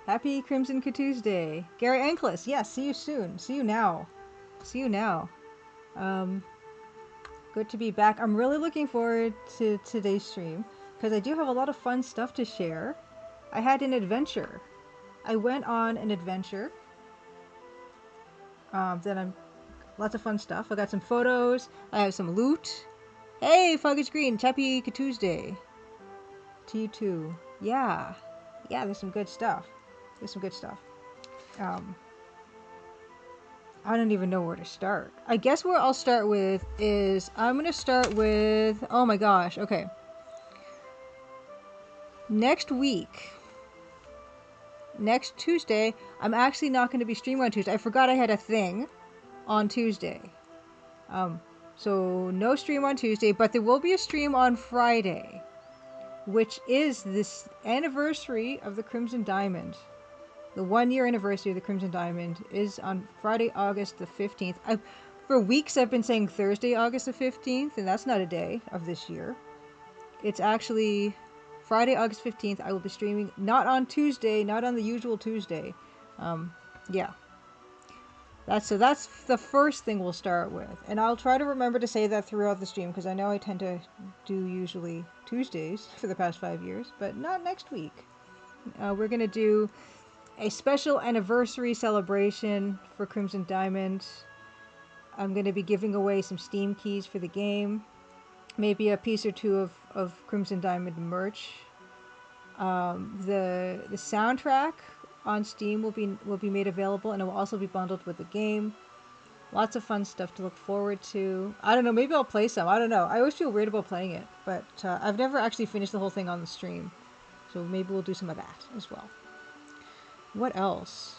Happy Crimson Tuesday. Gary Ankles, yes, see you soon. See you now. See you now. Um, Good to be back. I'm really looking forward to today's stream because I do have a lot of fun stuff to share. I had an adventure. I went on an adventure. Then I'm lots of fun stuff. I got some photos. I have some loot. Hey, Foggish Green, Happy Tuesday to you too. Yeah, there's some good stuff. Um, I don't even know where to start. I guess where I'll start with is I'm gonna start with, oh my gosh, okay. Next Tuesday, I'm actually not going to be streaming on Tuesday. I forgot I had a thing on Tuesday. So no stream on Tuesday, but there will be a stream on Friday, which is this anniversary of the Crimson Diamond. The 1-year anniversary of the Crimson Diamond is on Friday, August the 15th. For weeks I've been saying Thursday, August the 15th, and that's not a day of this year. It's actually Friday, August 15th. I will be streaming, not on Tuesday, not on the usual Tuesday. Yeah. That's the first thing we'll start with. And I'll try to remember to say that throughout the stream, because I know I tend to do usually Tuesdays for the past 5 years, but not next week. We're going to do a special anniversary celebration for Crimson Diamond. I'm going to be giving away some Steam keys for the game. Maybe a piece or two of Crimson Diamond merch. The soundtrack on Steam will be made available, and it will also be bundled with the game. Lots of fun stuff to look forward to. I don't know, maybe I'll play some. I don't know. I always feel weird about playing it, but I've never actually finished the whole thing on the stream. So maybe we'll do some of that as well. What else?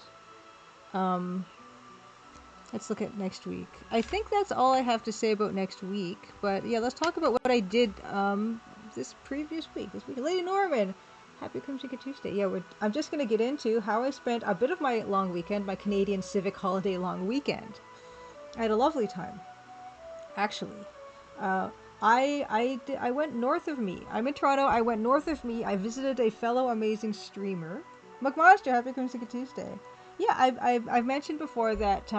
Let's look at next week. I think that's all I have to say about next week. But yeah, let's talk about what I did this previous week. Lady Norman, happy Crimson Tuesday. Yeah, I'm just going to get into how I spent a bit of my long weekend, my Canadian Civic Holiday long weekend. I had a lovely time, actually. I went north of me. I'm in Toronto. I went north of me. I visited a fellow amazing streamer, McMonster. Happy Crimson Tuesday. Yeah, I've mentioned before that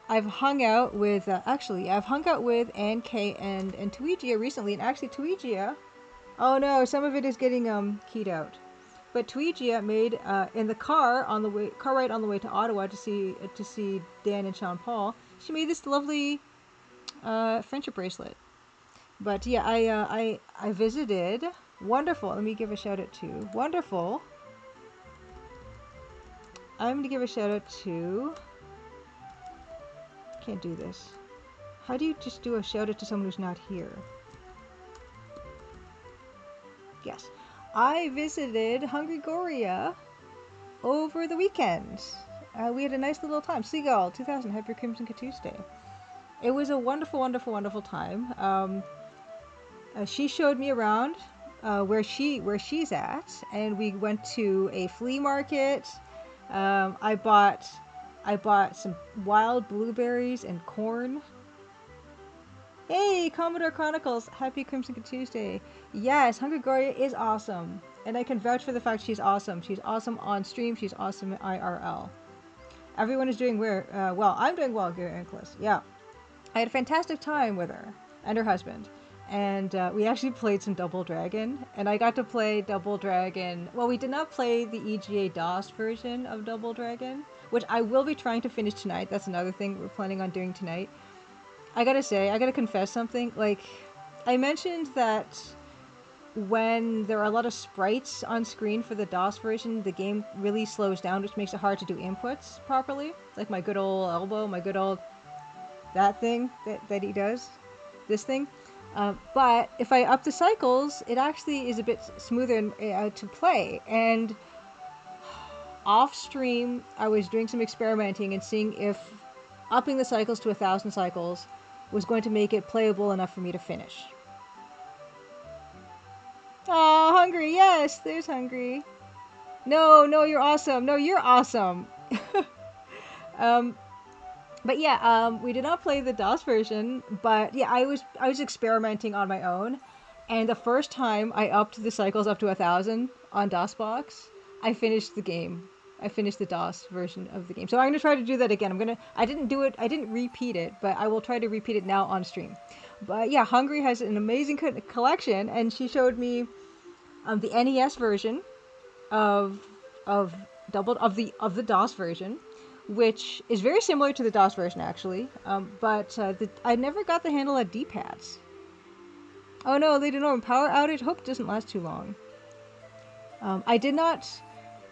I've hung out with Ann K and Tuigia recently, and actually Tuigia. Oh no, some of it is getting keyed out. But Tuigia made in the car ride on the way to Ottawa to see Dan and Sean Paul. She made this lovely friendship bracelet. But yeah, I visited. Wonderful. Let me give a shout out to wonderful. I'm gonna give a shout out to. Can't do this. How do you just do a shout out to someone who's not here? Yes. I visited Hungry Goria over the weekend. We had a nice little time. Seagull 2000, Happy Crimson Tuesday. It was a wonderful, wonderful, wonderful time. She showed me around where she's at, and we went to a flea market. I bought some wild blueberries and corn. Hey, Commodore Chronicles, happy Crimson Tuesday. Yes, Hungry Gloria is awesome. And I can vouch for the fact she's awesome. She's awesome on stream, she's awesome at IRL. Everyone is doing well. I'm doing well, Gary Ankles. Yeah. I had a fantastic time with her and her husband. And we actually played some Double Dragon. And I got to play Double Dragon. Well, we did not play the EGA DOS version of Double Dragon, which I will be trying to finish tonight. That's another thing we're planning on doing tonight. I gotta confess something. Like, I mentioned that when there are a lot of sprites on screen for the DOS version, the game really slows down, which makes it hard to do inputs properly. Like my good old elbow, my good old that thing that he does, this thing. But if I up the cycles, it actually is a bit smoother to play. And off stream, I was doing some experimenting and seeing if upping the cycles to 1,000 cycles was going to make it playable enough for me to finish. Oh, Hungry, yes, there's Hungry. No, you're awesome. No, you're awesome. But yeah, we did not play the DOS version, but yeah, I was experimenting on my own, and the first time I upped the cycles up to 1,000 on DOSBox, I finished the game. I finished the DOS version of the game. So I'm gonna try to do that again. I didn't do it. I didn't repeat it, but I will try to repeat it now on stream. But yeah, Hungry has an amazing collection, and she showed me the NES version of of of the DOS version, which is very similar to the DOS version actually. But I never got the handle at D-pads. Oh no, they didn't know. Power outage. Hope it doesn't last too long. I did not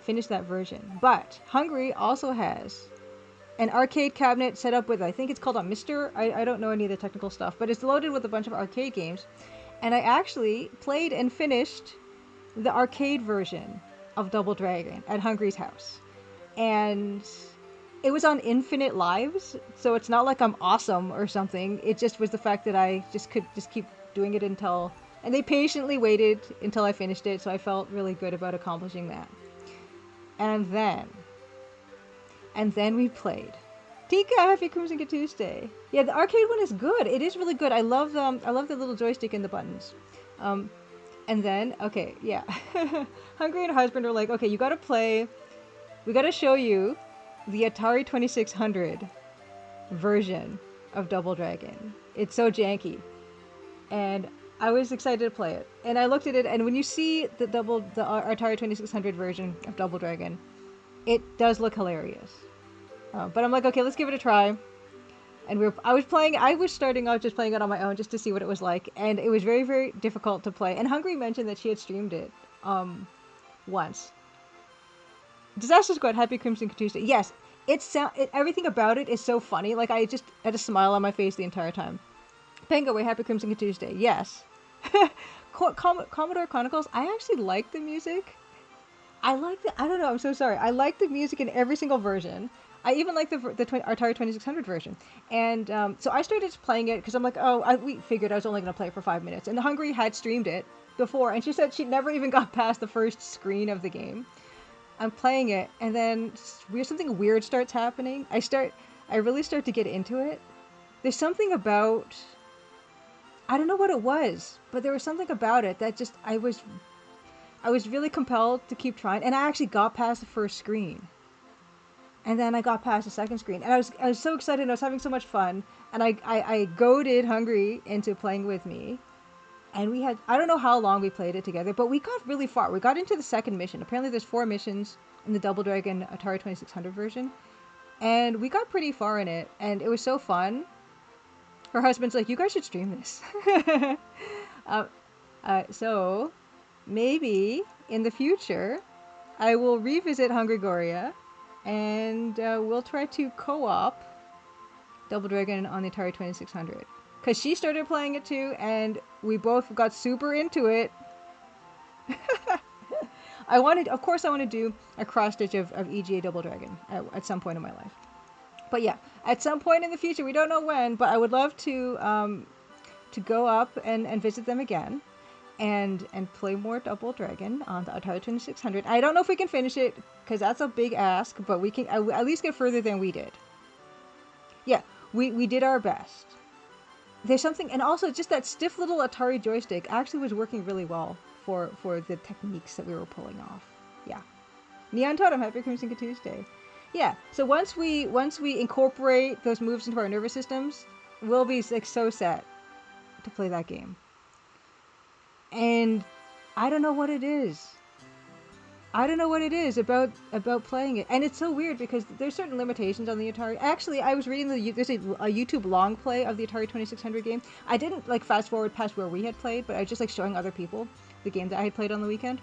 finish that version, but Hungry also has an arcade cabinet set up with, I think it's called a Mister. I don't know any of the technical stuff, but it's loaded with a bunch of arcade games. And I actually played and finished the arcade version of Double Dragon at Hungry's house. And it was on infinite lives, so it's not like I'm awesome or something. It just was the fact that I just could just keep doing it until... And they patiently waited until I finished it, so I felt really good about accomplishing that. And then we played Tika. Happy Crimson Tuesday. Yeah, the arcade one is good. It is really good. I love the little joystick and the buttons. And then, okay, yeah. Hungry and her husband are like, okay, you gotta play. We gotta show you the Atari 2600 version of Double Dragon. It's so janky. And I was excited to play it. And I looked at it, and when you see the Atari 2600 version of Double Dragon, it does look hilarious. But I'm like, okay, let's give it a try. And I was starting out just playing it on my own just to see what it was like, and it was very, very difficult to play. And Hungry mentioned that she had streamed it once. Disaster Squad, Happy Crimson Tuesday. Yes, everything about it is so funny. Like, I just had a smile on my face the entire time. Pangaway, Happy Crimson Tuesday. Yes. Commodore Chronicles, I actually like the music. I don't know, I'm so sorry. I like the music in every single version. I even like the Atari 2600 version. And so I started playing it because I'm like, we figured I was only going to play it for 5 minutes. And Hungry had streamed it before, and she said she never even got past the first screen of the game. I'm playing it, and then something weird starts happening. I really start to get into it. There's something about... I don't know what it was, but there was something about it that just, I was really compelled to keep trying, and I actually got past the first screen. And then I got past the second screen, and I was so excited, and I was having so much fun, and I goaded Hungry into playing with me. And I don't know how long we played it together, but we got really far. We got into the second mission. Apparently there's 4 missions in the Double Dragon Atari 2600 version. And we got pretty far in it, and it was so fun. Her husband's like, you guys should stream this. So maybe in the future, I will revisit Hungrygoria, and we'll try to co-op Double Dragon on the Atari 2600. Because she started playing it too, and we both got super into it. Of course I want to do a cross-stitch of EGA Double Dragon at some point in my life. But yeah, at some point in the future, we don't know when, but I would love to go up and visit them again, and play more Double Dragon on the Atari 2600. I don't know if we can finish it, because that's a big ask, but we can at least get further than we did. Yeah, we did our best. There's something, and also just that stiff little Atari joystick actually was working really well for the techniques that we were pulling off. Yeah. Neon Totem, Happy Crimson Tuesday. Yeah, so once we incorporate those moves into our nervous systems, we'll be like so set to play that game. And I don't know what it is. I don't know what it is about playing it. And it's so weird because there's certain limitations on the Atari. Actually, I was reading there's a YouTube long play of the Atari 2600 game. I didn't like fast forward past where we had played, but I was just like showing other people the game that I had played on the weekend.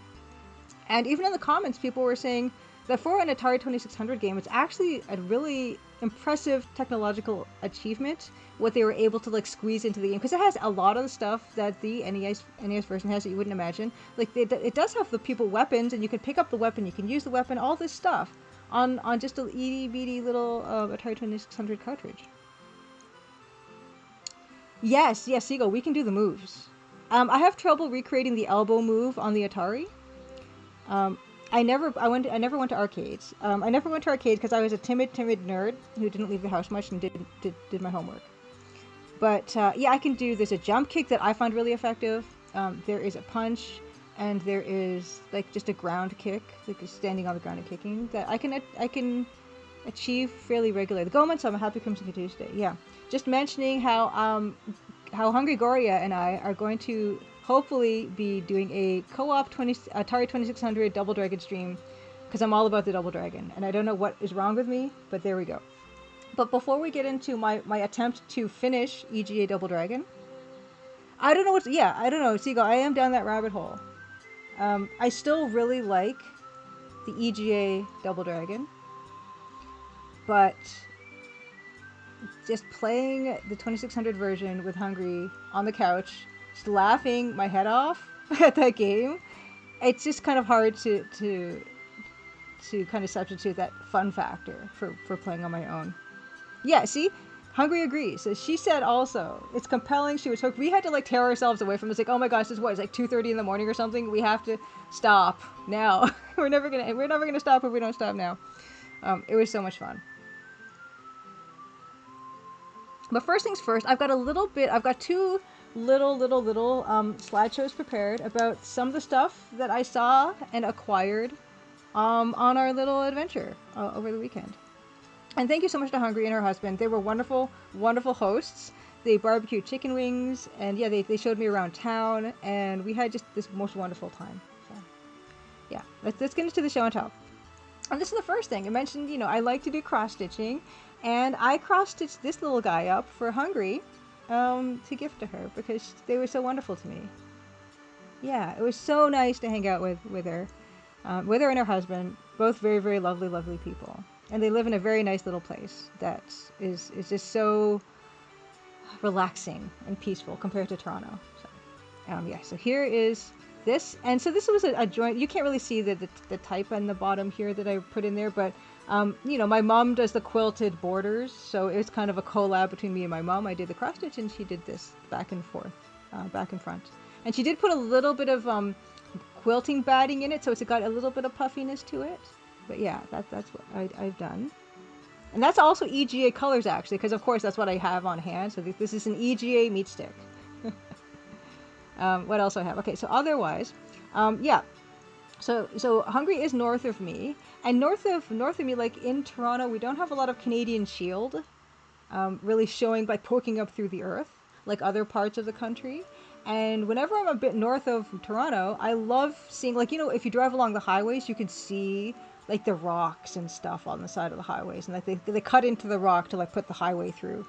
And even in the comments, people were saying that for an Atari 2600 game, it's actually a really impressive technological achievement what they were able to like squeeze into the game, because it has a lot of the stuff that the NES version has that you wouldn't imagine. Like it does have the people weapons, and you can pick up the weapon, you can use the weapon, all this stuff on just a itty bitty little Atari 2600 cartridge. Yes, Seagull, we can do the moves. I have trouble recreating the elbow move on the Atari. I never went to arcades. I never went to arcades because I was a timid nerd who didn't leave the house much and did my homework. But yeah, I can do. There's a jump kick that I find really effective. There is a punch. and there is like just a ground kick, like standing on the ground and kicking, that I can achieve fairly regularly. The Goman-sama, Happy Crimson Tuesday. Yeah, just mentioning how Hungry Goria and I are going to hopefully be doing a co-op Atari 2600 Double Dragon stream, because I'm all about the Double Dragon, and I don't know what is wrong with me, but there we go. But before we get into my attempt to finish EGA Double Dragon, I don't know what's, yeah, I don't know, Seagull, I am down that rabbit hole. I still really like the EGA Double Dragon, but just playing the 2600 version with Hungry on the couch, just laughing my head off at that game, it's just kind of hard to kind of substitute that fun factor for playing on my own. Yeah, see? Hungry agrees. So she said also, it's compelling. She was hooked. We had to like tear ourselves away from it. It's like, oh my gosh, this is what? It's like 2:30 in the morning or something. We have to stop now. we're never gonna stop if we don't stop now. It was so much fun. But first things first, I've got two little slideshows prepared about some of the stuff that I saw and acquired on our little adventure over the weekend. And thank you so much to Hungry and her husband. They were wonderful, wonderful hosts. They barbecued chicken wings, and yeah, they showed me around town, and we had just this most wonderful time. So, yeah, let's get into the show and tell. And this is the first thing. I mentioned, I like to do cross-stitching, and I cross-stitched this little guy up for Hungry to gift to her, because they were so wonderful to me. Yeah, it was so nice to hang out with her and her husband, both very, very lovely, lovely people. And they live in a very nice little place that is just so relaxing and peaceful compared to Toronto. So, yeah, so here is this. And so this was a joint. You can't really see the type on the bottom here that I put in there, but, my mom does the quilted borders, so it's kind of a collab between me and my mom. I did the cross stitch, and she did this back and forth, back and front. And she did put a little bit of quilting batting in it, so it's got a little bit of puffiness to it. But yeah, that's what I've done. And that's also EGA colors, actually, because of course that's what I have on hand. So this is an EGA meat stick. What else do I have? Okay, so otherwise, yeah. So Hungry is north of me, and north of me, like in Toronto, we don't have a lot of Canadian shield, really showing, like poking up through the earth, like other parts of the country. And whenever I'm a bit north of Toronto, I love seeing, like, if you drive along the highways, you can see like the rocks and stuff on the side of the highways, and like they cut into the rock to like put the highway through,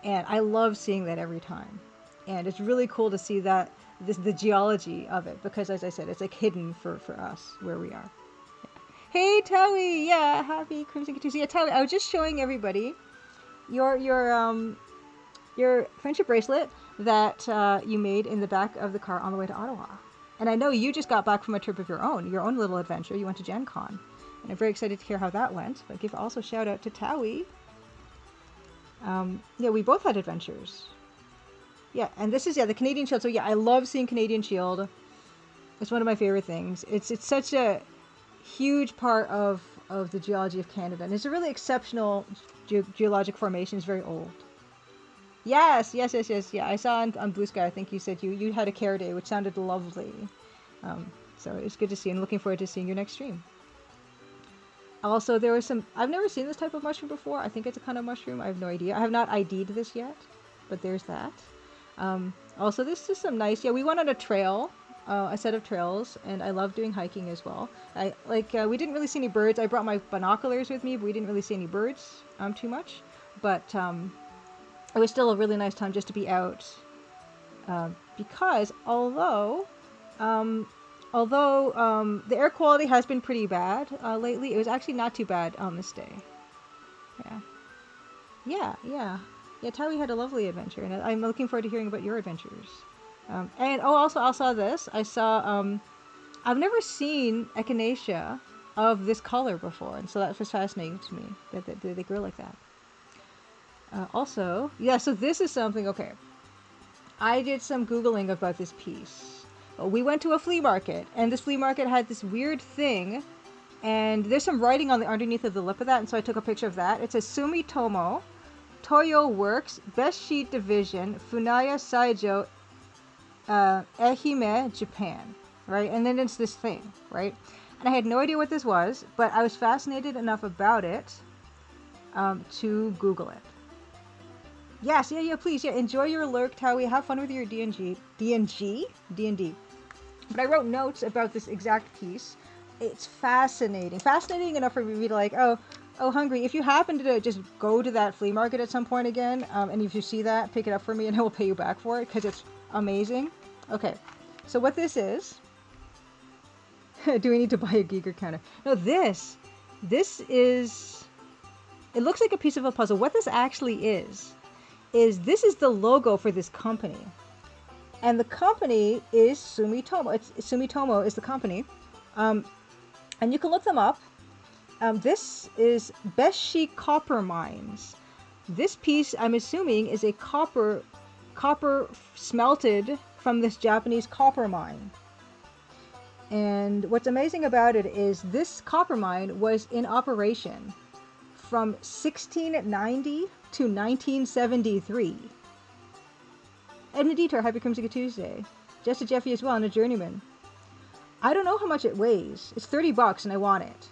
and I love seeing that every time. And it's really cool to see that the geology of it, because as I said, it's like hidden for us where we are. Yeah. Hey Towie, yeah, happy Crimson Tuesday. Yeah, Towie, I was just showing everybody your friendship bracelet that you made in the back of the car on the way to Ottawa. And I know you just got back from a trip of your own little adventure. You went to Gen Con. And I'm very excited to hear how that went. But give also shout out to Towie. Yeah, we both had adventures. Yeah, and this is, the Canadian Shield. So yeah, I love seeing Canadian Shield. It's one of my favorite things. It's such a huge part of the geology of Canada. And it's a really exceptional geologic formation. It's very old. Yes. Yeah, I saw on Blue Sky, I think you said you had a care day, which sounded lovely. So it's good to see, and looking forward to seeing your next stream. Also, there was some, I've never seen this type of mushroom before. I think it's a kind of mushroom. I have no idea. I have not ID'd this yet, but there's that. Also, this is some nice, we went on a trail, a set of trails, and I love doing hiking as well. We didn't really see any birds. I brought my binoculars with me, but we didn't really see any birds too much. But it was still a really nice time just to be out, because although the air quality has been pretty bad lately, it was actually not too bad on this day. Yeah, Towie had a lovely adventure, and I'm looking forward to hearing about your adventures. Also I saw this. I saw, I've never seen echinacea of this color before, and so that was fascinating to me, that they grow like that. So this is something, okay. I did some Googling about this piece. We went to a flea market, and this flea market had this weird thing, and there's some writing on the underneath of the lip of that, and so I took a picture of that. It says Sumitomo Toyo Works, Best Sheet Division, Funaya Saijo, Ehime, Japan. right? And then it's this thing, right? And I had no idea what this was, but I was fascinated enough about it to Google it. Yes, yeah, please, yeah, enjoy your lurk, Towie. Have fun with your D&D. D&D. But I wrote notes about this exact piece. It's fascinating enough for me to like, oh, Hungry, if you happen to just go to that flea market at some point again, and if you see that, pick it up for me and I will pay you back for it, because it's amazing. Okay, so what this is, do we need to buy a Geiger counter? No, this is, it looks like a piece of a puzzle. What this actually is this is the logo for this company. And the company is Sumitomo. Sumitomo is the company. And you can look them up. This is Beshi Copper Mines. This piece, I'm assuming, is a copper smelted from this Japanese copper mine. And what's amazing about it is this copper mine was in operation from 1690 to 1973. Edna Detour, happy Crimson Tuesday. Just a Jeffy as well, and a journeyman. I don't know how much it weighs. It's $30 and I want it.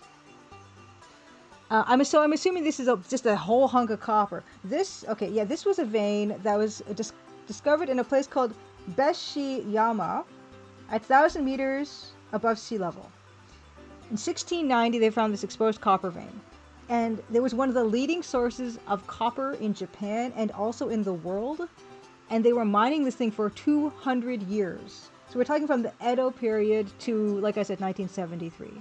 I'm assuming this is just a whole hunk of copper. This was a vein that was discovered in a place called Beshiyama at 1,000 meters above sea level. In 1690, they found this exposed copper vein. And there was one of the leading sources of copper in Japan and also in the world. And they were mining this thing for 200 years. So we're talking from the Edo period to, like I said, 1973.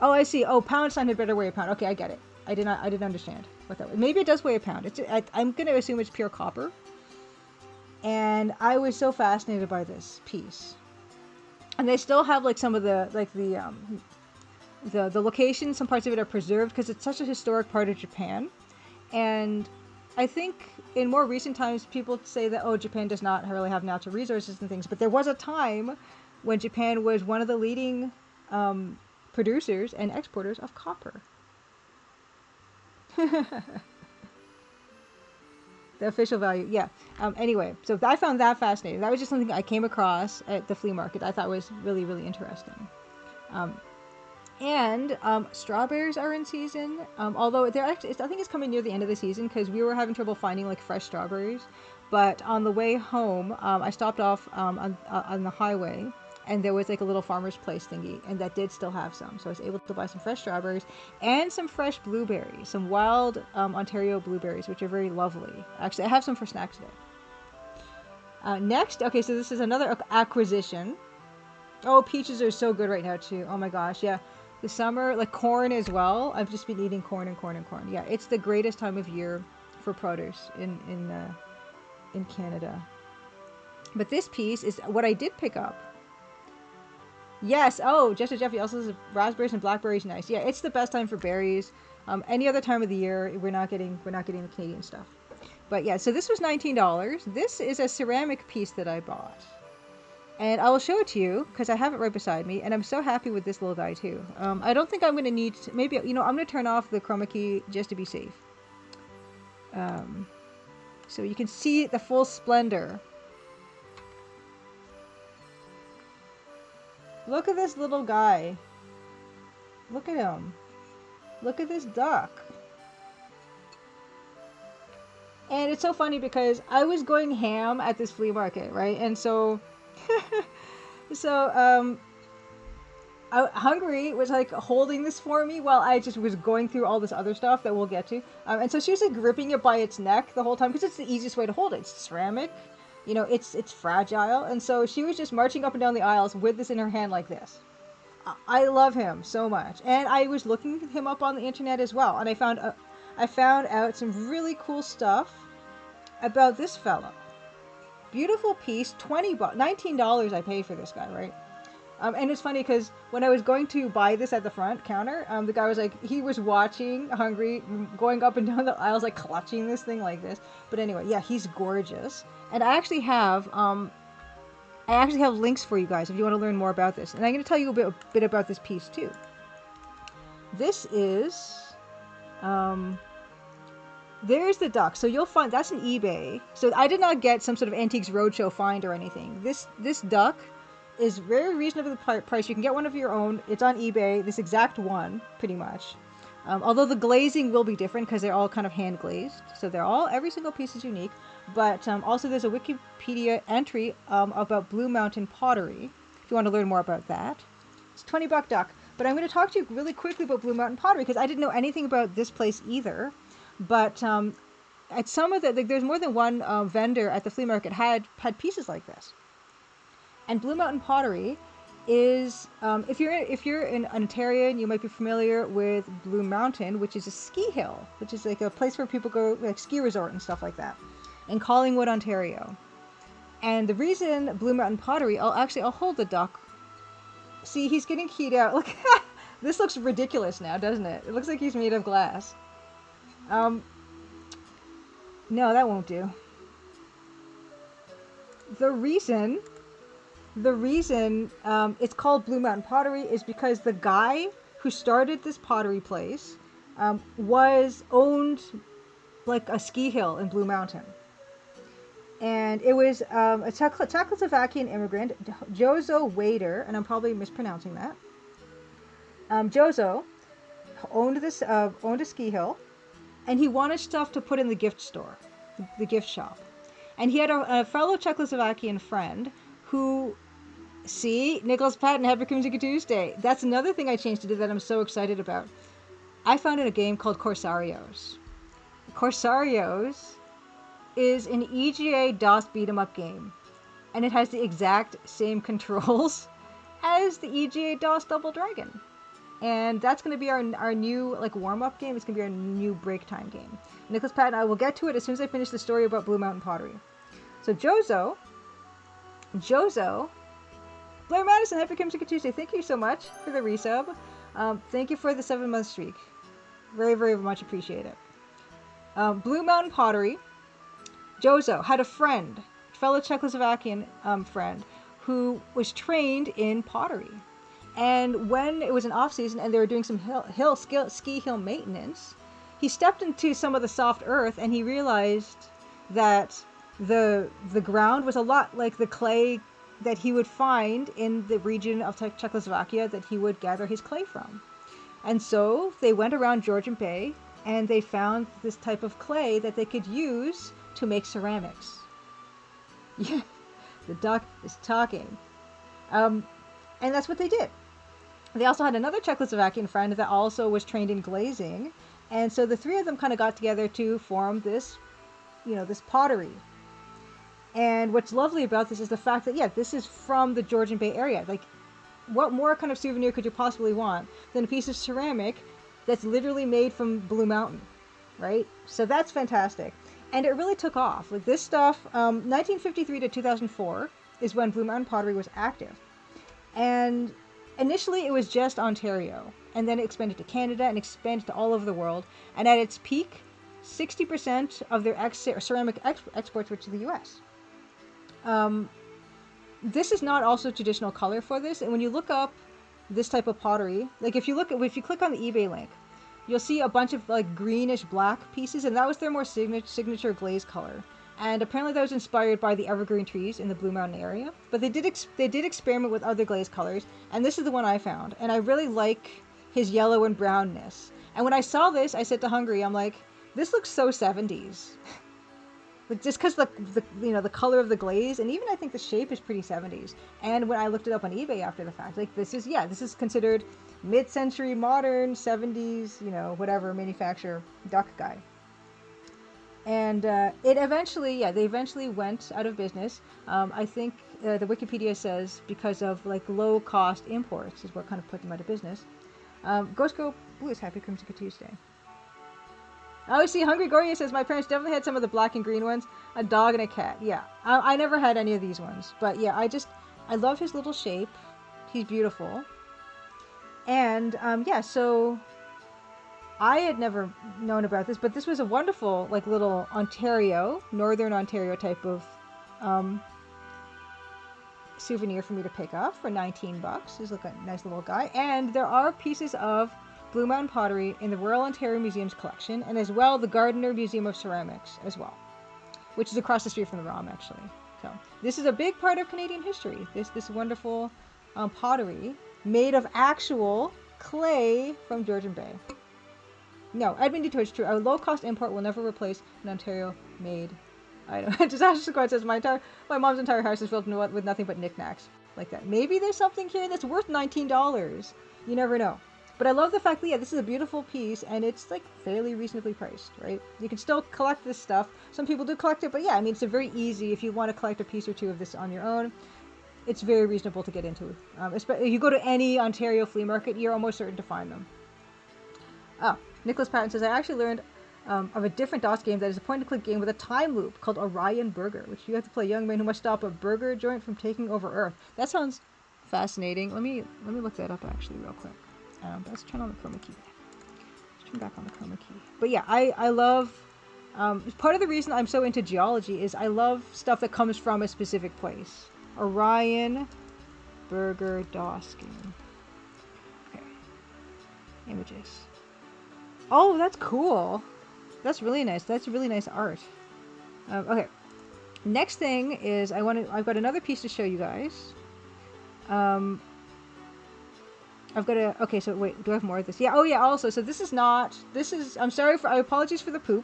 Oh, I see. Oh, pound sign had better weigh a pound. Okay, I get it. I didn't understand what that was. Maybe it does weigh a pound. I'm going to assume it's pure copper. And I was so fascinated by this piece. And they still have like some of the locations, some parts of it are preserved because it's such a historic part of Japan. And I think in more recent times, people say that, oh, Japan does not really have natural resources and things. But there was a time when Japan was one of the leading producers and exporters of copper. The official value, yeah. Anyway, so I found that fascinating. That was just something I came across at the flea market I thought was really, really interesting. And strawberries are in season, although they're actually, I think it's coming near the end of the season because we were having trouble finding like fresh strawberries. But on the way home, I stopped off on the highway, and there was like a little farmer's place thingy, and that did still have some. So I was able to buy some fresh strawberries and some fresh blueberries, some wild Ontario blueberries, which are very lovely. Actually, I have some for snacks today. Next, okay, so this is another acquisition. Oh, peaches are so good right now too. Oh my gosh, yeah. The summer, like corn as well. I've just been eating corn and corn and corn. Yeah, it's the greatest time of year for produce in Canada. But this piece is what I did pick up. Yes. Oh, Jessica Jeffy also says raspberries and blackberries. Nice. Yeah, it's the best time for berries. Any other time of the year, we're not getting the Canadian stuff. But yeah, so this was $19. This is a ceramic piece that I bought. And I will show it to you because I have it right beside me, and I'm so happy with this little guy too. I don't think I'm going to need to, maybe, I'm going to turn off the chroma key just to be safe. So you can see the full splendor. Look at this little guy. Look at him. Look at this duck. And it's so funny because I was going ham at this flea market, right? And so Hungry was like holding this for me while I just was going through all this other stuff that we'll get to. And so she was like gripping it by its neck the whole time because it's the easiest way to hold it. It's ceramic, it's fragile. And so she was just marching up and down the aisles with this in her hand like this. I love him so much. And I was looking him up on the internet as well. And I found out some really cool stuff about this fellow. Beautiful piece, $20, $19 I paid for this guy, right? And it's funny because when I was going to buy this at the front counter, the guy was like, he was watching Hungry going up and down the aisles, like clutching this thing like this. But anyway, yeah, he's gorgeous. And I actually have links for you guys if you want to learn more about this. And I'm going to tell you a bit about this piece too. This is, there's the duck. So you'll find that's an eBay. So I did not get some sort of Antiques Roadshow find or anything. This duck is very reasonably priced. You can get one of your own. It's on eBay. This exact one, pretty much. Although the glazing will be different because they're all kind of hand glazed, so every single piece is unique. But also there's a Wikipedia entry about Blue Mountain pottery. If you want to learn more about that, it's $20 duck. But I'm going to talk to you really quickly about Blue Mountain pottery because I didn't know anything about this place either. But at some of there's more than one vendor at the flea market had pieces like this. And Blue Mountain pottery is if you're in Ontario, you might be familiar with Blue Mountain, which is a ski hill, which is like a place where people go, like ski resort and stuff like that, in Collingwood, Ontario. And the reason Blue Mountain pottery, I'll hold the duck. See, he's getting keyed out. Look, this looks ridiculous now, doesn't it? It looks like he's made of glass. No, that won't do. The reason it's called Blue Mountain Pottery is because the guy who started this pottery place owned like a ski hill in Blue Mountain. And it was a Czechoslovakian immigrant, Jozo Wader, and I'm probably mispronouncing that. Jozo owned a ski hill, and he wanted stuff to put in the gift store, the gift shop. And he had a fellow Czechoslovakian friend who, see, Nicholas Patton, Happy Creamsicle Tuesday. That's another thing I changed today that I'm so excited about. I found in a game called Corsarios. Corsarios is an EGA DOS beat-em-up game, and it has the exact same controls as the EGA DOS Double Dragon. And that's going to be our new like warm-up game. It's going to be our new break time game. Nicholas Patton, I will get to it as soon as I finish the story about Blue Mountain Pottery. So Jozo, Blair Madison, Happy Creamsicle Tuesday. Thank you so much for the resub. Thank you for the 7-month streak. Very, very much appreciate it. Blue Mountain Pottery. Jozo had a fellow Czechoslovakian friend, who was trained in pottery. And when it was an off-season and they were doing some ski hill maintenance, he stepped into some of the soft earth and he realized that the ground was a lot like the clay that he would find in the region of Czechoslovakia that he would gather his clay from. And so they went around Georgian Bay and they found this type of clay that they could use to make ceramics. Yeah, the duck is talking. And that's what they did. They also had another Czechoslovakian friend that also was trained in glazing. And so the three of them kind of got together to form this, this pottery. And what's lovely about this is the fact that, this is from the Georgian Bay area. Like, what more kind of souvenir could you possibly want than a piece of ceramic that's literally made from Blue Mountain, right? So that's fantastic. And it really took off. Like this stuff, 1953 to 2004 is when Blue Mountain Pottery was active. And initially it was just Ontario. And then it expanded to Canada and expanded to all over the world. And at its peak, 60% of their ceramic exports were to the US. This is not also traditional color for this. And when you look up this type of pottery, like if you click on the eBay link, you'll see a bunch of like greenish black pieces, and that was their more signature glaze color. And apparently that was inspired by the evergreen trees in the Blue Mountain area. But they did experiment with other glaze colors, and this is the one I found. And I really like his yellow and brownness. And when I saw this, I said to Hungry, I'm like, this looks so 70s. Like just because the color of the glaze, and even I think the shape is pretty 70s. And when I looked it up on eBay after the fact, like this is considered mid-century modern 70s, whatever manufacturer duck guy. And they eventually went out of business. I think the Wikipedia says because of like low cost imports is what kind of put them out of business. Ghost Go Blue is Happy Creamsicle Tuesday. Oh, see, Hungry Goria says, my parents definitely had some of the black and green ones, a dog and a cat. Yeah, I never had any of these ones. But yeah, I love his little shape. He's beautiful. And so I had never known about this, but this was a wonderful, like, little Northern Ontario type of souvenir for me to pick up for $19. He's like a nice little guy. And there are pieces of Blue Mountain Pottery in the Royal Ontario Museum's collection, and as well the Gardiner Museum of Ceramics as well, which is across the street from the ROM, actually. So this is a big part of Canadian history. This wonderful pottery made of actual clay from Georgian Bay. No, Edmund Detour, it's true. A low-cost import will never replace an Ontario-made item. Disaster Squad says, my mom's entire house is filled with nothing but knickknacks. Like that. Maybe there's something here that's worth $19. You never know. But I love the fact that, yeah, this is a beautiful piece, and it's, like, fairly reasonably priced, right? You can still collect this stuff. Some people do collect it, but yeah, I mean, it's a very easy, if you want to collect a piece or two of this on your own, it's very reasonable to get into. If you go to any Ontario flea market, you're almost certain to find them. Oh, Nicholas Patton says, I actually learned of a different DOS game that is a point-and-click game with a time loop called Orion Burger, which you have to play a young man who must stop a burger joint from taking over Earth. That sounds fascinating. Let me look that up, actually, real quick. Let's turn on the chroma key. Let's turn back on the chroma key. But yeah, I love... part of the reason I'm so into geology is I love stuff that comes from a specific place. Orion Burger DOS game. Okay. Images. Oh, that's cool. That's really nice. That's really nice art. Okay. Next thing is I've got another piece to show you guys. Okay, so wait, do I have more of this? Yeah, oh yeah, also, so apologies for the poop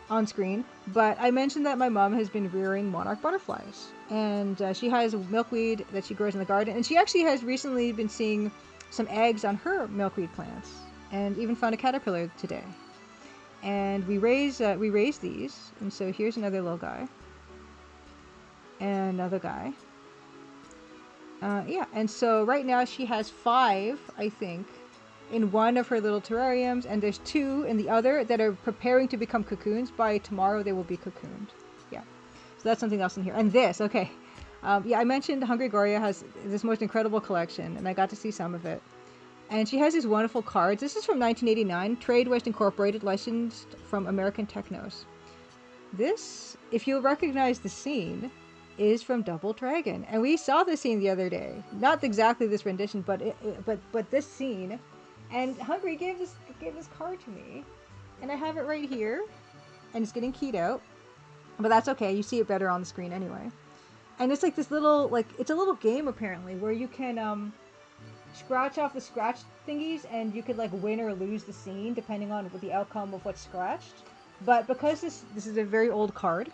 on screen, but I mentioned that my mom has been rearing monarch butterflies, and she has milkweed that she grows in the garden, and she actually has recently been seeing some eggs on her milkweed plants, and even found a caterpillar today. And we raise these, and so here's another little guy, and another guy. Yeah, and so right now she has 5, I think, in one of her little terrariums, and there's 2 in the other that are preparing to become cocoons. By tomorrow, they will be cocooned. Yeah, so that's something else in here. And this, okay. Yeah, I mentioned Hungry Gloria has this most incredible collection, and I got to see some of it. And she has these wonderful cards. This is from 1989, Trade West Incorporated, licensed from American Technos. This, if you'll recognize the scene, is from Double Dragon, and we saw this scene the other day. Not exactly this rendition, but but this scene. And Hungry gave this card to me, and I have it right here, and it's getting keyed out, but that's okay. You see it better on the screen anyway. And it's like this little, it's a little game apparently where you can scratch off the scratch thingies, and you could like win or lose the scene depending on what the outcome of what's scratched. But because this is a very old card,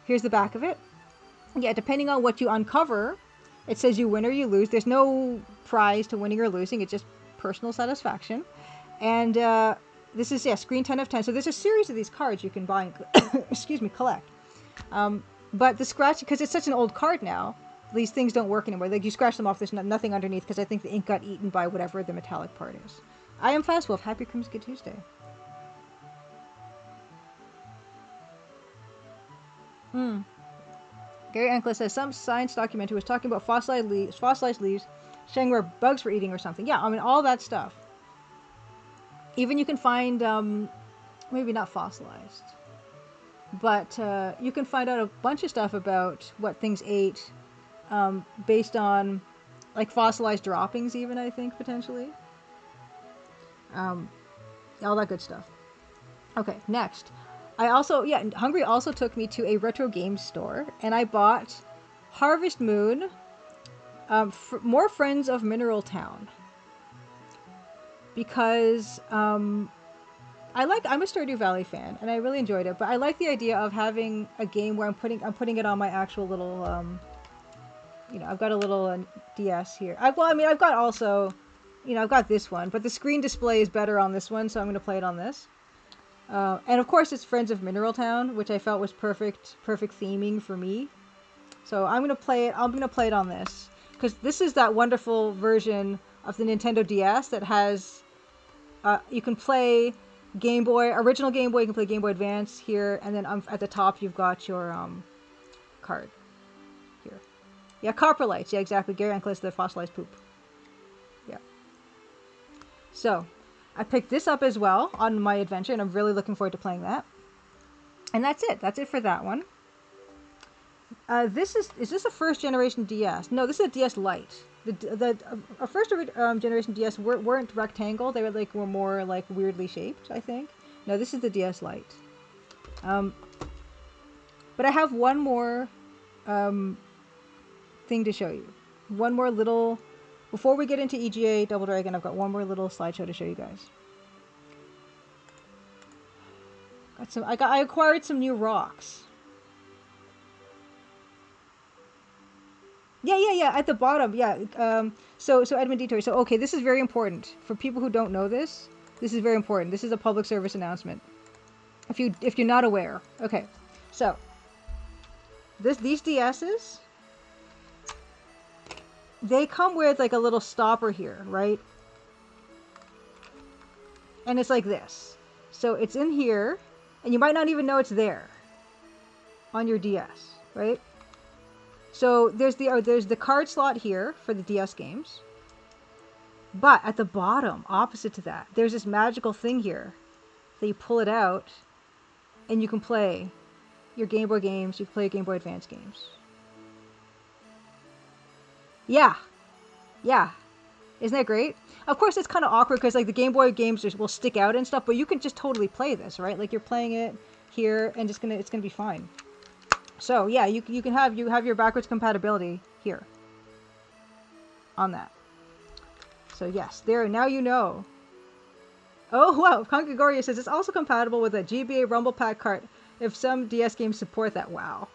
here's the back of it. Yeah, depending on what you uncover, it says you win or you lose. There's no prize to winning or losing. It's just personal satisfaction. And this is, yeah, screen 10 of 10. So there's a series of these cards you can buy and, excuse me, collect. But the scratch, because it's such an old card now, these things don't work anymore. Like, you scratch them off, there's nothing underneath, because I think the ink got eaten by whatever the metallic part is. I am Fastwolf. Happy Crimson Tuesday. Gary Ankler says some science documentary was talking about fossilized leaves showing where bugs were eating or something. Yeah, I mean, all that stuff. Even you can find, maybe not fossilized, but you can find out a bunch of stuff about what things ate based on, like, fossilized droppings even, I think, potentially. All that good stuff. Okay, next. Hungry also took me to a retro game store, and I bought Harvest Moon, More Friends of Mineral Town, because I'm a Stardew Valley fan, and I really enjoyed it. But I like the idea of having a game where I'm putting it on my actual little, I've got a little DS here. I've got also, I've got this one, but the screen display is better on this one, so I'm going to play it on this. And of course it's Friends of Mineral Town, which I felt was perfect theming for me. So I'm going to play it on this, because this is that wonderful version of the Nintendo DS that has, you can play Game Boy, original Game Boy, you can play Game Boy Advance here, and then at the top you've got your card here. Yeah, Coprolites, yeah, exactly. Gary Anklis, the fossilized poop. Yeah. So I picked this up as well on my adventure, and I'm really looking forward to playing that. And that's it. That's it for that one. Is this a first generation DS? No, this is a DS Lite. The first generation DS weren't rectangle. They were more like weirdly shaped, I think. No, this is the DS Lite. But But I have one more thing to show you. One more little... Before we get into EGA Double Dragon, I've got one more little slideshow to show you guys. I acquired some new rocks. Yeah. At the bottom, yeah. So Edmund Detour. So okay, this is very important for people who don't know this. This is very important. This is a public service announcement. If you're not aware, okay. So these DSs, they come with like a little stopper here, right? And it's like this. So it's in here, and you might not even know it's there on your DS, right? So there's the card slot here for the DS games. But at the bottom, opposite to that, there's this magical thing here that you pull it out and you can play your Game Boy games, you can play your Game Boy Advance games. Yeah. Isn't that great? Of course, it's kind of awkward because like the Game Boy games will stick out and stuff, but you can just totally play this, right? Like you're playing it here and it's gonna be fine. So yeah, you have your backwards compatibility here on that. So yes, there, now you know. Oh wow, Concagoria says it's also compatible with a GBA Rumble Pack cart if some DS games support that. Wow.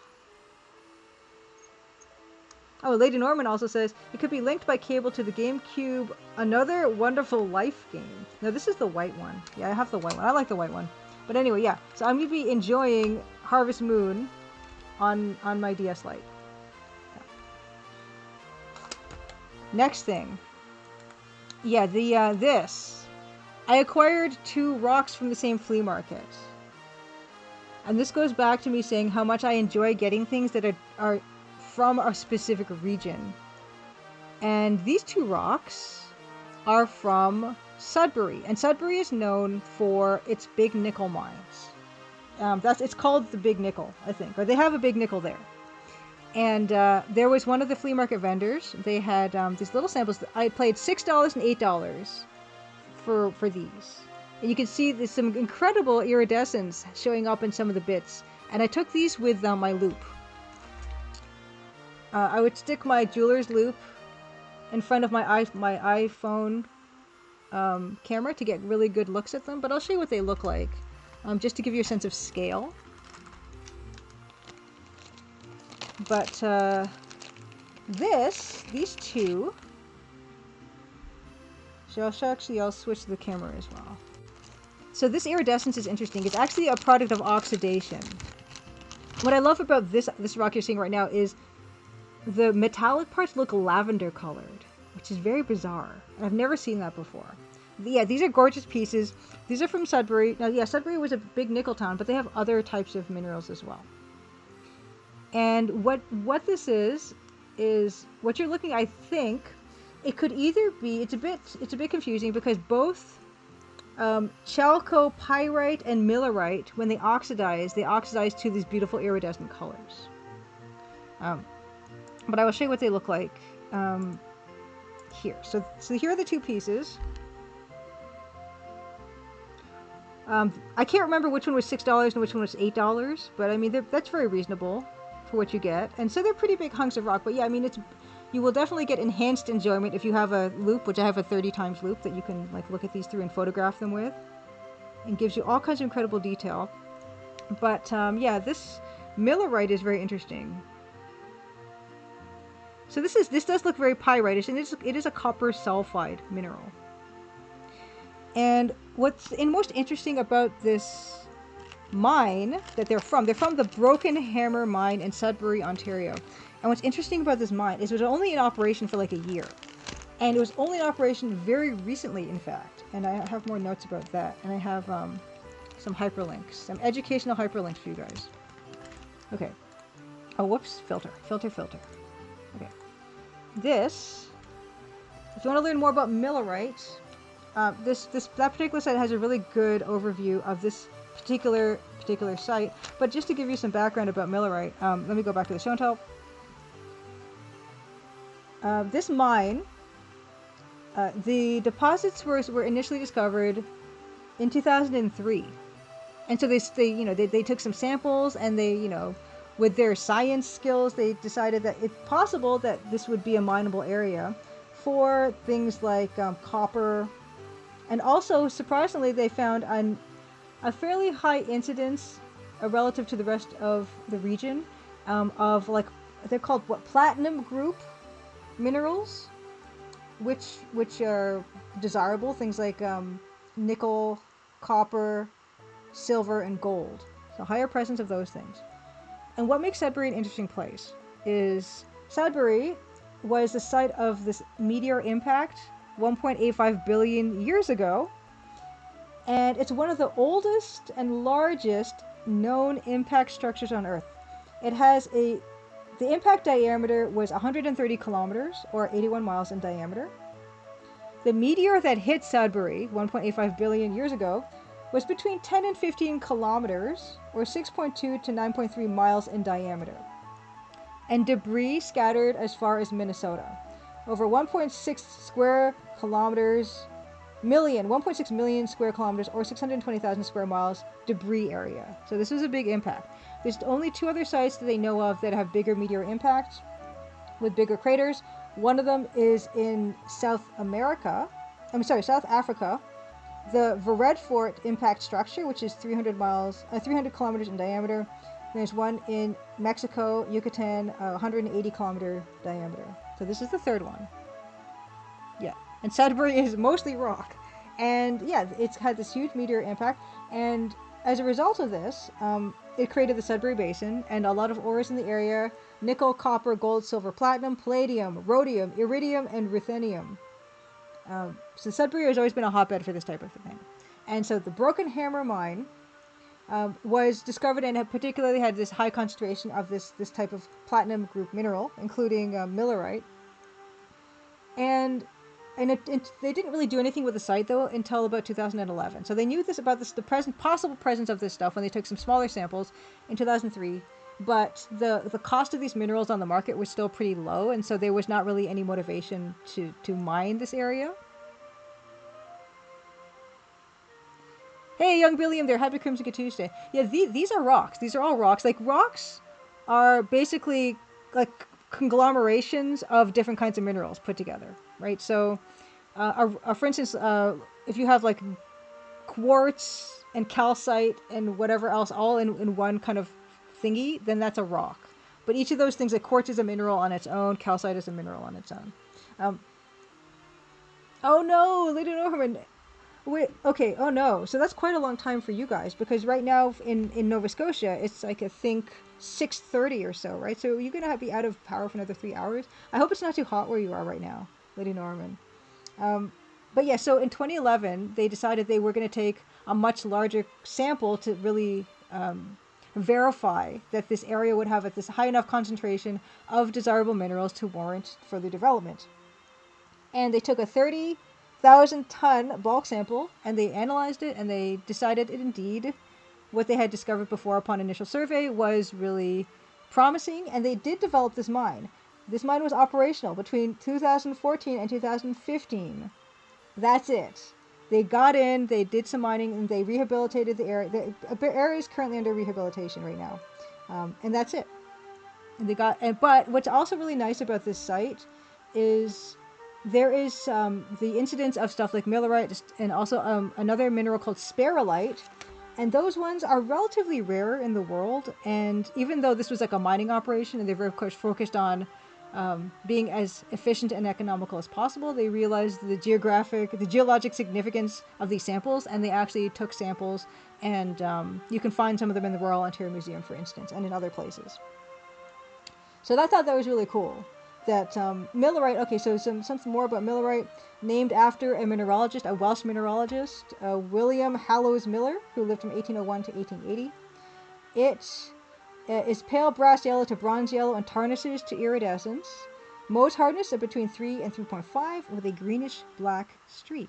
Oh, Lady Norman also says it could be linked by cable to the GameCube Another Wonderful Life game. No, this is the white one. Yeah, I have the white one. I like the white one. But anyway, yeah. So I'm going to be enjoying Harvest Moon on my DS Lite. Yeah. Next thing. Yeah, this. I acquired 2 rocks from the same flea market. And this goes back to me saying how much I enjoy getting things that are from a specific region. And these 2 rocks are from Sudbury. And Sudbury is known for its big nickel mines. It's called the Big Nickel, I think. Or they have a big nickel there. And there was one of the flea market vendors. They had these little samples. I paid $6 and $8 for these. And you can see there's some incredible iridescence showing up in some of the bits. And I took these with my loop. I would stick my jeweler's loop in front of my iPhone camera to get really good looks at them. But I'll show you what they look like, just to give you a sense of scale. But these 2. So I'll switch the camera as well. So this iridescence is interesting. It's actually a product of oxidation. What I love about this rock you're seeing right now is the metallic parts look lavender colored, which is very bizarre. I've never seen that before. Yeah, these are gorgeous pieces. These are from Sudbury. Now, yeah, Sudbury was a big nickel town, but they have other types of minerals as well. And what this is what you're looking, I think, it could either be, it's a bit confusing because both chalcopyrite and millerite, when they oxidize to these beautiful iridescent colors. But I will show you what they look like here. So here are the 2 pieces. I can't remember which one was $6 and which one was $8, but I mean that's very reasonable for what you get. And so they're pretty big hunks of rock. But yeah, I mean you will definitely get enhanced enjoyment if you have a loop, which I have a 30 times loop that you can like look at these through and photograph them with, and gives you all kinds of incredible detail. But yeah, this millerite is very interesting. So this does look very pyrite-ish, and it is a copper sulfide mineral. And what's most interesting about this mine that they're from the Broken Hammer mine in Sudbury, Ontario. And what's interesting about this mine is it was only in operation for like a year. And it was only in operation very recently, in fact. And I have more notes about that. And I have some hyperlinks, some educational hyperlinks for you guys. Okay. Oh, whoops. Filter. Okay. This, if you want to learn more about millerite, that particular site has a really good overview of this particular site. But just to give you some background about millerite, let me go back to the show and tell. This mine, the deposits were initially discovered in 2003, and so they took some samples and they with their science skills, they decided that it's possible that this would be a mineable area for things like copper. And also, surprisingly, they found a fairly high incidence relative to the rest of the region of like, they're called what, platinum group minerals, which are desirable, things like nickel, copper, silver, and gold. So higher presence of those things. And what makes Sudbury an interesting place is Sudbury was the site of this meteor impact 1.85 billion years ago, and it's one of the oldest and largest known impact structures on Earth. It has the impact diameter was 130 kilometers, or 81 miles in diameter. The meteor that hit Sudbury 1.85 billion years ago was between 10 and 15 kilometers, or 6.2 to 9.3 miles in diameter. And debris scattered as far as Minnesota. Over 1.6 million square kilometers, or 620,000 square miles debris area. So this was a big impact. There's only 2 other sites that they know of that have bigger meteor impacts with bigger craters. One of them is in South Africa. The Veredfort impact structure, which is 300 kilometers in diameter. There's one in Mexico, Yucatan, 180 kilometer diameter. So this is the third one. Yeah. And Sudbury is mostly rock. And yeah, it's had this huge meteor impact. And as a result of this, it created the Sudbury Basin and a lot of ores in the area: nickel, copper, gold, silver, platinum, palladium, rhodium, iridium, and ruthenium. So Sudbury has always been a hotbed for this type of thing. And so the Broken Hammer mine was discovered, and it particularly had this high concentration of this type of platinum group mineral, including millerite. And they didn't really do anything with the site, though, until about 2011. So they knew the possible presence of this stuff when they took some smaller samples in 2003. But the cost of these minerals on the market was still pretty low, and so there was not really any motivation to mine this area. Hey, young Billiam there, happy Crimson Tuesday. Yeah, these are rocks. These are all rocks. Like, rocks are basically like conglomerations of different kinds of minerals put together, right? So, for instance, if you have like quartz and calcite and whatever else all in one kind of thingy, then that's a rock. But each of those things, like quartz is a mineral on its own, calcite is a mineral on its own. Oh no, Lady Norman. Wait, okay, oh no. So that's quite a long time for you guys, because right now in Nova Scotia, it's like, I think, 6:30 or so, right? So you're going to be out of power for another 3 hours. I hope it's not too hot where you are right now, Lady Norman. But yeah, so in 2011, they decided they were going to take a much larger sample to really verify that this area would have this high enough concentration of desirable minerals to warrant further development. And they took a 30,000-ton bulk sample, and they analyzed it, and they decided it indeed, what they had discovered before upon initial survey, was really promising, and they did develop this mine. This mine was operational between 2014 and 2015. That's it. They got in, they did some mining, and they rehabilitated the area. The area is currently under rehabilitation right now, and that's it. And but what's also really nice about this site is there is the incidence of stuff like millerite and also another mineral called sparolite, and those ones are relatively rare in the world. And even though this was like a mining operation, and they were of course focused on being as efficient and economical as possible, they realized the geologic significance of these samples, and they actually took samples, and you can find some of them in the Royal Ontario Museum, for instance, and in other places. So I thought that was really cool. That millerite, okay, so something more about millerite, named after a mineralogist, a Welsh mineralogist, William Hallowes Miller, who lived from 1801 to 1880. It is pale brass yellow to bronze yellow and tarnishes to iridescence. Mohs hardness of between 3 and 3.5 with a greenish black streak.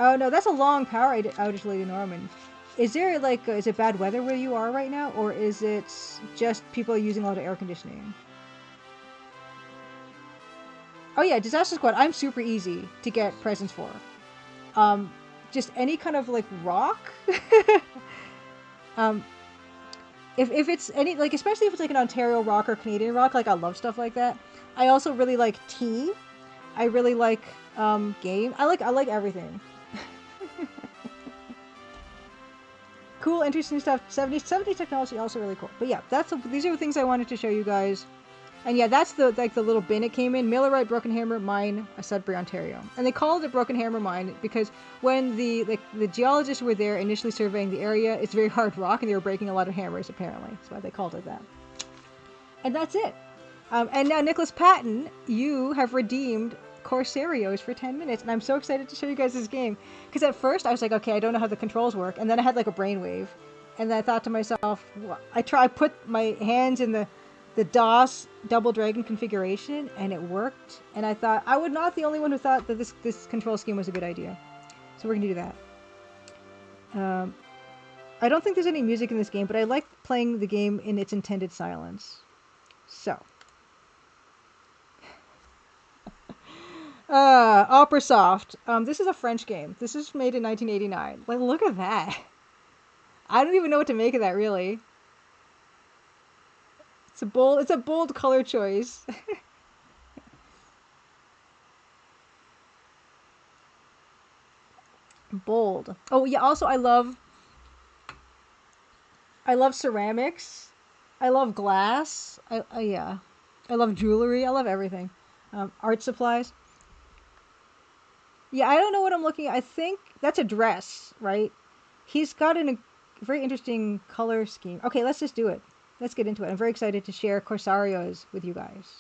Oh no, that's a long power outage, Lady Norman. Is there like, is it bad weather where you are right now, or is it just people using a lot of air conditioning? Oh yeah, Disaster Squad, I'm super easy to get presents for. Just any kind of like rock. if it's any like, especially if it's like an Ontario rock or Canadian rock, like I love stuff like that. I also really like tea. I really like game. I like everything. Cool, interesting stuff. 70 technology also really cool. But yeah, these are the things I wanted to show you guys. And yeah, that's the like the little bin it came in. Millerite, Broken Hammer, Mine, Sudbury, Ontario. And they called it Broken Hammer Mine because when the geologists were there initially surveying the area, it's very hard rock and they were breaking a lot of hammers apparently. That's why they called it that. And that's it. And now, Nicholas Patton, you have redeemed Corsarios for 10 minutes, and I'm so excited to show you guys this game. Because at first I was like, okay, I don't know how the controls work, and then I had like a brainwave, and then I thought to myself, well, I put my hands in the DOS Double Dragon configuration, and it worked. And I thought I would not the only one who thought that this control scheme was a good idea. So we're gonna do that. I don't think there's any music in this game, but I like playing the game in its intended silence. So. Operasoft. This is a French game. This is made in 1989. Like, look at that. I don't even know what to make of that, really. It's a bold color choice. Bold. Oh yeah. Also, I love ceramics. I love glass. Yeah. I love jewelry. I love everything. Art supplies. Yeah, I don't know what I'm looking at. I think that's a dress, right? He's got a very interesting color scheme. Okay, let's just do it. Let's get into it. I'm very excited to share Corsarios with you guys.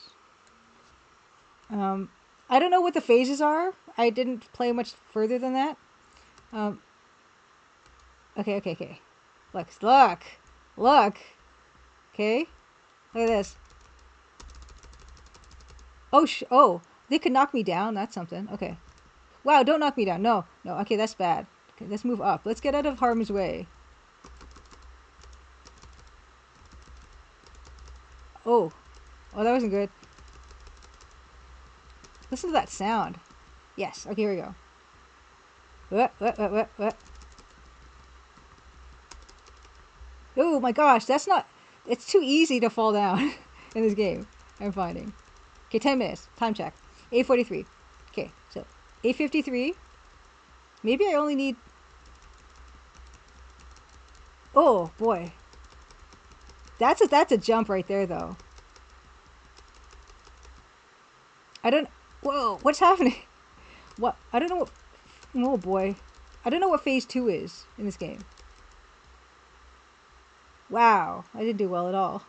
I don't know what the phases are. I didn't play much further than that. Okay. Look. Okay, look at this. Oh, they could knock me down. That's something. Okay. Wow, don't knock me down. No. Okay, that's bad. Okay, let's move up. Let's get out of harm's way. Oh, that wasn't good. Listen to that sound. Yes. Okay, here we go. What? Oh my gosh, that's not... It's too easy to fall down in this game, I'm finding. Okay, 10 minutes. Time check. 8:43. Okay, so 8:53. Maybe I only need... Oh, boy. That's a jump right there, though. I don't... Whoa, what's happening? What? I don't know what... Oh, boy. I don't know what phase 2 is in this game. Wow, I didn't do well at all.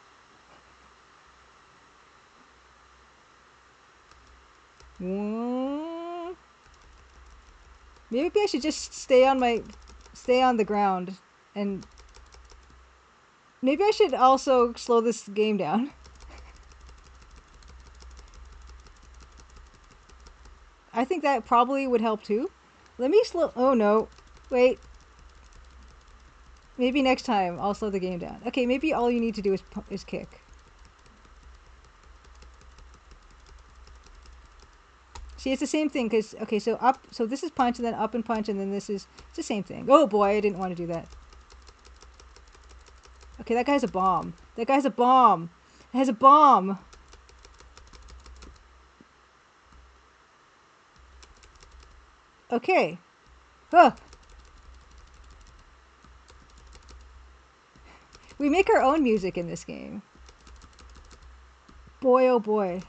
Maybe I should just stay on the ground, and maybe I should also slow this game down. I think that probably would help too. Let me slow... Oh no. Wait. Maybe next time I'll slow the game down. Okay, maybe all you need to do is kick. See, it's the same thing, because... Okay, so up... So this is punch, and then up and punch, and then this is... It's the same thing. Oh boy, I didn't want to do that. Okay, that guy's a bomb. That guy's a bomb. It has a bomb. Okay. Huh. We make our own music in this game. Boy, oh boy.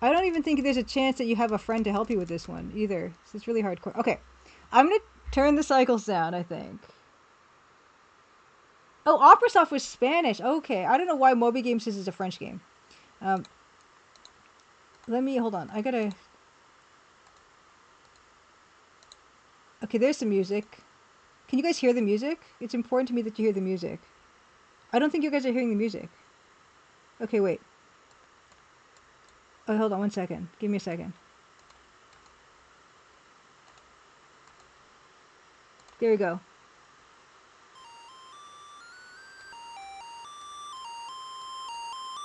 I don't even think there's a chance that you have a friend to help you with this one, either. So it's really hardcore. Okay. I'm going to turn the cycles down, I think. Oh, Operasoft was Spanish. Okay. I don't know why Moby Games says it's a French game. Let me... Hold on. I gotta... Okay, there's some music. Can you guys hear the music? It's important to me that you hear the music. I don't think you guys are hearing the music. Okay, wait. Oh, hold on 1 second. Give me a second. There we go.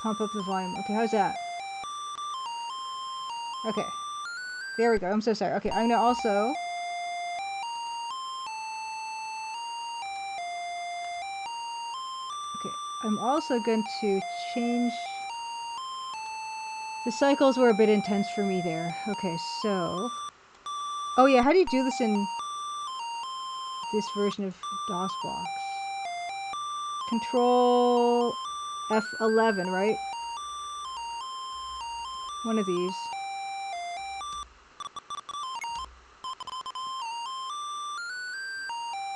Pump up the volume. Okay, how's that? Okay. There we go. I'm so sorry. Okay, I'm gonna also... I'm also going to change... The cycles were a bit intense for me there. Okay, so... Oh yeah, how do you do this in this version of DOSBox? Control F11, right? One of these.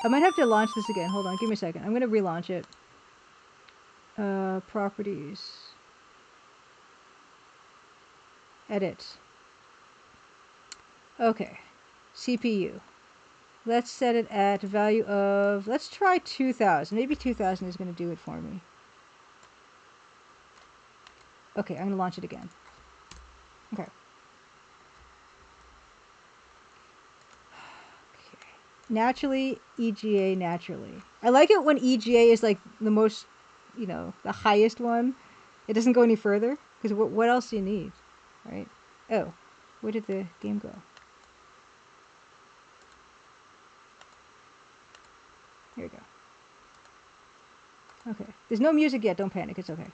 I might have to launch this again. Hold on, give me a second. I'm gonna relaunch it. Properties. Edit. Okay. CPU. Let's set it at a value of... Let's try 2000. Maybe 2000 is gonna do it for me. Okay, I'm gonna launch it again. Okay. Naturally, EGA naturally. I like it when EGA is like the most, you know, the highest one. It doesn't go any further. Because what else do you need? Right? Oh, where did the game go? Here we go. Okay. There's no music yet. Don't panic. It's okay.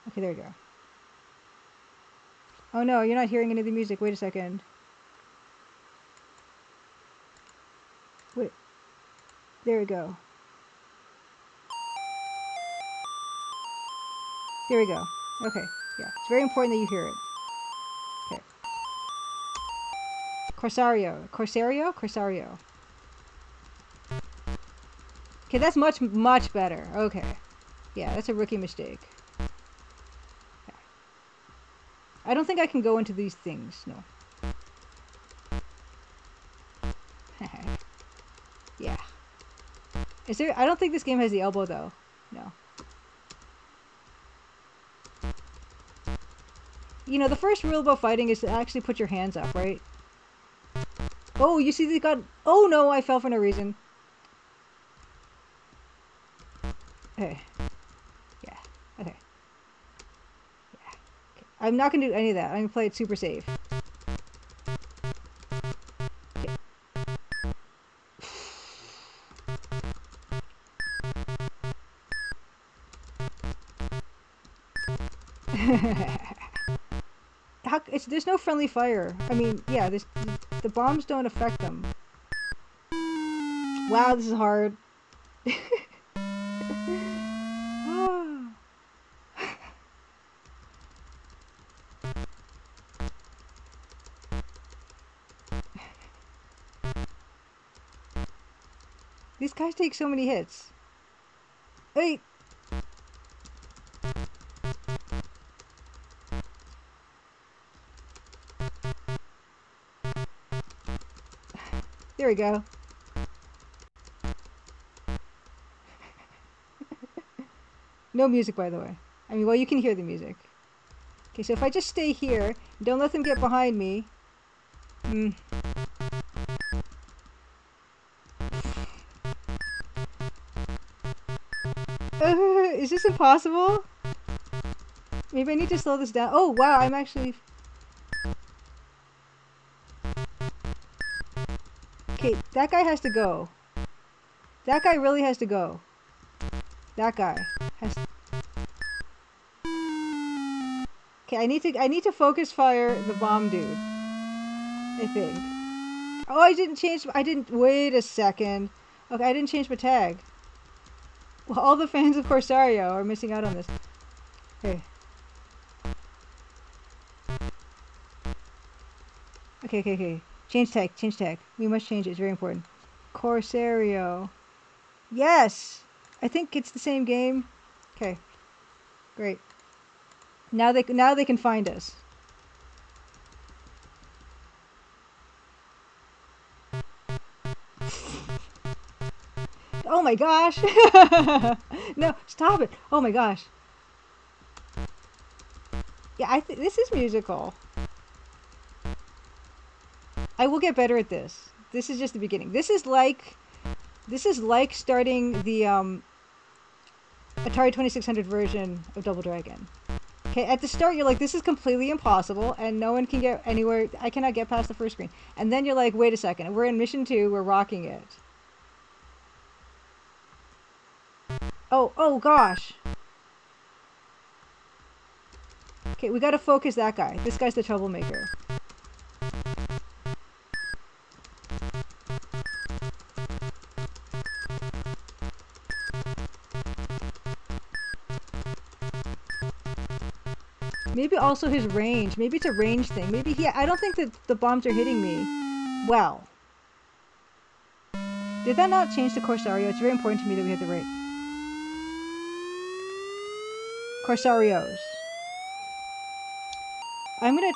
Okay, there we go. Oh no, you're not hearing any of the music. Wait a second. Wait. There we go. There we go. Okay. Yeah. It's very important that you hear it. Okay. Corsario. Corsario? Corsario. Okay, that's much, much better. Okay. Yeah, that's a rookie mistake. Yeah. I don't think I can go into these things. No. Yeah. Is there... I don't think this game has the elbow, though. No. You know, the first rule about fighting is to actually put your hands up, right? Oh, you see they got... Oh, no, I fell for no reason. Okay. Yeah. Okay. Yeah. Okay. I'm not going to do any of that. I'm going to play it super safe. There's no friendly fire. I mean, yeah, the bombs don't affect them. Wow, this is hard. These guys take so many hits. Wait. There we go. No music, by the way. I mean, well, you can hear the music. Okay, so if I just stay here, don't let them get behind me. Is this impossible? Maybe I need to slow this down. Oh, wow, I'm actually... Okay, that guy has to go. That guy really has to go. That guy has... Okay, I need to focus fire the bomb dude. I think. Oh, I didn't... Wait a second. Okay, I didn't change my tag. Well, all the fans of Corsario are missing out on this. Okay. Okay. Change tag. We must change it. It's very important. Corsario. Yes! I think it's the same game. Okay. Great. Now they can find us. Oh my gosh! No, stop it! Oh my gosh. Yeah, this is musical. I will get better at this. This is just the beginning. This is like starting the Atari 2600 version of Double Dragon. Okay, at the start you're like, this is completely impossible and no one can get anywhere. I cannot get past the first screen. And then you're like, wait a second, we're in mission 2, we're rocking it. Oh gosh. Okay, we gotta focus that guy. This guy's the troublemaker. Maybe also his range. Maybe it's a range thing. Maybe I don't think that the bombs are hitting me. Well. Did that not change to Corsario? It's very important to me that we had the right. Corsarios. I'm gonna...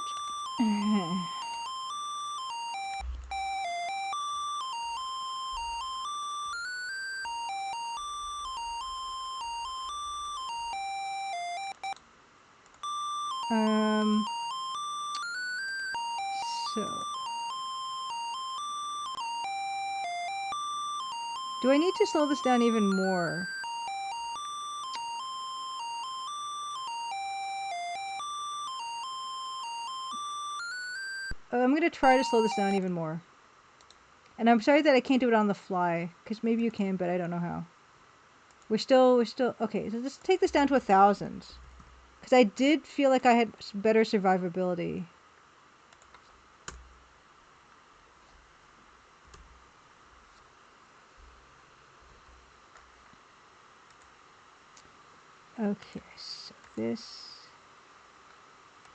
So... Do I need to slow this down even more? I'm gonna try to slow this down even more. And I'm sorry that I can't do it on the fly, because maybe you can, but I don't know how. We're still, okay, so let's take this down to 1,000. Because I did feel like I had better survivability. Okay, so this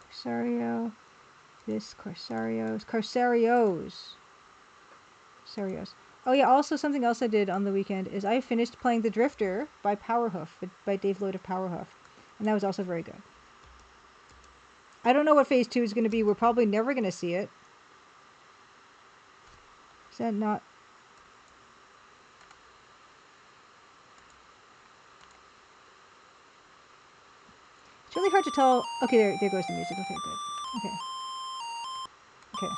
Corsario, this Corsarios. Oh yeah, also something else I did on the weekend is I finished playing The Drifter by Powerhoof, by Dave Lloyd of Powerhoof. And that was also very good. I don't know what phase 2 is going to be. We're probably never going to see it. Is that not... It's really hard to tell. Okay, there goes the music. Okay, good. Okay. Okay.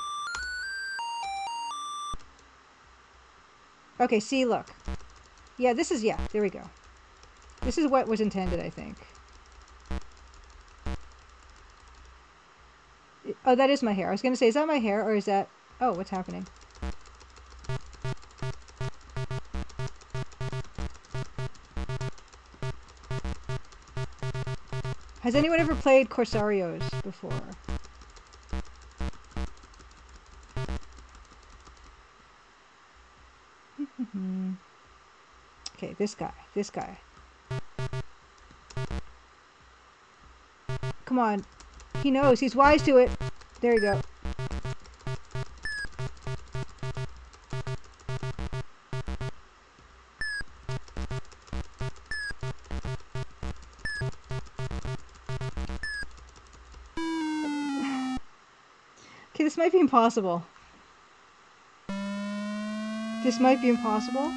Okay, see, look. Yeah, this is, yeah, there we go. This is what was intended, I think. Oh, that is my hair. I was going to say, is that my hair, or is that... Oh, what's happening? Has anyone ever played Corsarios before? Okay, this guy. Come on. He knows. He's wise to it. There you go. Okay, this might be impossible. This might be impossible.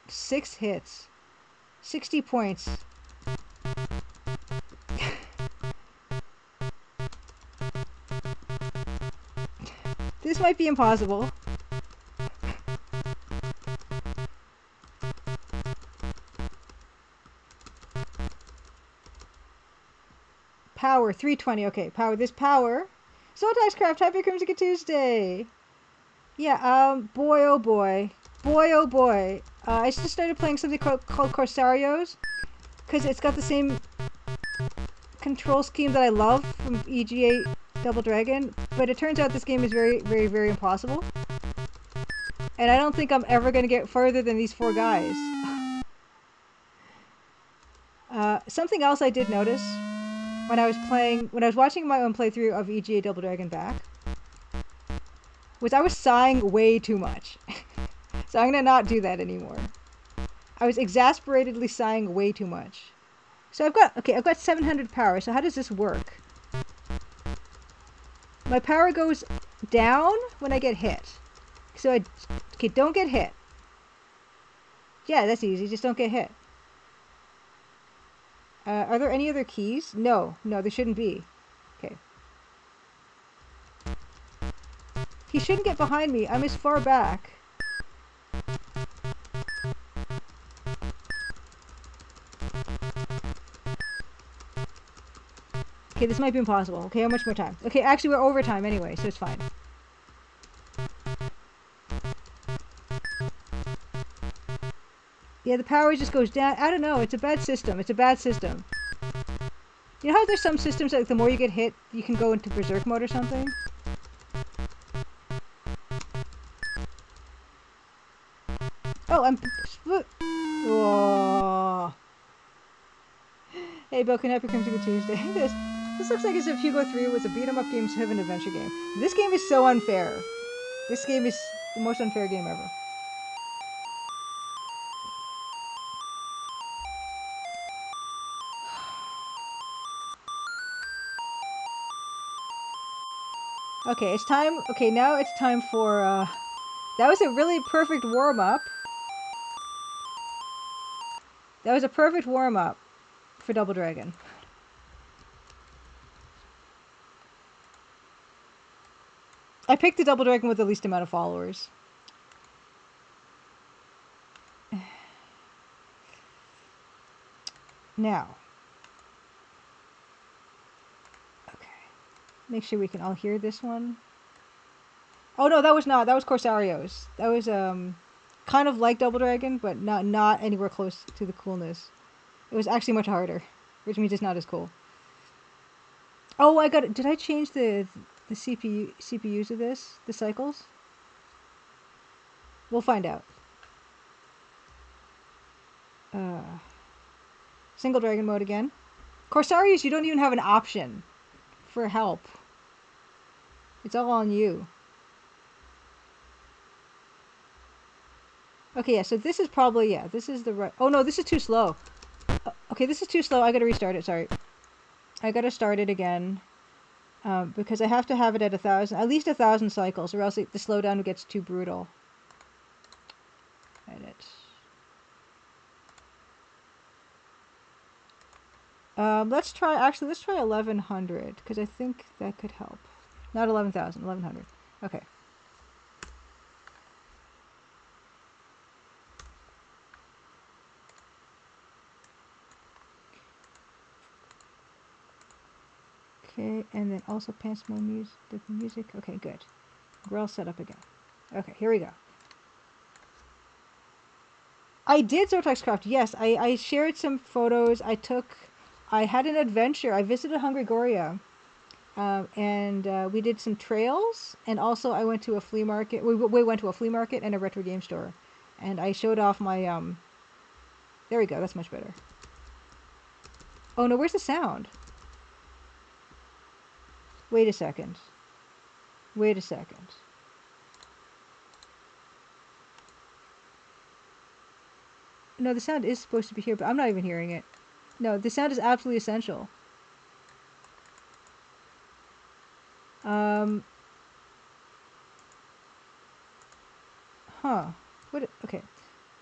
Six hits. 60 points. This might be impossible. Power, 320. Okay, power. This power. Sotaxcraft, happy Crimson Tuesday. Yeah, boy, oh boy. Boy, oh boy. I just started playing something called Corsarios. Because it's got the same control scheme that I love from EGA Double Dragon. But it turns out this game is very, very, very impossible. And I don't think I'm ever going to get further than these 4 guys. Something else I did notice when I was watching my own playthrough of EGA Double Dragon back, was I was sighing way too much. So I'm gonna not do that anymore. I was exasperatedly sighing way too much. So I've got 700 power. So how does this work? My power goes down when I get hit. So okay, don't get hit. Yeah, that's easy. Just don't get hit. Are there any other keys? No, there shouldn't be. Okay. He shouldn't get behind me. I'm as far back. Okay, this might be impossible. Okay, how much more time? Okay, actually we're over time anyway, so it's fine. Yeah, the power just goes down. I don't know. It's a bad system. It's a bad system. You know how there's some systems that like, the more you get hit, you can go into berserk mode or something? Oh, I'm... Whoa. Hey, Bill, can happy Crimson Tuesday. This looks like as if Hugo 3 was a beat-em-up game instead of an adventure game. This game is so unfair. This game is the most unfair game ever. Okay, it's time. Okay, now it's time for. That was a really perfect warm up. That was a perfect warm up for Double Dragon. I picked the Double Dragon with the least amount of followers. Now. Okay. Make sure we can all hear this one. Oh no, that was not. That was Corsarios. That was kind of like Double Dragon, but not anywhere close to the coolness. It was actually much harder, which means it's not as cool. Oh, I got it. Did I change the CPUs of this? The cycles? We'll find out. Single Dragon mode again. Corsarios, you don't even have an option for help. It's all on you. Okay, yeah, so this is probably, yeah, this is the right... Oh, no, this is too slow. Okay, this is too slow. I gotta restart it, sorry. I gotta start it again. Because I have to have it at 1,000, at least 1,000 cycles, or else the slowdown gets too brutal. Edit. Let's try 1,100, because I think that could help. Not 11,000, 1,100. Okay. Okay, and then also pants more music. Okay, good. We're all set up again. Okay, here we go. I did Zotax Craft, yes. I shared some photos. I had an adventure. I visited Hungaroria. And we did some trails. And also I went to a flea market. We went to a flea market and a retro game store. And I showed off my, there we go. That's much better. Oh no, where's the sound? Wait a second. Wait a second. No, the sound is supposed to be here, but I'm not even hearing it. No, the sound is absolutely essential. Huh. What? Okay.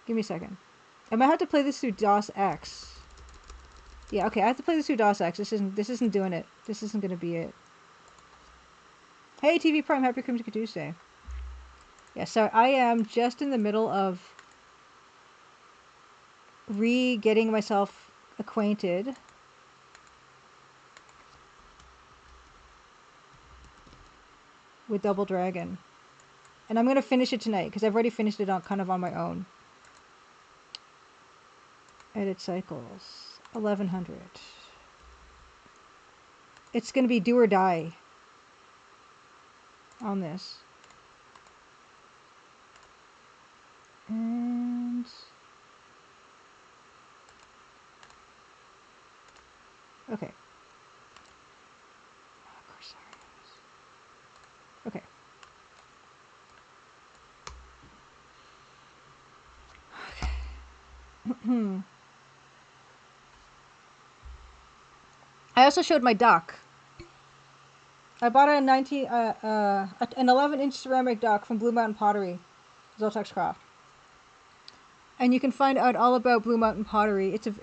Give me a second. I might have to play this through DOS X. Yeah, okay, I have to play this through DOS X. This isn't doing it. This isn't gonna be it. Hey, TV Prime, happy Crimson Tuesday. Yeah, so I am just in the middle of getting myself acquainted with Double Dragon. And I'm going to finish it tonight, because I've already finished it kind of on my own. Edit cycles. 1,100. It's going to be do or die on this. And... okay. Corsarios. Okay. Okay. I also showed my duck. I bought an 11-inch ceramic duck from Blue Mountain Pottery, Zotax Craft. And you can find out all about Blue Mountain Pottery. It's a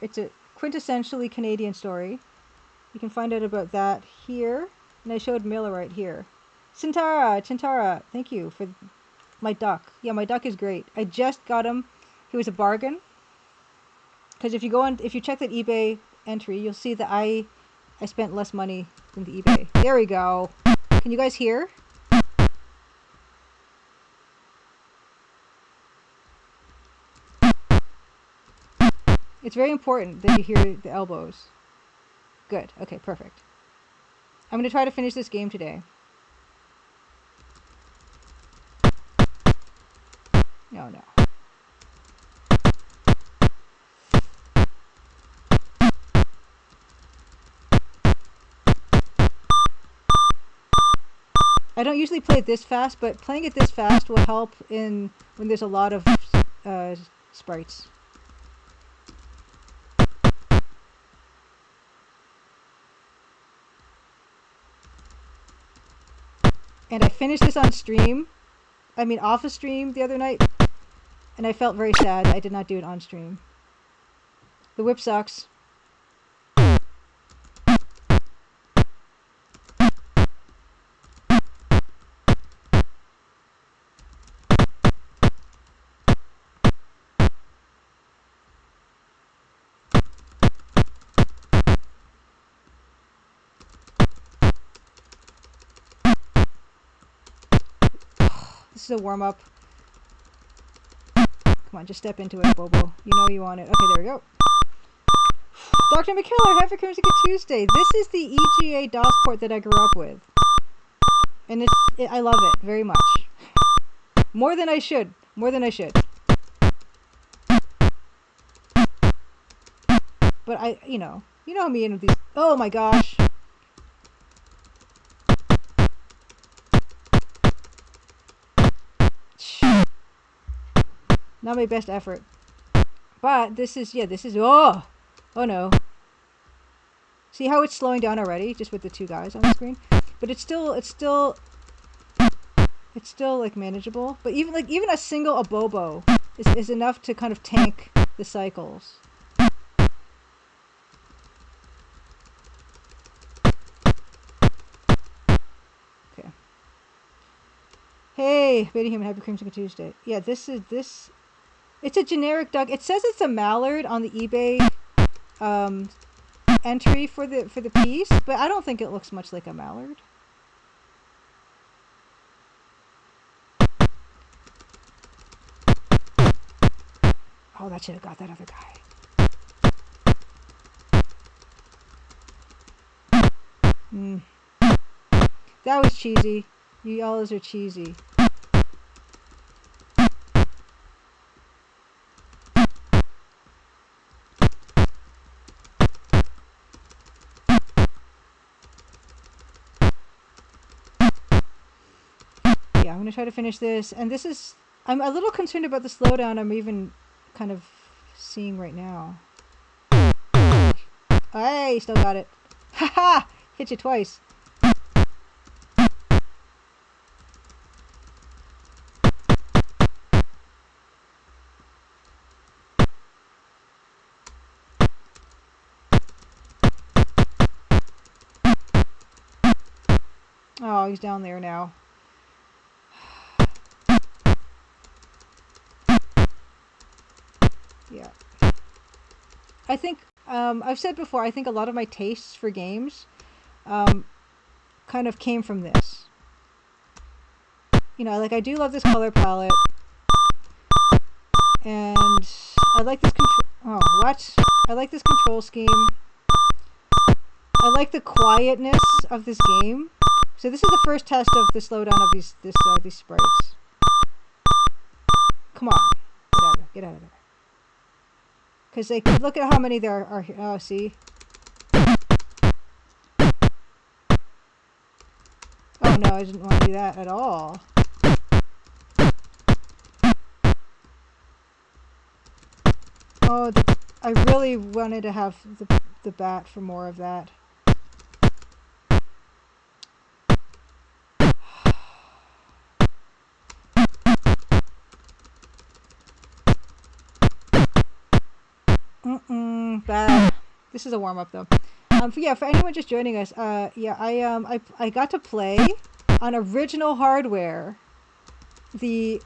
quintessentially Canadian story. You can find out about that here. And I showed Miller right here. Chintara, thank you for my duck. Yeah, my duck is great. I just got him. He was a bargain. Because if you check that eBay entry, you'll see that I spent less money than the eBay. There we go. Can you guys hear? It's very important that you hear the elbows. Good. Okay, perfect. I'm going to try to finish this game today. No, no. I don't usually play it this fast, but playing it this fast will help in when there's a lot of sprites. And I finished this on stream. I mean, off a stream the other night. And I felt very sad I did not do it on stream. The whip sucks. This is a warm-up. Come on, just step into it, Bobo. You know you want it. Okay, there we go. Dr. McKellar, happy Crimson Tuesday. This is the EGA DOS port that I grew up with. And I love it very much. More than I should. More than I should. But you know me and these. Oh my gosh. Not my best effort. But this is, oh no. See how it's slowing down already, just with the two guys on the screen? But it's still like manageable. But even a single abobo is enough to kind of tank the cycles. Okay. Hey, Betty Human, happy Crimson Tuesday. Yeah, it's a generic duck. It says it's a mallard on the eBay entry for the piece, but I don't think it looks much like a mallard. Oh, that should have got that other guy. That was cheesy. You all are cheesy. I'm going to try to finish this, and I'm a little concerned about the slowdown I'm even kind of seeing right now. Hey, still got it. Haha! Hit you twice. Oh, he's down there now. Yeah. I think, I've said before, I think a lot of my tastes for games kind of came from this. You know, like I do love this color palette. And I like this I like this control scheme. I like the quietness of this game. So this is the first test of the slowdown of these sprites. Come on. Get out of there. Because look at how many there are here. Oh, see? Oh no, I didn't want to do that at all. Oh, I really wanted to have the bat for more of that. Bad. This is a warm-up though. For anyone just joining us, I got to play on original hardware the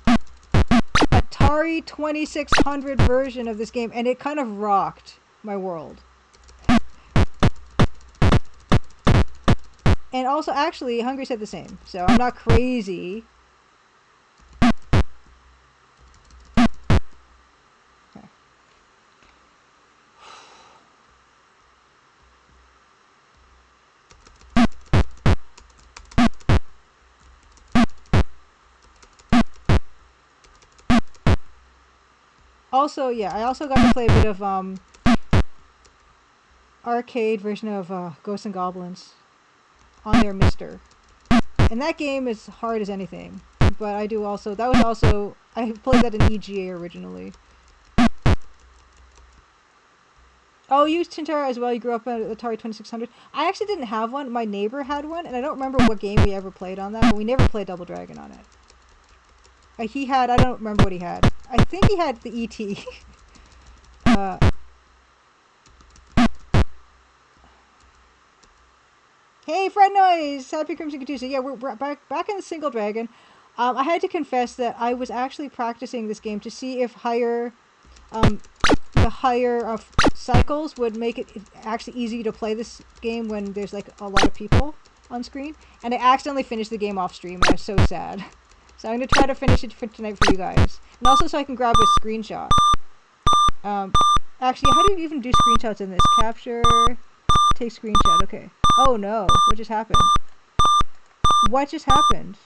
Atari 2600 version of this game, and it kind of rocked my world. And also, actually, Hungry said the same. So I'm not crazy. Okay. Also, yeah, I also got to play a bit of arcade version of Ghosts and Goblins on their Mister. And that game is hard as anything. But I do also, that was also, I played that in EGA originally. Oh, you used Chintara as well. You grew up on Atari 2600. I actually didn't have one. My neighbor had one, and I don't remember what game we ever played on that, but we never played Double Dragon on it. He had, I don't remember what he had. I think he had the ET. Hey, Fred Noise! Happy Crimson Tuesday. Yeah, we're back in the Single Dragon. I had to confess that I was actually practicing this game to see if the higher cycles would make it actually easy to play this game when there's like a lot of people on screen. And I accidentally finished the game off stream, and I was so sad. So I'm going to try to finish it for tonight for you guys. And also so I can grab a screenshot. Actually, how do you even do screenshots in this? Capture, take screenshot, okay. Oh no, what just happened? What just happened?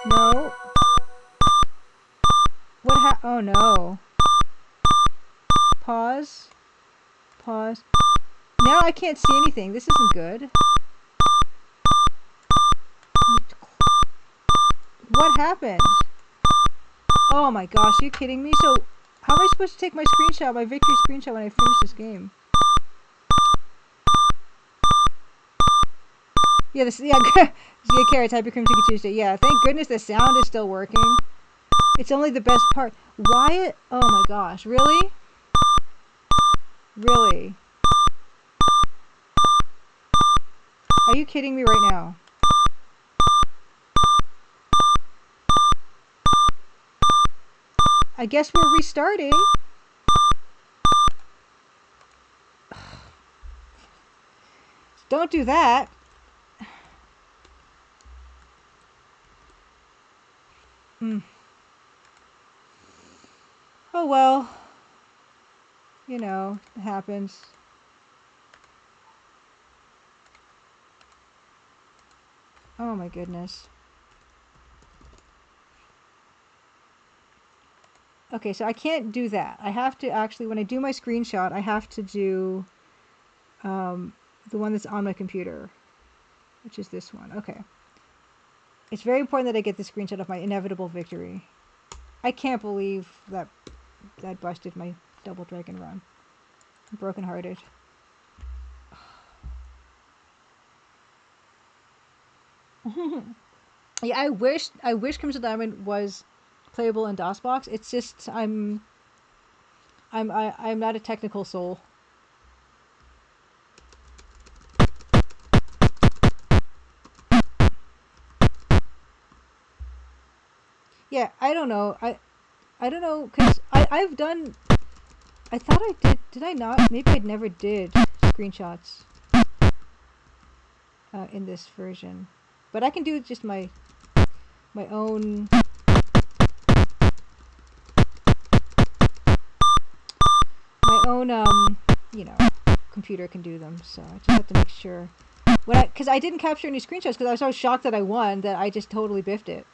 No. Oh no. Pause. Pause. Now I can't see anything. This isn't good. What happened? Oh my gosh, are you kidding me? So, how am I supposed to take my screenshot, my victory screenshot when I finish this game? Yeah, yeah, Carrots, Happy Crimson Tuesday. Yeah, thank goodness the sound is still working. It's only the best part. Why? Oh my gosh, really? Really? Are you kidding me right now? I guess we're restarting. Don't do that. Oh well. You know, it happens. Oh my goodness. Okay, so I can't do that. I have to actually, when I do my screenshot, I have to do the one that's on my computer, which is this one. Okay. It's very important that I get the screenshot of my inevitable victory. I can't believe that busted my Double Dragon run. I'm brokenhearted. Yeah, I wish Crimson Diamond was playable in DOSBox. It's just I'm not a technical soul. Yeah, I don't know. I don't know, because I've done... I thought I did. Did I not? Maybe I never did screenshots in this version. But I can do just my own... My own, you know, computer can do them. So I just have to make sure. Because I didn't capture any screenshots because I was so shocked that I won that I just totally biffed it.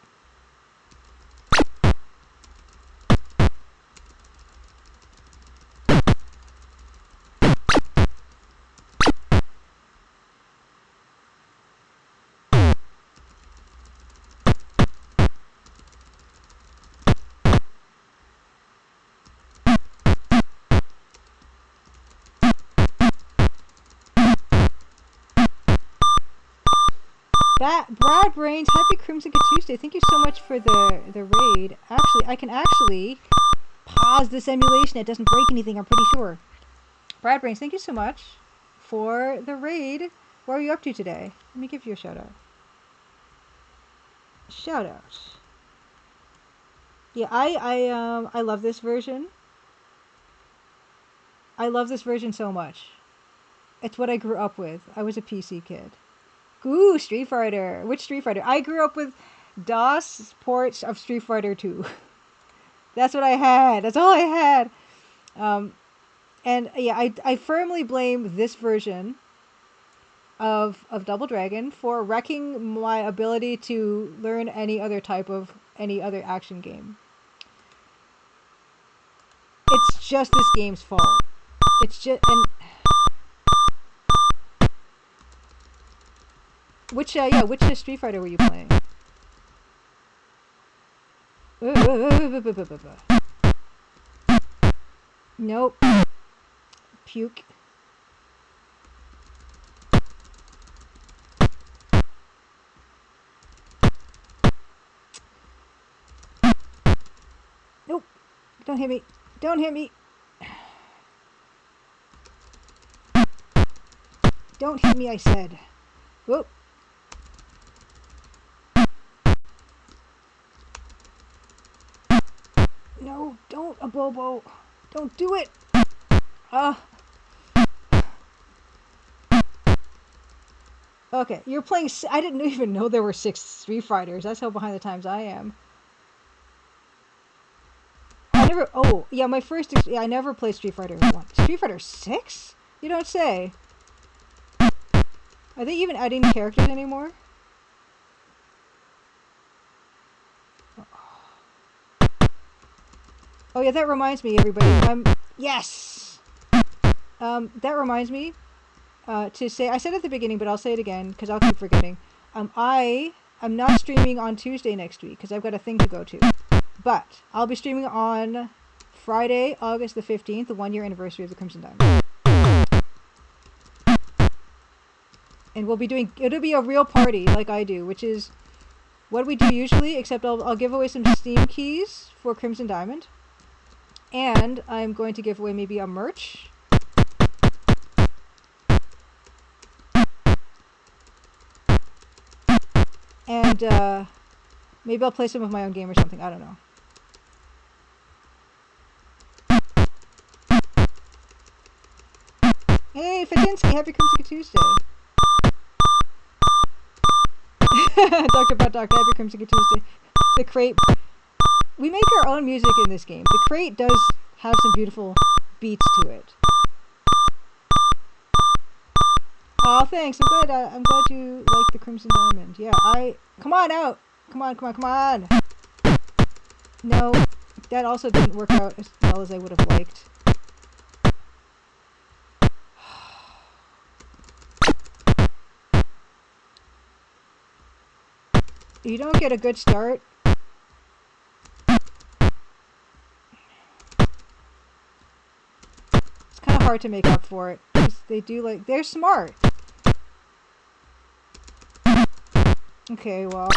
Brad Brains, happy Crimson Tuesday. Thank you so much for the raid. Actually, I can actually pause this emulation. It doesn't break anything, I'm pretty sure. Brad Brains, thank you so much for the raid. What are you up to today? Let me give you a shout out. Shout out. Yeah, I love this version. I love this version so much. It's what I grew up with. I was a PC kid. Ooh, Street Fighter. Which Street Fighter? I grew up with DOS ports of Street Fighter 2. That's what I had. That's all I had. And yeah, I firmly blame this version of Double Dragon for wrecking my ability to learn any other action game. It's just this game's fault. It's just which Street Fighter were you playing? Nope. Puke. Nope. Don't hit me. Don't hit me. Don't hit me, I said. Whoop. No, don't, Abobo. Don't do it. Okay, you're playing... I didn't even know there were 6 Street Fighters. That's how behind the times I am. I never... Oh, yeah, my first... Yeah, I never played Street Fighter 1. Street Fighter 6? You don't say. Are they even adding characters anymore? Oh yeah, that reminds me, everybody. Yes! That reminds me to say... I said it at the beginning, but I'll say it again, because I'll keep forgetting. I'm not streaming on Tuesday next week, because I've got a thing to go to. But I'll be streaming on Friday, August the 15th, the 1-year anniversary of the Crimson Diamond. And we'll be doing... It'll be a real party, like I do, which is what we do usually, except I'll give away some Steam keys for Crimson Diamond. And I'm going to give away maybe a merch. And maybe I'll play some of my own game or something. I don't know. Hey, Fatinsky, happy Crimson Tuesday. Dr. Butt Doctor, happy Crimson Tuesday. The crate. We make our own music in this game. The crate does have some beautiful beats to it. Oh, thanks. I'm glad you like the Crimson Diamond. Yeah, come on out. Come on. No, that also didn't work out as well as I would have liked. You don't get a good start. It's kind of hard to make up for it. They do they're smart. Okay, well.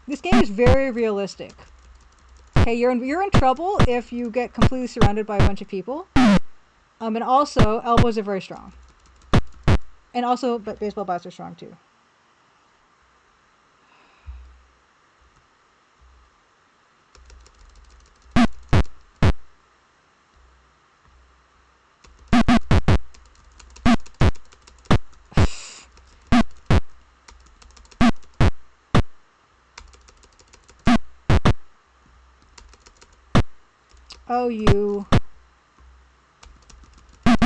This game is very realistic. Okay, you're in trouble if you get completely surrounded by a bunch of people. And also, elbows are very strong. And also, but baseball bats are strong too. Oh, you. Okay.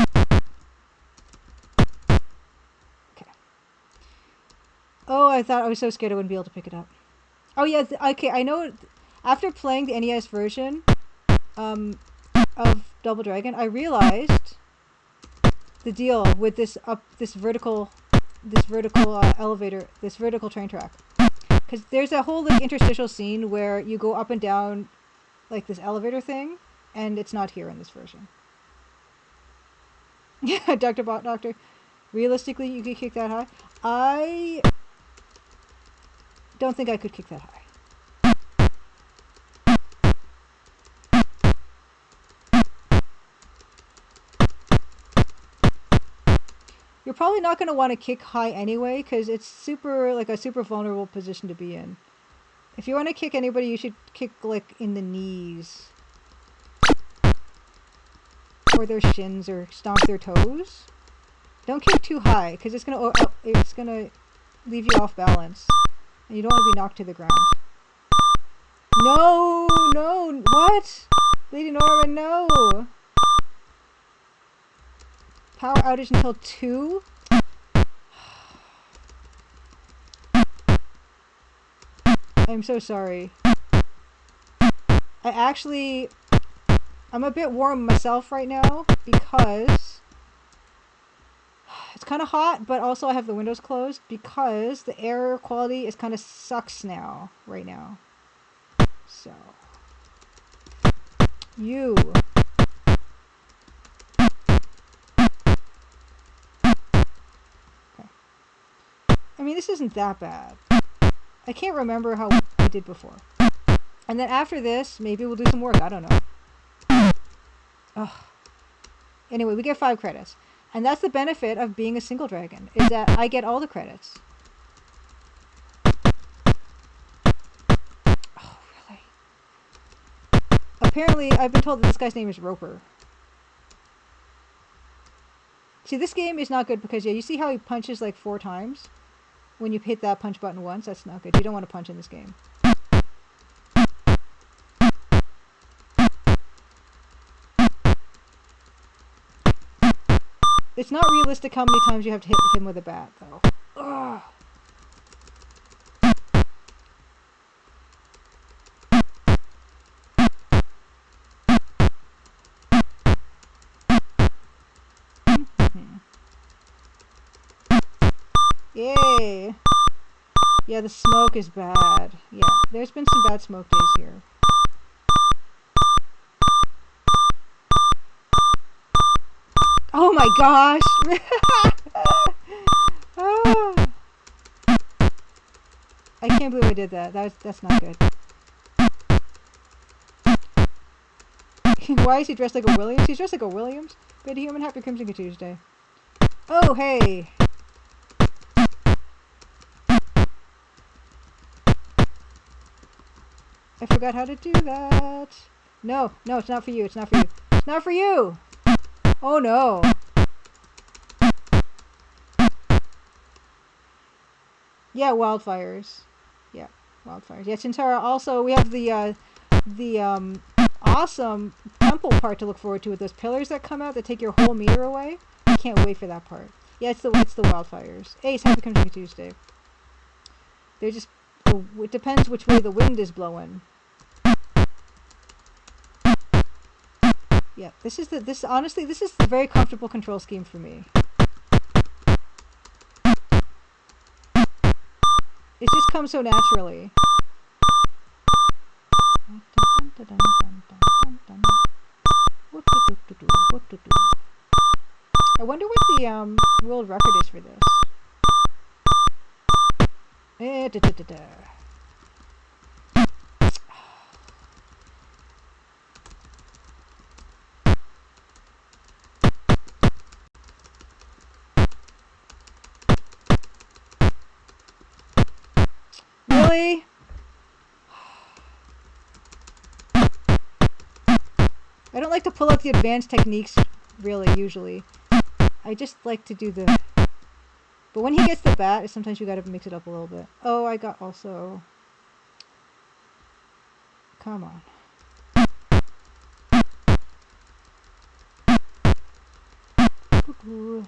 Oh, I thought I was so scared I wouldn't be able to pick it up. Oh, yeah. Okay, I know. After playing the NES version of Double Dragon, I realized the deal with this vertical elevator, this vertical train track. Because there's a whole interstitial scene where you go up and down like this elevator thing. And it's not here in this version. Yeah, Dr. Bot Doctor. Realistically, you could kick that high? I don't think I could kick that high. You're probably not going to want to kick high anyway, because it's super, like, a super vulnerable position to be in. If you want to kick anybody, you should kick, like, in the knees. Or their shins, or stomp their toes. Don't kick too high, because it's gonna leave you off balance. And you don't want to be knocked to the ground. No! No! What? Lady Norman, no! Power outage until 2? I'm so sorry. I'm a bit warm myself right now because it's kind of hot, but also I have the windows closed because the air quality is kind of sucks now, right now. So, you. Okay. I mean, this isn't that bad. I can't remember how I did before. And then after this, maybe we'll do some work. I don't know. Ugh. Anyway, we get 5 credits. And that's the benefit of being a single dragon, is that I get all the credits. Oh, really? Apparently, I've been told that this guy's name is Roper. See, this game is not good because, yeah, you see how he punches like 4 times? When you hit that punch button once, that's not good. You don't want to punch in this game. It's not realistic how many times you have to hit him with a bat, though. Ugh. Yay! Yeah, the smoke is bad. Yeah, there's been some bad smoke days here. Oh my gosh! Oh. I can't believe I did that. That's not good. Why is he dressed like a Williams? He's dressed like a Williams? Good human, happy Crimson Tuesday. Oh, hey! I forgot how to do that. No, no, it's not for you. It's not for you. It's not for you! Oh no! Yeah, wildfires. Yeah, wildfires. Yeah, Chintara. Also, we have the awesome temple part to look forward to with those pillars that come out that take your whole meter away. I can't wait for that part. Yeah, it's the wildfires. Ace, happy Crimson Tuesday. They're just. It depends which way the wind is blowing. Yeah, honestly, this is a very comfortable control scheme for me. It just comes so naturally. I wonder what the world record is for this. Really? I don't like to pull out the advanced techniques, really, usually. I just like to do the... But when he gets the bat, sometimes you gotta mix it up a little bit. Oh, I got also... Come on. Cuckoo.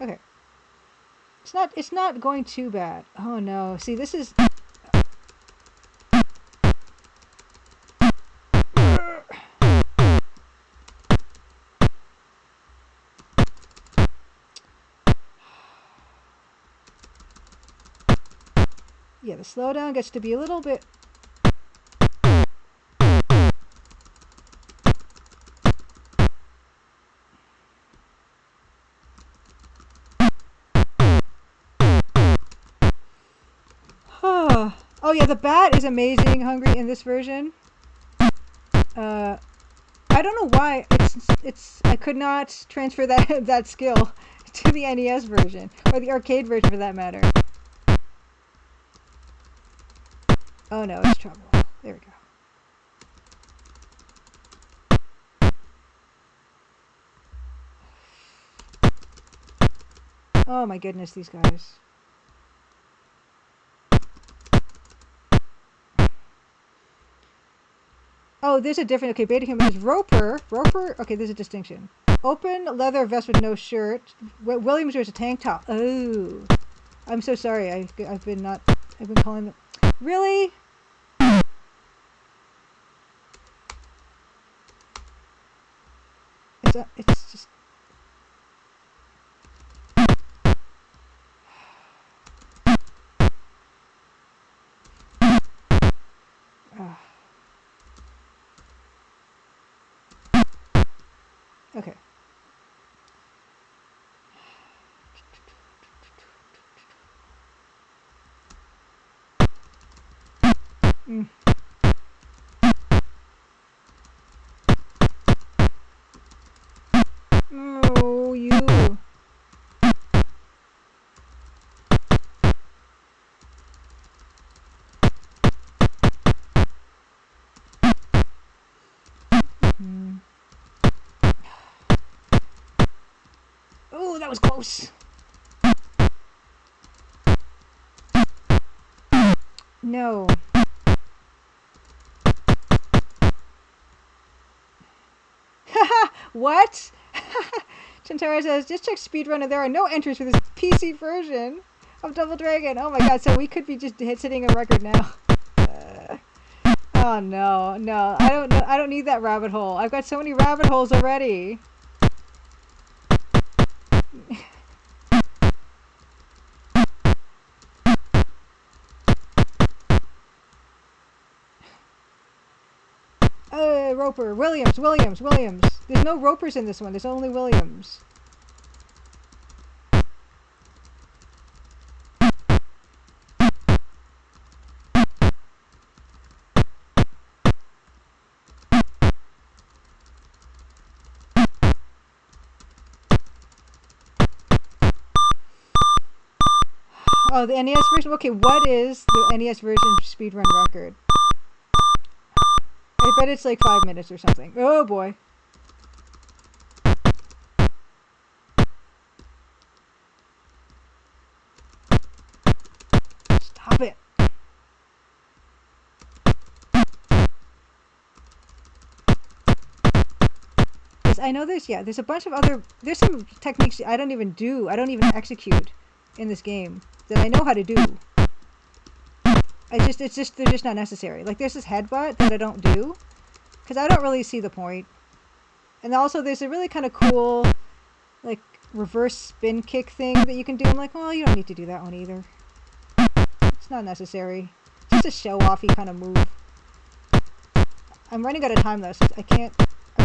Okay. It's not going too bad. Oh no. See, this is... Yeah, the slowdown gets to be a little bit... Oh yeah, the bat is amazing, Hungry, in this version. I don't know why. I could not transfer that that skill to the NES version or the arcade version for that matter. Oh no, it's trouble. There we go. Oh my goodness, these guys. Oh, there's a different. Okay, beta human is Roper. Roper. Okay, there's a distinction. Open leather vest with no shirt. Williams wears a tank top. Oh, I'm so sorry. I've been calling them. Really? It's just. Okay. Mm. Oh, you. Mm. Oh, that was close. No. What? Chintara says, just check speedrunner. There are no entries for this PC version of Double Dragon. Oh my god, so we could be just hitting a record now. Oh no, no. I don't know. I don't need that rabbit hole. I've got so many rabbit holes already. Roper. Williams. There's no Ropers in this one. There's only Williams. Oh, the NES version? Okay, what is the NES version speedrun record? I bet it's like 5 minutes or something. Oh boy. Stop it. Yes, I know there's a bunch of other, there's some techniques I don't even execute in this game that I know how to do. They're just not necessary. Like there's this headbutt that I don't do because I don't really see the point. And also there's a really kind of cool like reverse spin kick thing that you can do. I'm like, oh, you don't need to do that one either. It's not necessary. Just a show-offy kind of move. I'm running out of time though, so I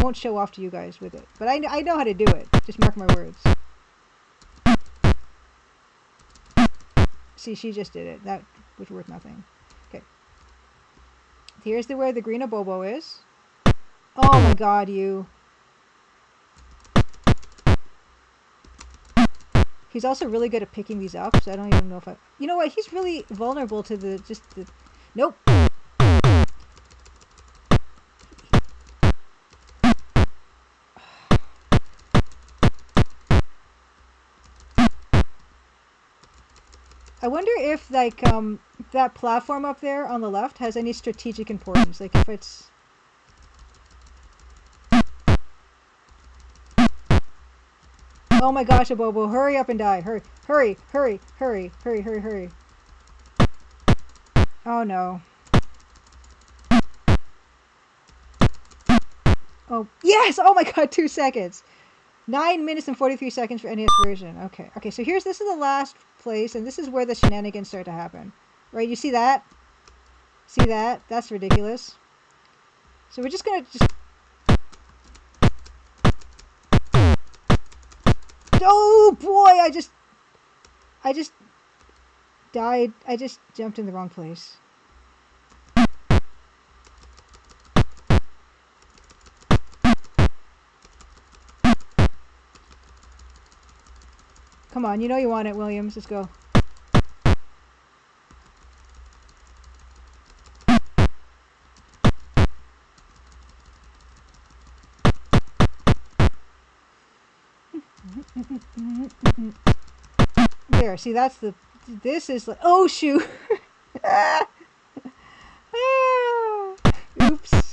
won't show off to you guys with it. But I know how to do it. Just mark my words. See, she just did it. That was worth nothing. Okay. Here's where the green Abobo is. Oh my god, you. He's also really good at picking these up, so I don't even know if I... You know what? He's really vulnerable to the... Nope. I wonder if, like, that platform up there on the left has any strategic importance. Like, if it's... Oh my gosh, Abobo, hurry up and die. Hurry. Oh no. Oh, yes! Oh my god, 2 seconds. 9 minutes and 43 seconds for NES version. Okay, so this is the last place, and this is where the shenanigans start to happen. Right, you see that? See that? That's ridiculous. So we're just gonna Oh boy, I just died. I just jumped in the wrong place. Come on, you know you want it, Williams. Let's go. There, see, that's the... This is like... Oh, shoot! Oops.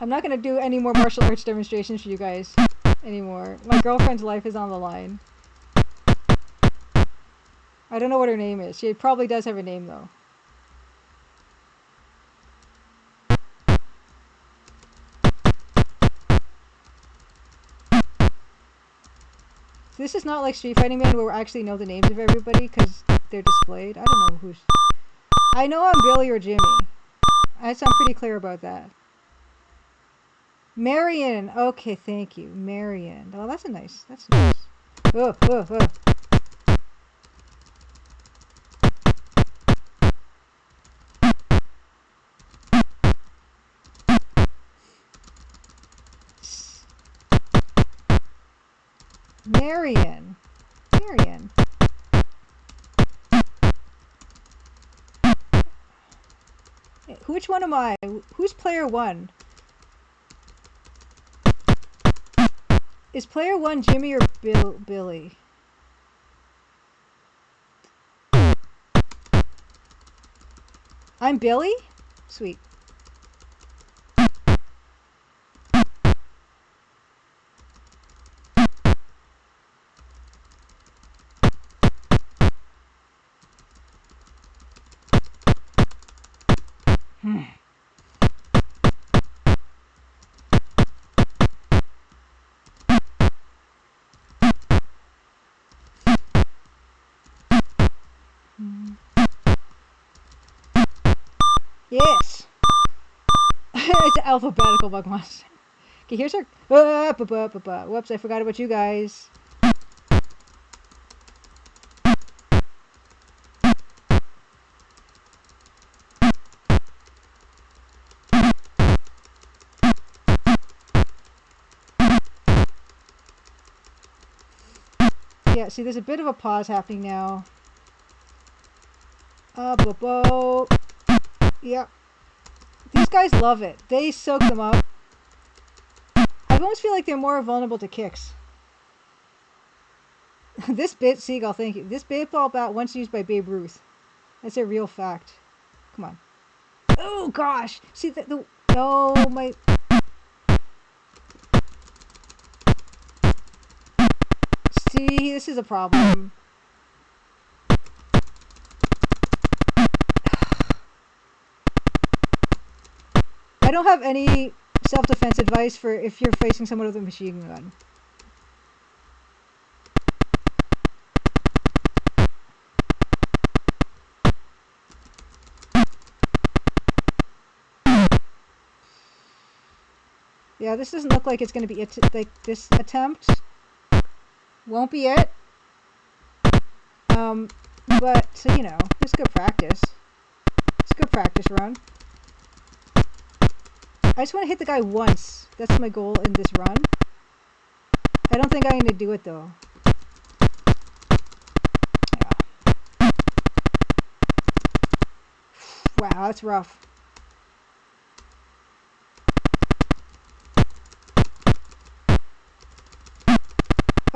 I'm not going to do any more martial arts demonstrations for you guys anymore. My girlfriend's life is on the line. I don't know what her name is. She probably does have a name, though. This is not like Street Fighting Man where we actually know the names of everybody because they're displayed. I don't know who's... I know I'm Billy or Jimmy. I'm pretty clear about that. Marion. Okay, thank you. Marion. Oh, that's nice. That's nice. Oh, oh, oh. Marion. Marion. Which one am I? Who's player one? Is player one Jimmy or Billy? I'm Billy? Sweet. Yes! It's alphabetical bug monster. Okay, here's our... Whoops, I forgot about you guys. Yeah, see, there's a bit of a pause happening now. Yeah. These guys love it. They soak them up. I almost feel like they're more vulnerable to kicks. This Seagull, thank you. This baseball bat once used by Babe Ruth. That's a real fact. Come on. Oh, gosh. See, no, my... See, this is a problem. I don't have any self-defense advice for if you're facing someone with a machine gun. Yeah, this doesn't look like it's going to be it. Like, this attempt won't be it. But, so, you know, it's good practice. It's a good practice run. I just want to hit the guy once. That's my goal in this run. I don't think I'm going to do it, though. Yeah. Wow, that's rough.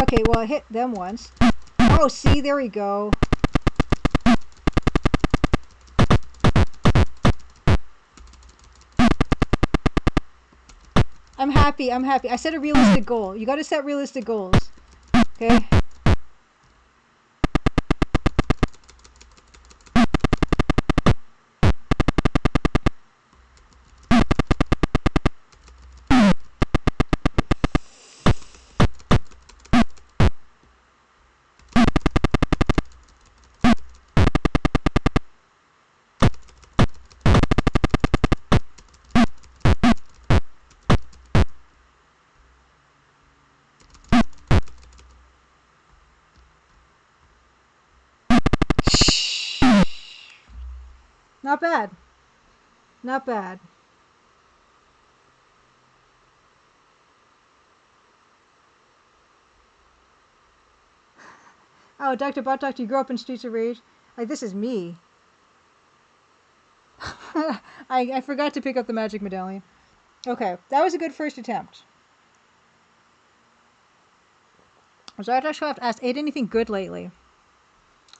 Okay, well, I hit them once. Oh, see, there we go. I'm happy, I'm happy. I set a realistic goal. You gotta set realistic goals. Okay? Not bad. Not bad. Oh, Dr. Buttock, you grew up in Streets of Rage? Like, this is me. I forgot to pick up the magic medallion. Okay, that was a good first attempt. Zartashcraft asked, ate anything good lately?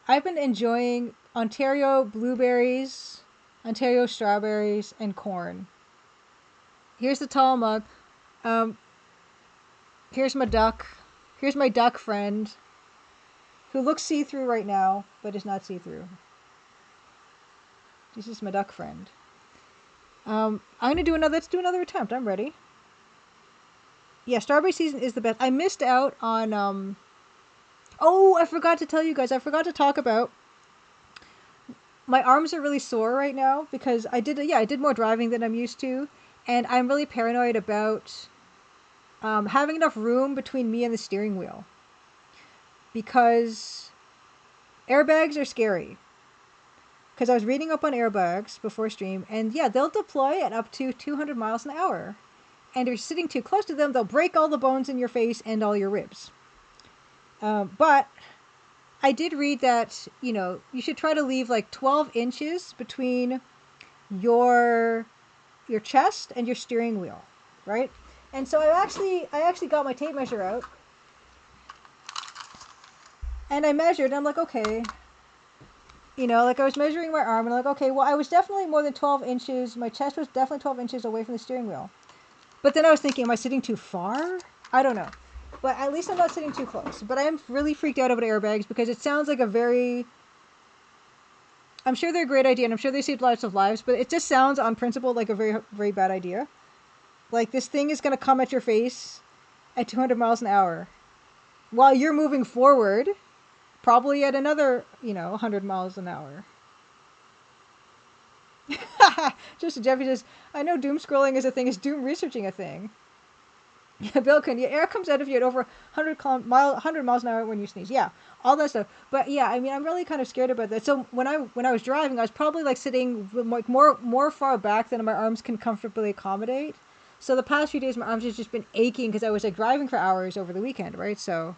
I've been enjoying Ontario blueberries, Ontario strawberries, and corn. Here's the tall mug. Here's my duck. Here's my duck friend, who looks see-through right now, but is not see-through. This is my duck friend. I'm gonna do another. Let's do another attempt. I'm ready. Yeah, strawberry season is the best. I missed out on. Oh, I forgot to tell you guys. I forgot to talk about. My arms are really sore right now because I did more driving than I'm used to, and I'm really paranoid about having enough room between me and the steering wheel. Because airbags are scary. Because I was reading up on airbags before stream, and yeah, they'll deploy at up to 200 miles an hour. And if you're sitting too close to them, they'll break all the bones in your face and all your ribs. But I did read that, you should try to leave like 12 inches between your chest and your steering wheel, right? And so I actually got my tape measure out, and I measured, and I'm like, okay, like I was measuring my arm, and I'm like, okay, well, I was definitely more than 12 inches, my chest was definitely 12 inches away from the steering wheel. But then I was thinking, am I sitting too far? I don't know. But at least I'm not sitting too close. But I am really freaked out about airbags because it sounds like I'm sure they're a great idea, and I'm sure they saved lots of lives, but it just sounds on principle like a very, very bad idea. Like, this thing is going to come at your face at 200 miles an hour while you're moving forward, probably at another, 100 miles an hour. Just Jeffy says, I know doom scrolling is a thing. Is doom researching a thing? Yeah, Bilkin, your air comes out of you at over 100 miles an hour when you sneeze. Yeah, all that stuff. But yeah, I mean, I'm really kind of scared about that. So when I was driving, I was probably like sitting like more far back than my arms can comfortably accommodate. So the past few days, my arms have just been aching because I was like driving for hours over the weekend, right? So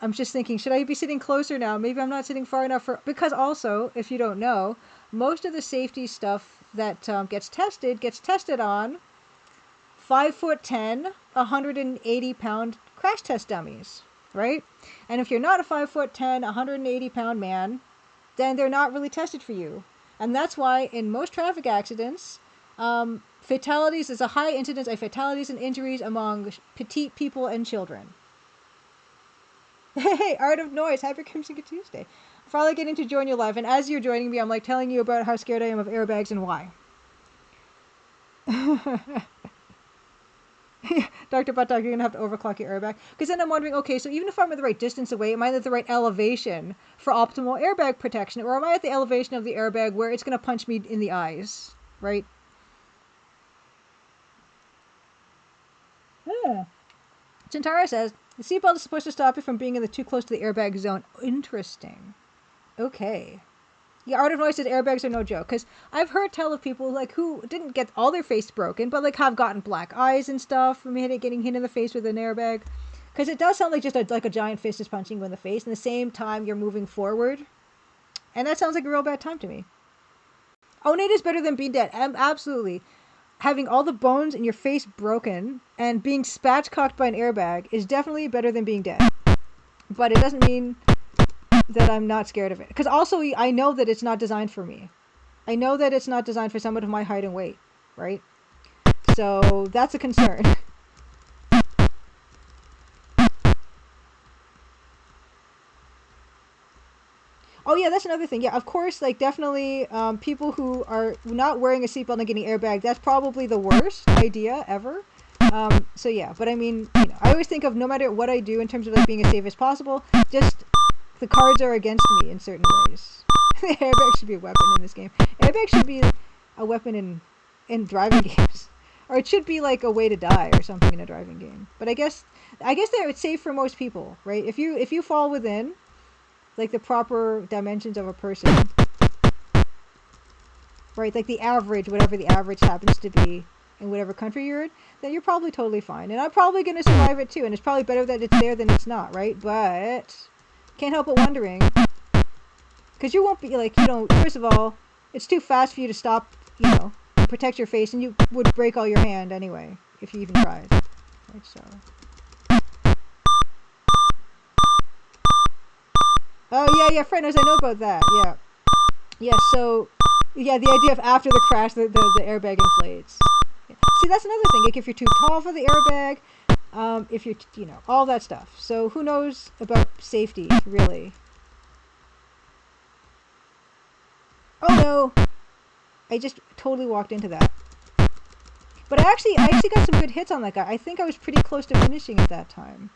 I'm just thinking, should I be sitting closer now? Maybe I'm not sitting far enough because also, if you don't know, most of the safety stuff that gets tested on 5'10", 180-pound crash test dummies, right? And if you're not a 5'10", 180-pound man, then they're not really tested for you. And that's why in most traffic accidents, fatalities, there's a high incidence of fatalities and injuries among petite people and children. Hey, Art of Noise, happy Crimson Tuesday. I'm finally getting to join you live, and as you're joining me, I'm like telling you about how scared I am of airbags and why. Dr. Buttock, you're going to have to overclock your airbag. Because then I'm wondering, okay, so even if I'm at the right distance away, am I at the right elevation for optimal airbag protection? Or am I at the elevation of the airbag where it's going to punch me in the eyes, right? Chintara says, the seatbelt is supposed to stop you from being in the too close to the airbag zone. Interesting. Okay. Yeah, Art of Noise says airbags are no joke. Because I've heard tell of people like who didn't get all their face broken, but like have gotten black eyes and stuff from getting hit in the face with an airbag. Because it does sound like just like a giant fist is punching you in the face. And the same time you're moving forward. And that sounds like a real bad time to me. Oh, Nate is better than being dead. Absolutely. Having all the bones in your face broken and being spatchcocked by an airbag is definitely better than being dead. But it doesn't mean that I'm not scared of it. Because also, I know that it's not designed for me. I know that it's not designed for someone of my height and weight, right? So that's a concern. Oh yeah, that's another thing. Yeah, of course, like definitely people who are not wearing a seatbelt and getting airbag, that's probably the worst idea ever. So yeah, but I mean, I always think of no matter what I do in terms of like being as safe as possible, just the cards are against me in certain ways. The airbag should be a weapon in this game. Airbag should be a weapon in driving games. Or it should be like a way to die or something in a driving game. But I guess that it's safe for most people, right? If you fall within like the proper dimensions of a person, right? Like the average, whatever the average happens to be in whatever country you're in, then you're probably totally fine. And I'm probably going to survive it too. And it's probably better that it's there than it's not, right? But Can't help but wondering. Because you won't be like, first of all, it's too fast for you to stop, protect your face, and you would break all your hand anyway, if you even tried. Right, so. Oh, yeah, friend knows I know about that, yeah. Yeah, so, yeah, the idea of after the crash, the airbag inflates. Yeah. See, that's another thing, like if you're too tall for the airbag, if you're, all that stuff. So who knows about safety, really? Oh no! I just totally walked into that. But I actually got some good hits on that guy. I think I was pretty close to finishing at that time.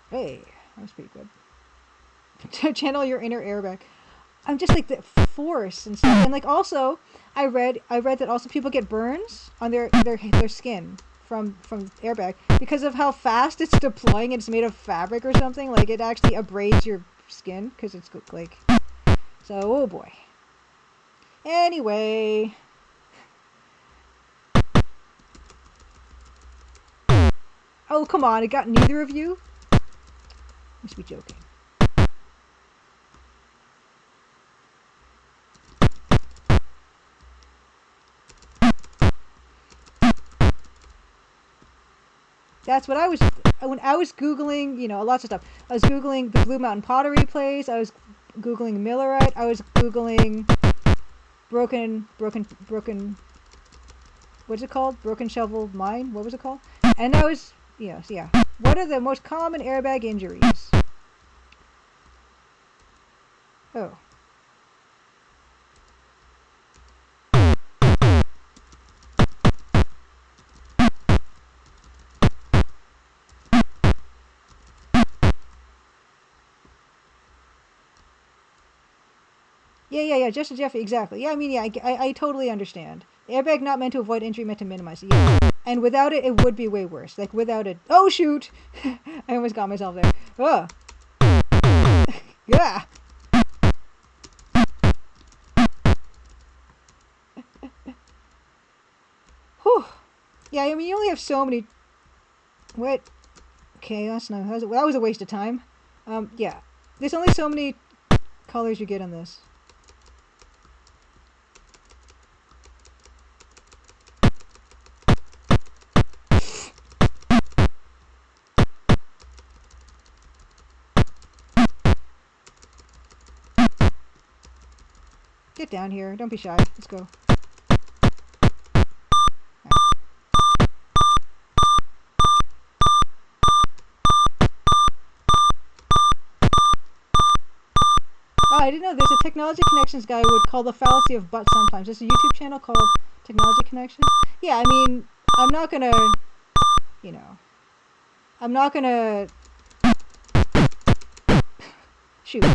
Hey, that was pretty good. Channel your inner airbag. I'm just like the force and stuff, and like also, I read that also people get burns on their skin from airbag because of how fast it's deploying. It's made of fabric or something. Like it actually abrades your skin because it's like. So oh boy. Anyway. Oh come on! It got neither of you. Must be joking. That's what I was, when I was Googling, lots of stuff. I was Googling the Blue Mountain Pottery Place. I was Googling Millerite. I was Googling broken, what's it called? Broken shovel mine? What was it called? And I was, yeah. What are the most common airbag injuries? Oh. Yeah, just Jeffy, exactly. Yeah, I mean, yeah, I totally understand. Airbag not meant to avoid injury, meant to minimize it. Yeah. And without it, it would be way worse. Like, without it... Oh, shoot! I almost got myself there. Oh! Yeah! Whew! Yeah, I mean, you only have so many... What? Okay, that's not... That was a waste of time. Yeah. There's only so many colors you get on this. Get down here. Don't be shy. Let's go. Oh, I didn't know there's a Technology Connections guy who would call the fallacy of but sometimes. There's a YouTube channel called Technology Connections. Yeah, I mean, I'm not gonna, I'm not gonna, shoot.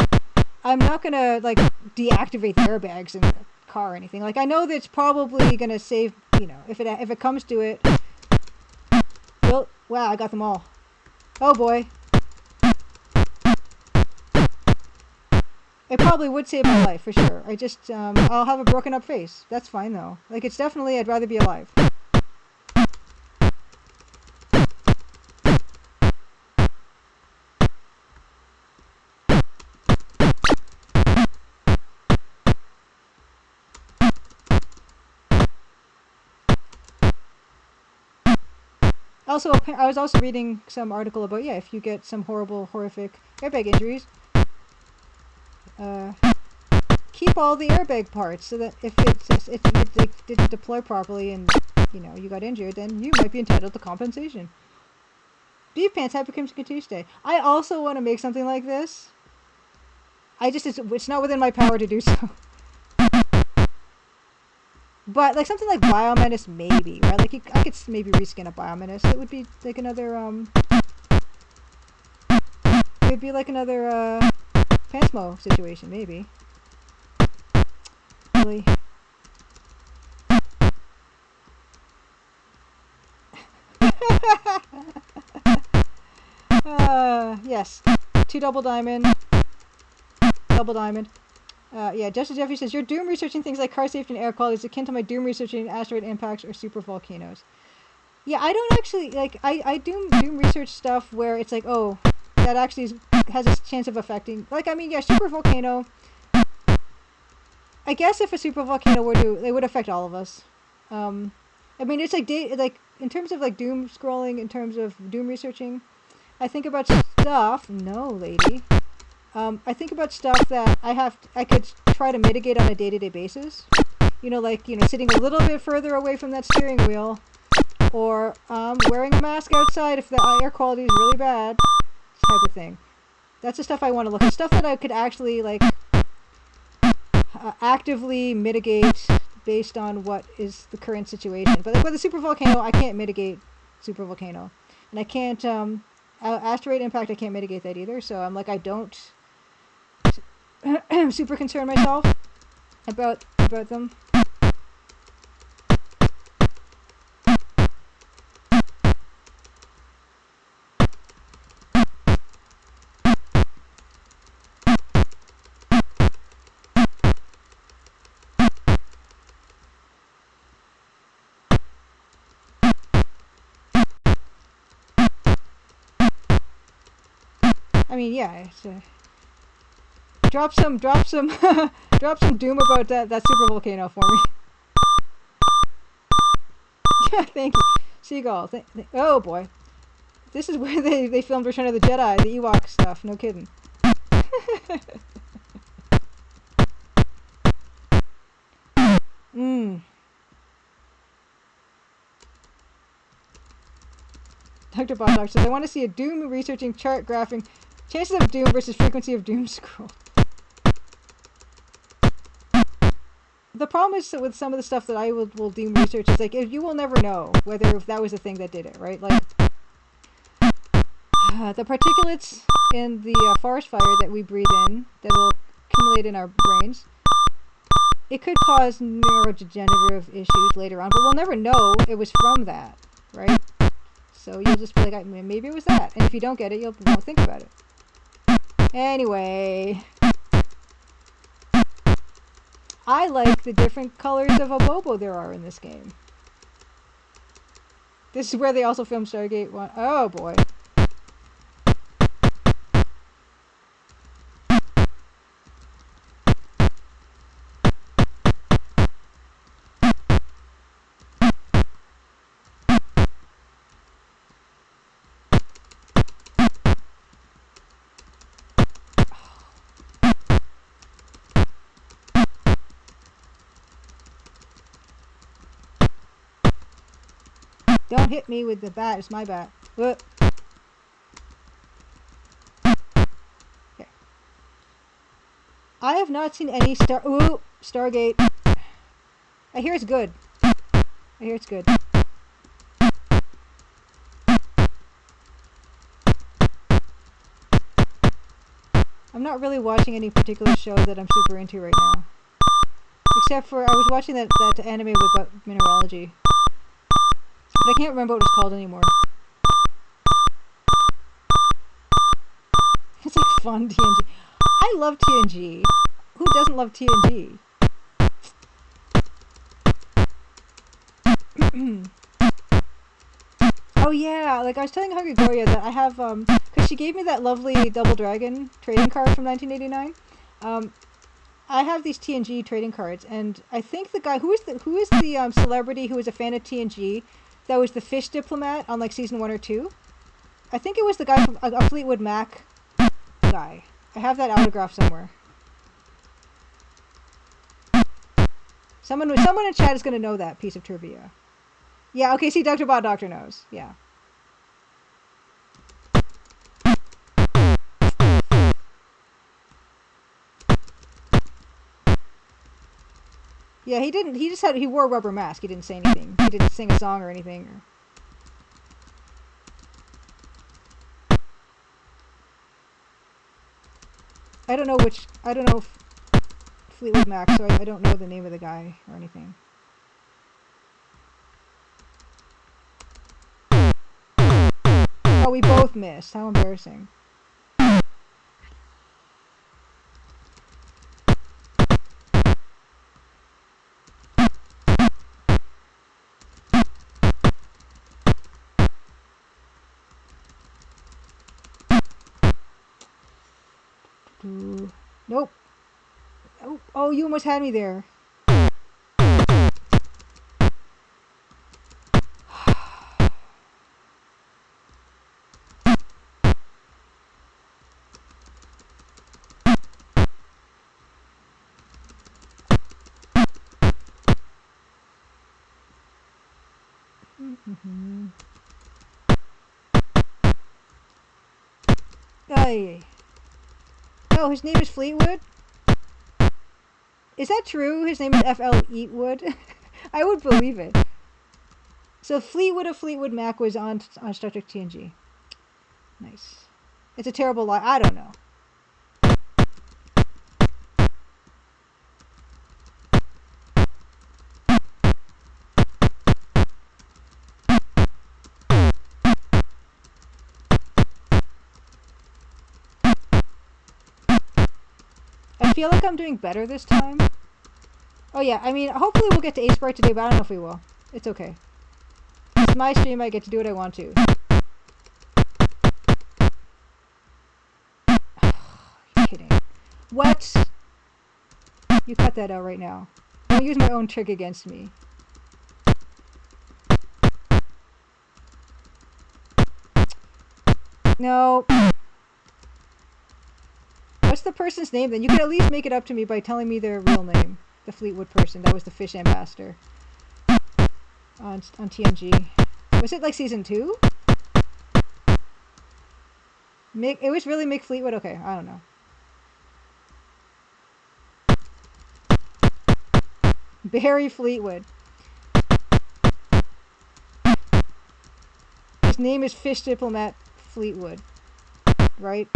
I'm not gonna, like, deactivate the airbags in the car or anything. Like, I know that it's probably gonna save, if it comes to it. Well, wow, I got them all. Oh boy. It probably would save my life, for sure. I just, I'll have a broken up face. That's fine, though. Like, it's definitely, I'd rather be alive. Also, I was also reading some article about, yeah, if you get some horrific airbag injuries, keep all the airbag parts so that if it didn't deploy properly and, you got injured, then you might be entitled to compensation. Beef Pants, happy Crimson Tuesday. I also want to make something like this. It's not within my power to do so. But, like, something like Biomenace, maybe, right? Like, I could maybe reskin a Biomenace. It would be, like, another, it would be like another, Pansmo situation, maybe. Really. Yes. 2 double diamond. Double diamond. Yeah, Justin Jeffrey says, you're doom researching things like car safety and air quality is akin to my doom researching asteroid impacts or super volcanoes. Yeah, I don't actually, like, I doom research stuff where it's like, oh, that actually has a chance of affecting, like, I mean, yeah, super volcano. I guess if a super volcano were to, it would affect all of us. I mean, it's like, like, in terms of, like, doom scrolling, in terms of doom researching, I think about stuff, no, lady. I think about stuff that I could try to mitigate on a day-to-day basis. You know, like, you know, sitting a little bit further away from that steering wheel, or wearing a mask outside if the air quality is really bad, type of thing. That's the stuff I want to look at. Stuff that I could actually, like, actively mitigate based on what is the current situation. But like with a super volcano, I can't mitigate super volcano, and I can't asteroid impact. I can't mitigate that either. So I'm like, I don't super concern myself about them. I mean, yeah. It's, drop some drop some doom about that super volcano for me. Yeah, thank you, Seagull. Oh boy, this is where they filmed Return of the Jedi, the Ewok stuff. No kidding. Dr. Bostock says, I want to see a doom researching chart graphing chances of doom versus frequency of doom scroll. The problem is with some of the stuff that I will doom research is like, you will never know whether if that was the thing that did it, right? Like, the particulates in the forest fire that we breathe in, that will accumulate in our brains, it could cause neurodegenerative issues later on, but we'll never know it was from that, right? So you'll just be like, maybe it was that. And if you don't get it, you won't think about it. Anyway, I like the different colors of Abobo there are in this game. This is where they also filmed Stargate 1. Oh boy. Don't hit me with the bat. It's my bat. Whoop. Okay. I have not seen any Stargate. I hear it's good. I hear it's good. I'm not really watching any particular show that I'm super into right now. Except for, I was watching that anime about mineralogy. But I can't remember what it's called anymore. It's like fun TNG. I love TNG. Who doesn't love TNG? Oh yeah, like I was telling Hungry Gloria that I have, because she gave me that lovely Double Dragon trading card from 1989. I have these TNG trading cards, and I think the guy who is the celebrity who is a fan of TNG, that was the fish diplomat on like season 1 or 2. I think it was the guy from a Fleetwood Mac guy. I have that autograph somewhere. Someone in chat is gonna know that piece of trivia. Yeah, okay, see, Dr. Bot Doctor knows. Yeah. Yeah, he wore a rubber mask. He didn't say anything. He didn't sing a song or anything. I don't know Fleetwood Mac, so I don't know the name of the guy or anything. Oh, we both missed. How embarrassing. Nope. Oh, you almost had me there. Aye. Oh, his name is Fleetwood? Is that true? His name is F.L. Eatwood? I would believe it. So Fleetwood of Fleetwood Mac was on Star Trek TNG. Nice. It's a terrible lie. I don't know. I feel like I'm doing better this time. Oh yeah, I mean, hopefully we'll get to Aseprite today, but I don't know if we will. It's okay. It's my stream, I get to do what I want to. You're kidding. What? You cut that out right now. Don't use my own trick against me. No. What's the person's name then? You can at least make it up to me by telling me their real name. The Fleetwood person. That was the fish ambassador. On TNG. Was it like season 2? It was really Mick Fleetwood? Okay, I don't know. Barry Fleetwood. His name is Fish Diplomat Fleetwood. Right?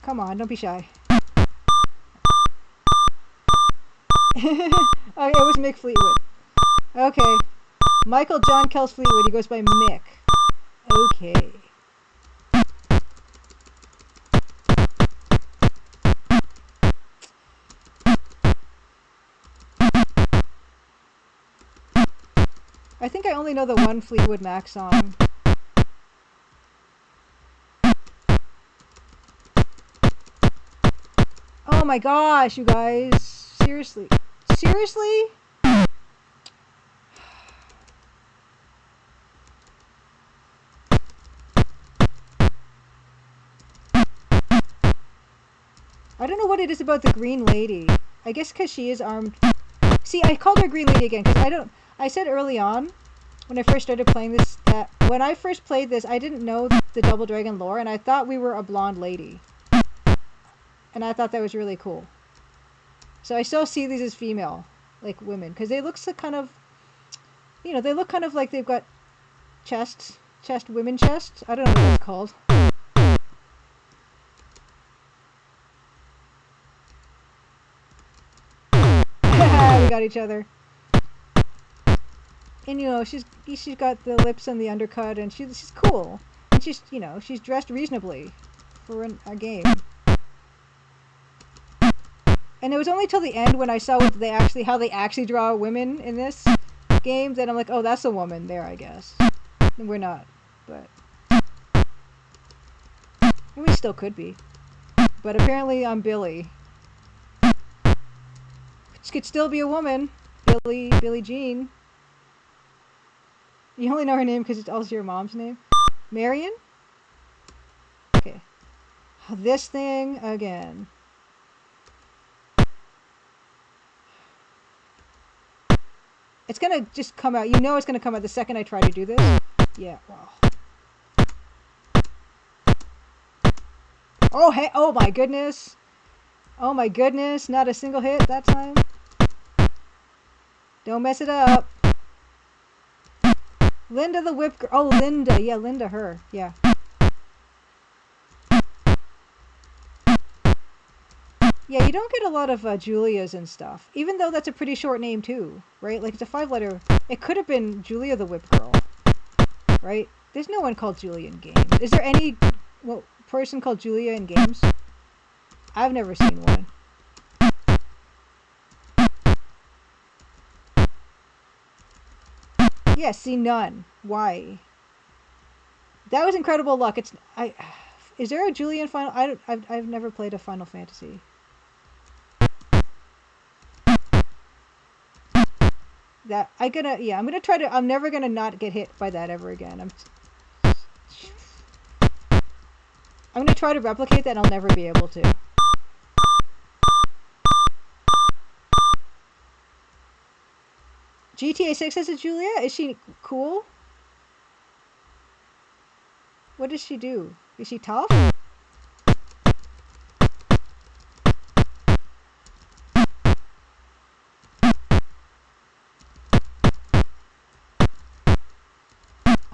Come on, don't be shy. Okay, it was Mick Fleetwood. Okay. Michael John Kels Fleetwood. He goes by Mick. Okay. I think I only know the one Fleetwood Mac song. Oh my gosh, you guys. Seriously. Seriously? I don't know what it is about the green lady. I guess because she is armed. See, I called her green lady again because I said early on when I first started playing this that when I first played this, I didn't know the Double Dragon lore and I thought we were a blonde lady. And I thought that was really cool. So I still see these as female, like women, because they look so kind of, you know, they look kind of like they've got women chests. I don't know what it's called. We got each other. And you know, she's got the lips and the undercut, and she's cool. And she's, you know, she's dressed reasonably for a game. And it was only till the end when I saw how they actually draw women in this game that I'm like, oh, that's a woman there, I guess. And we're not, but and we still could be. But apparently I'm Billy. Which could still be a woman. Billie Jean. You only know her name because it's also your mom's name. Marion? Okay. This thing again. It's gonna just come out. You know it's gonna come out the second I try to do this. Yeah, wow. Oh, hey, oh my goodness. Oh my goodness, not a single hit that time. Don't mess it up. Linda the Whip Girl. Oh, Linda. Yeah, Linda, her. Yeah. Yeah, you don't get a lot of Julias and stuff. Even though that's a pretty short name, too. Right? Like, it's a 5-letter. It could have been Julia the Whip Girl. Right? There's no one called Julia in games. Is there any person called Julia in games? I've never seen one. Yeah, see none. Why? That was incredible luck. It's I. Is there a Julian Final? I don't, I've never played a Final Fantasy. That I'm gonna try to. I'm never gonna not get hit by that ever again. I'm gonna try to replicate that. And I'll never be able to. GTA 6 has a Julia? Is she cool? What does she do? Is she tough?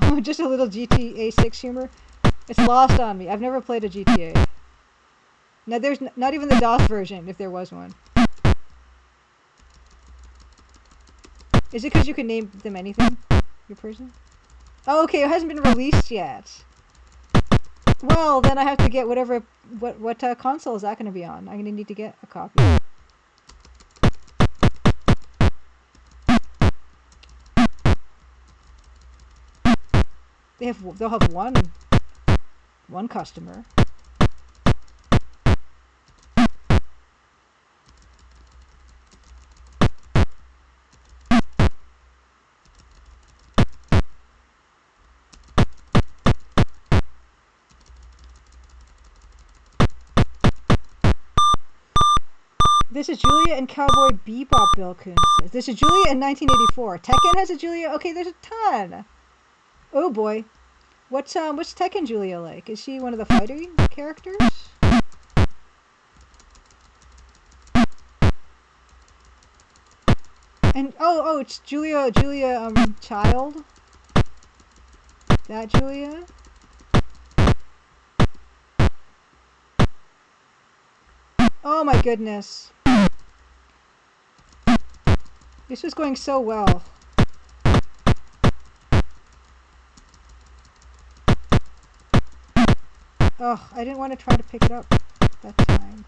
Oh, just a little GTA 6 humor. It's lost on me. I've never played a GTA. Now there's not even the DOS version, if there was one. Is it because you can name them anything? Your person? Oh, okay, it hasn't been released yet. Well, then I have to get whatever... What console is that going to be on? I'm going to need to get a copy. They'll have one customer. This is Julia and Cowboy Bebop, Bill Coons says. This is Julia in 1984. Tekken has a Julia? Okay, there's a ton. Oh boy. What's Tekken Julia like? Is she one of the fighting characters? And oh, it's Julia Child. That Julia? Oh my goodness. This was going so well. Oh, I didn't want to try to pick it up that time.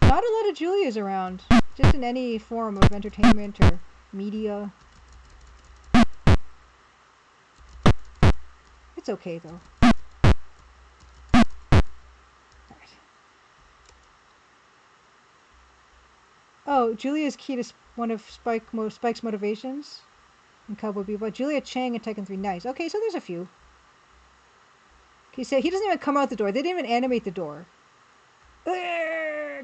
Not a lot of Julias around. Just in any form of entertainment or media. It's okay though. Oh, Julia's key to one of Spike's motivations in Cowboy Bebop. Julia Chang in Tekken 3. Nice. Okay, so there's a few. Okay, so he doesn't even come out the door. They didn't even animate the door. Oh.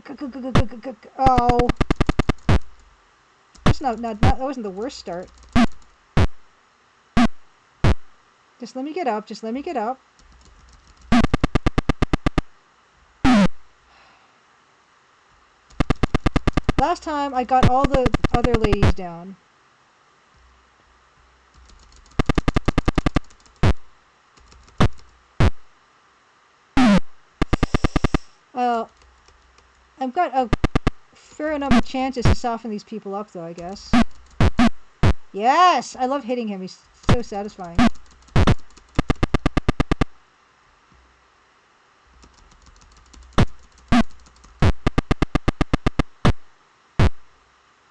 That's that wasn't the worst start. Just let me get up. Just let me get up. Last time I got all the other ladies down. I've got a fair number of chances to soften these people up though, I guess. Yes! I love hitting him. He's so satisfying.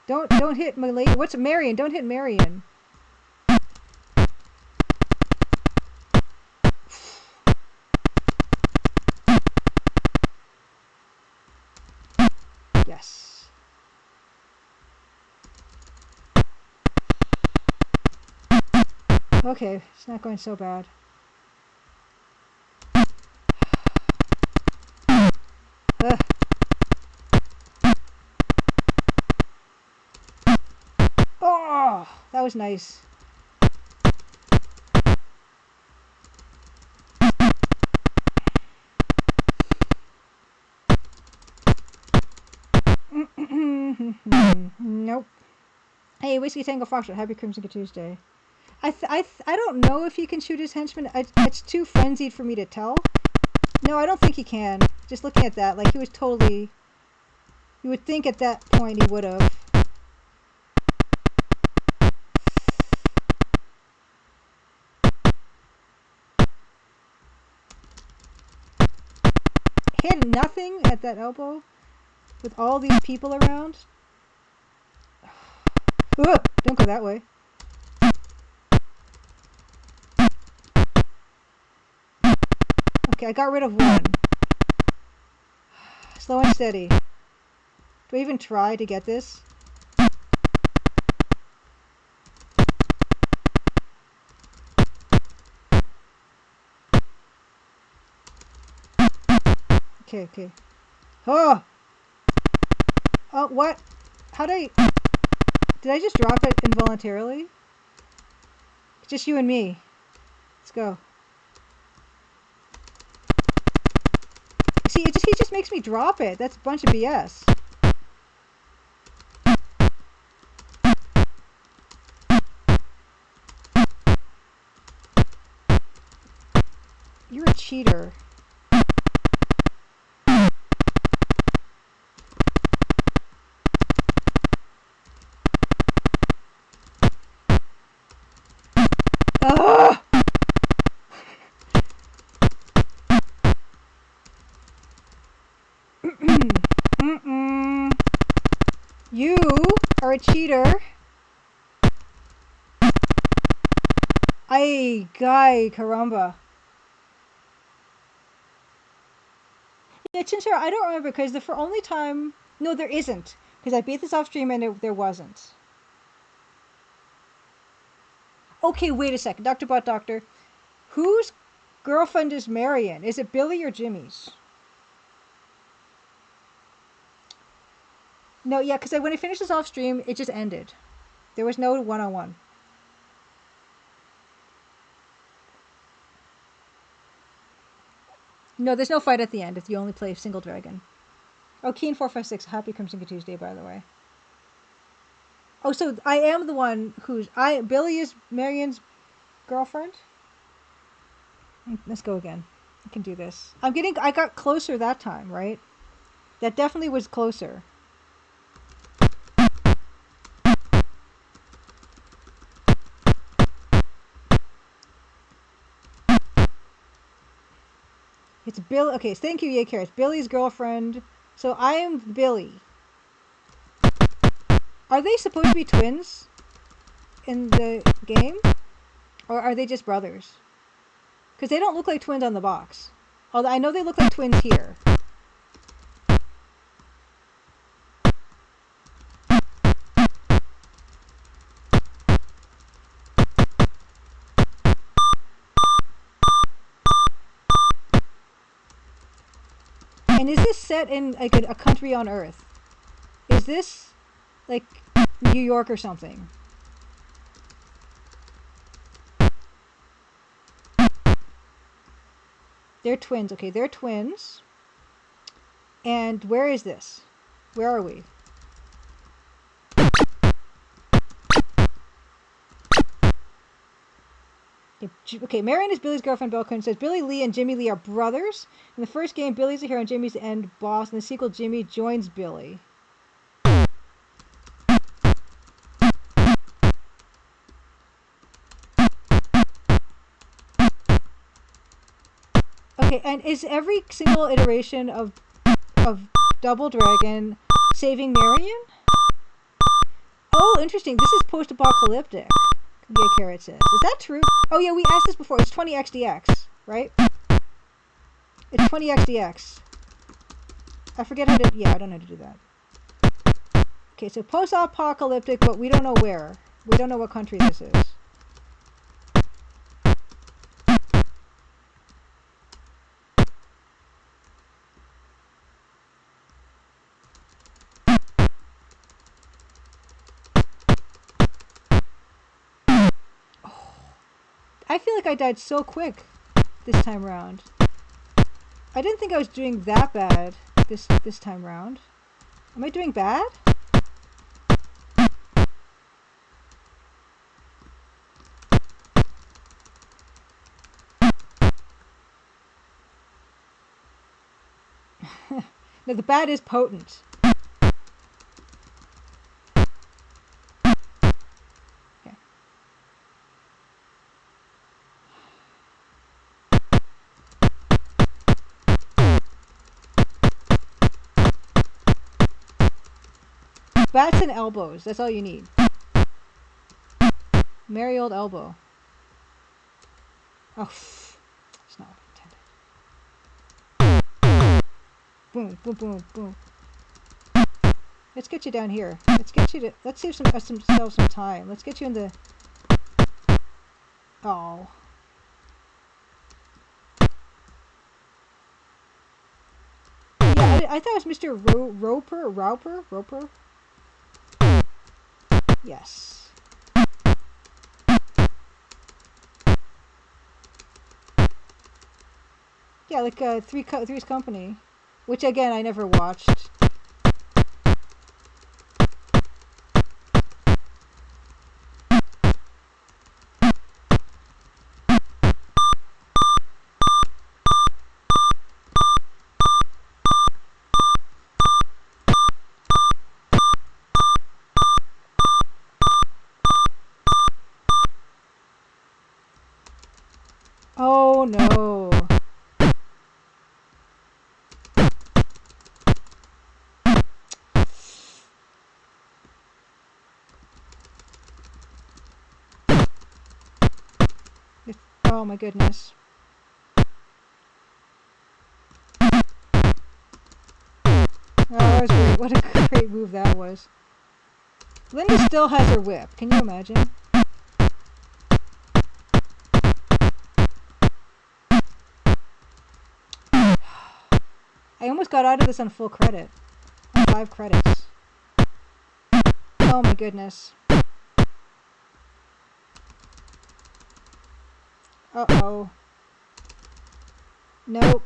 Don't hit my lady. What's Marion? Don't hit Marion. Yes. Okay, it's not going so bad. Oh, that was nice. Nope. Hey, Whiskey Tango Foxtrot, happy Crimson Tuesday. I don't know if he can shoot his henchmen. It's too frenzied for me to tell. No, I don't think he can. Just looking at that, like he was totally... You would think at that point he would have. Hit nothing at that elbow with all these people around. Ooh, don't go that way. Okay, I got rid of one. Slow and steady. Do I even try to get this? Okay, okay. Oh! Oh, what? How did I just drop it involuntarily? It's just you and me. Let's go. See, he just makes me drop it. That's a bunch of BS. You're a cheater. Ugh! You are a cheater. Ay, guy, caramba. Yeah, Chinchilla, I don't remember because the for only time. No, there isn't. Because I beat this off stream and there wasn't. Okay, wait a second. Dr. Bot Doctor. Whose girlfriend is Marion? Is it Billy or Jimmy's? No, yeah, because when I finished this off stream, it just ended. There was no one-on-one. No, there's no fight at the end if you only play single dragon. Oh, Keen456, happy Crimson Tuesday, by the way. Oh, so I am the one Billy is Marion's girlfriend? Let's go again. I can do this. I got closer that time, right? That definitely was closer. It's Bill. Okay, thank you, Yay It's Billy's girlfriend. So I am Billy. Are they supposed to be twins in the game? Or are they just brothers? Because they don't look like twins on the box. Although I know they look like twins here. And is this set in like a country on Earth? Is this like New York or something? They're twins. Okay, they're twins. And where is this? Where are we? Okay, Marion is Billy's girlfriend. Belcoon says Billy Lee and Jimmy Lee are brothers. In the first game, Billy's the hero and Jimmy's the end boss. In the sequel, Jimmy joins Billy. Okay, and is every single iteration of Double Dragon saving Marion? Oh, interesting. This is post-apocalyptic. Yeah, Carrot says. Is that true? Oh yeah, we asked this before. It's 20xdx, right? It's 20xdx. I forget how to... Yeah, I don't know how to do that. Okay, so post-apocalyptic, but we don't know where. We don't know what country this is. I feel like I died so quick this time round. I didn't think I was doing that bad this time round. Am I doing bad? No, the bad is potent. Okay. Bats and elbows. That's all you need. Merry old elbow. Oh, it's not intended. Boom, boom, boom, boom. Let's get you down here. Let's get you to. Let's save ourselves some time. Let's get you in the. Oh. Yeah, I thought it was Mr. Roper. Yes. Yeah, like Three's Company, which again I never watched. Oh no. Oh my goodness. Oh, that was great. What a great move that was. Linda still has her whip. Can you imagine? I almost got out of this on full credit. On 5 credits. Oh my goodness. Uh-oh. Nope.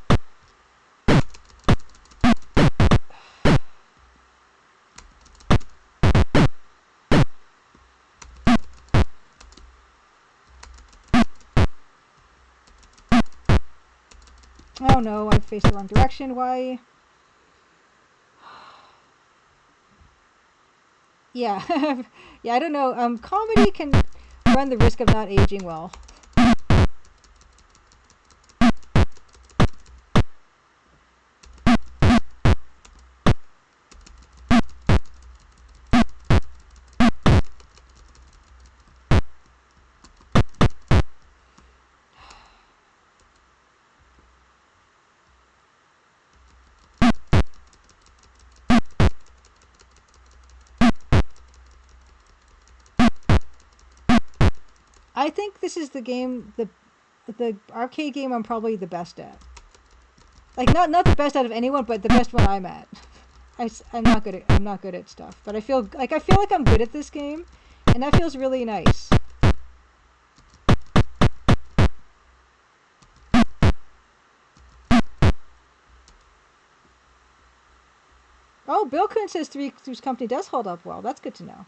Oh no, I faced the wrong direction. Why? Yeah. Yeah, I don't know. Comedy can run the risk of not aging well. I think this is the game, the arcade game I'm probably the best at. Like not the best out of anyone, but the best one I'm at. I'm not good at stuff, but I feel like I'm good at this game, and that feels really nice. Oh, Bill Coon says Three's Company does hold up well. That's good to know.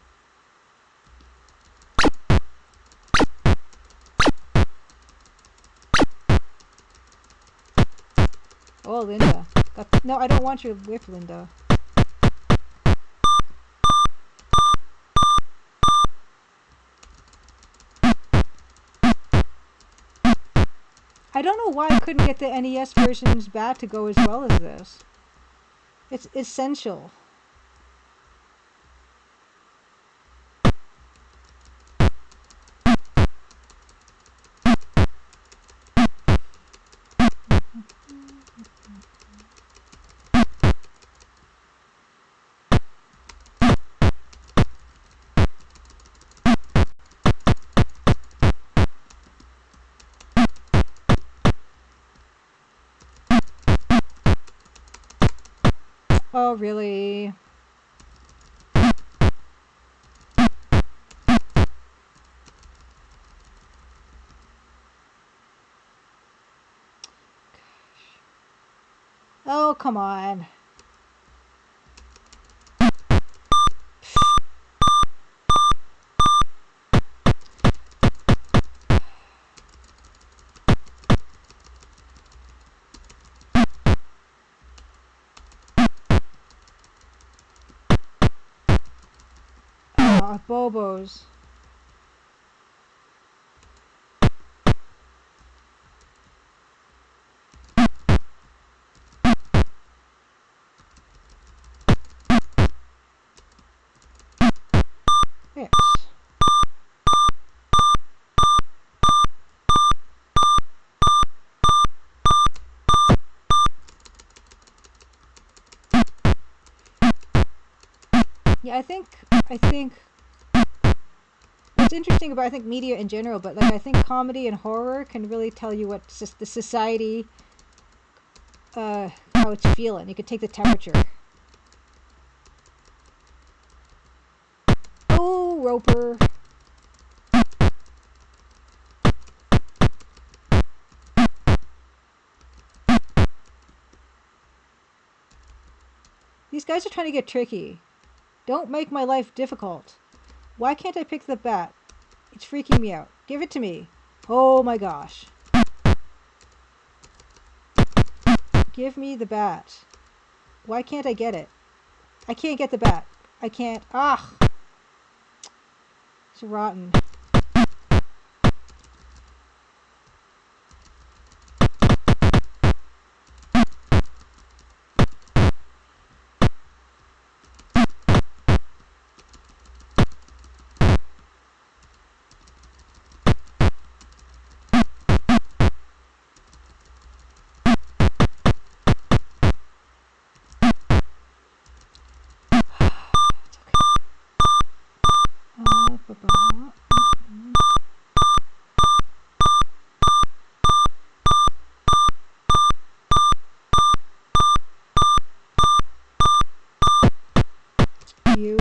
Oh, Linda. No, I don't want your whip, Linda. I don't know why I couldn't get the NES version's bat to go as well as this. It's essential. Oh, really? Oh, come on. Bobos. Yes. Yeah, I think what's interesting about I think media in general, but like I think comedy and horror can really tell you what the society, how it's feeling. You can take the temperature. Oh, Roper. These guys are trying to get tricky. Don't make my life difficult. Why can't I pick the bat? It's freaking me out. Give it to me. Oh my gosh. Give me the bat. Why can't I get it? I can't get the bat. I can't. Ah! It's rotten. You.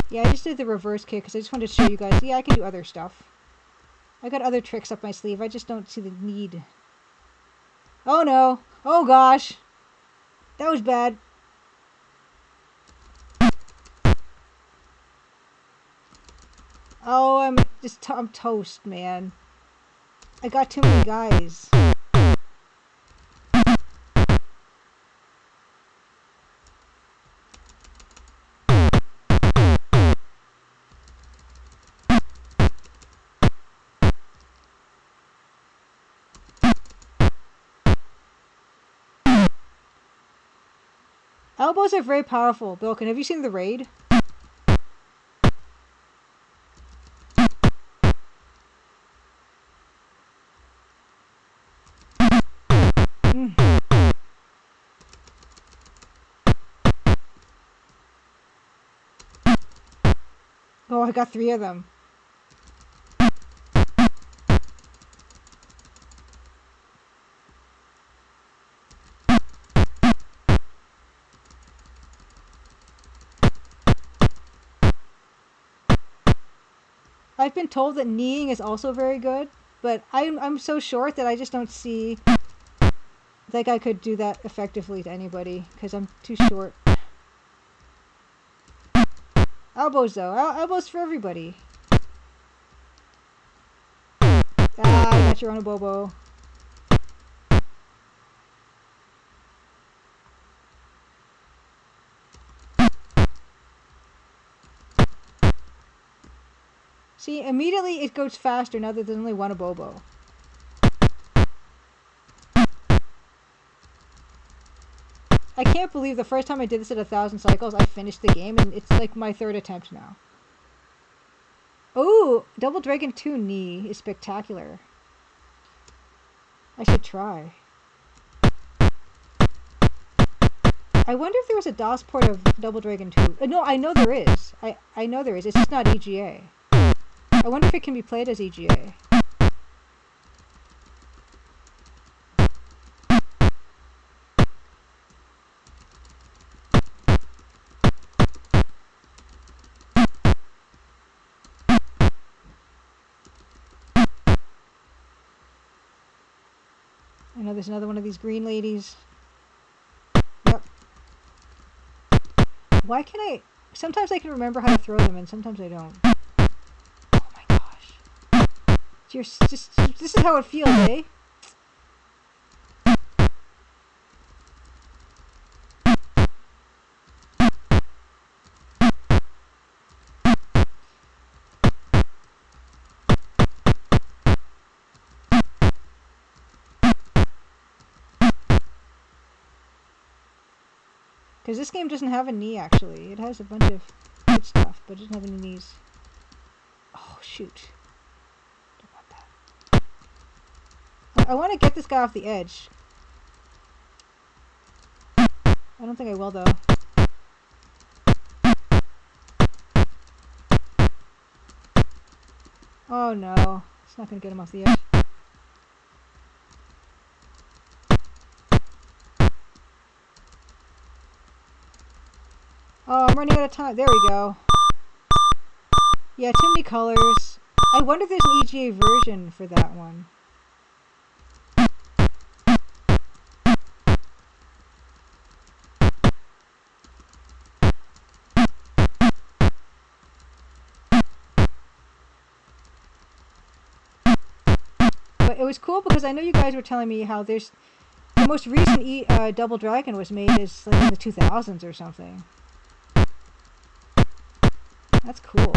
Yeah, I just did the reverse kick because I just wanted to show you guys. Yeah, I can do other stuff. I got other tricks up my sleeve. I just don't see the need. Oh no. Oh gosh. That was bad. Oh, I'm toast, man. I got too many guys. Elbows are very powerful. Bilkin, have you seen the raid? Mm. Oh, I got 3 of them. I've been told that kneeing is also very good, but I'm so short that I just don't see like I could do that effectively to anybody because I'm too short. Elbows though, elbows for everybody. Ah, I got your own bobo. See, immediately it goes faster now that there's only one abobo. I can't believe the first time I did this at 1,000 cycles, I finished the game, and it's like my 3rd attempt now. Ooh, Double Dragon 2 knee is spectacular. I should try. I wonder if there was a DOS port of Double Dragon 2. No, I know there is. I know there is. It's just not EGA. I wonder if it can be played as EGA. I know there's another one of these green ladies. Yep. Why can I... Sometimes I can remember how to throw them, and sometimes I don't. Oh my gosh. This is how it feels, eh? Because this game doesn't have a knee, actually. It has a bunch of good stuff, but it doesn't have any knees. Oh, shoot. What about that? I want to get this guy off the edge. I don't think I will, though. Oh, no. It's not going to get him off the edge. Oh, I'm running out of time. There we go. Yeah, too many colors. I wonder if there's an EGA version for that one. But it was cool because I know you guys were telling me how there's... The most recent Double Dragon was made as like in the 2000s or something. That's cool.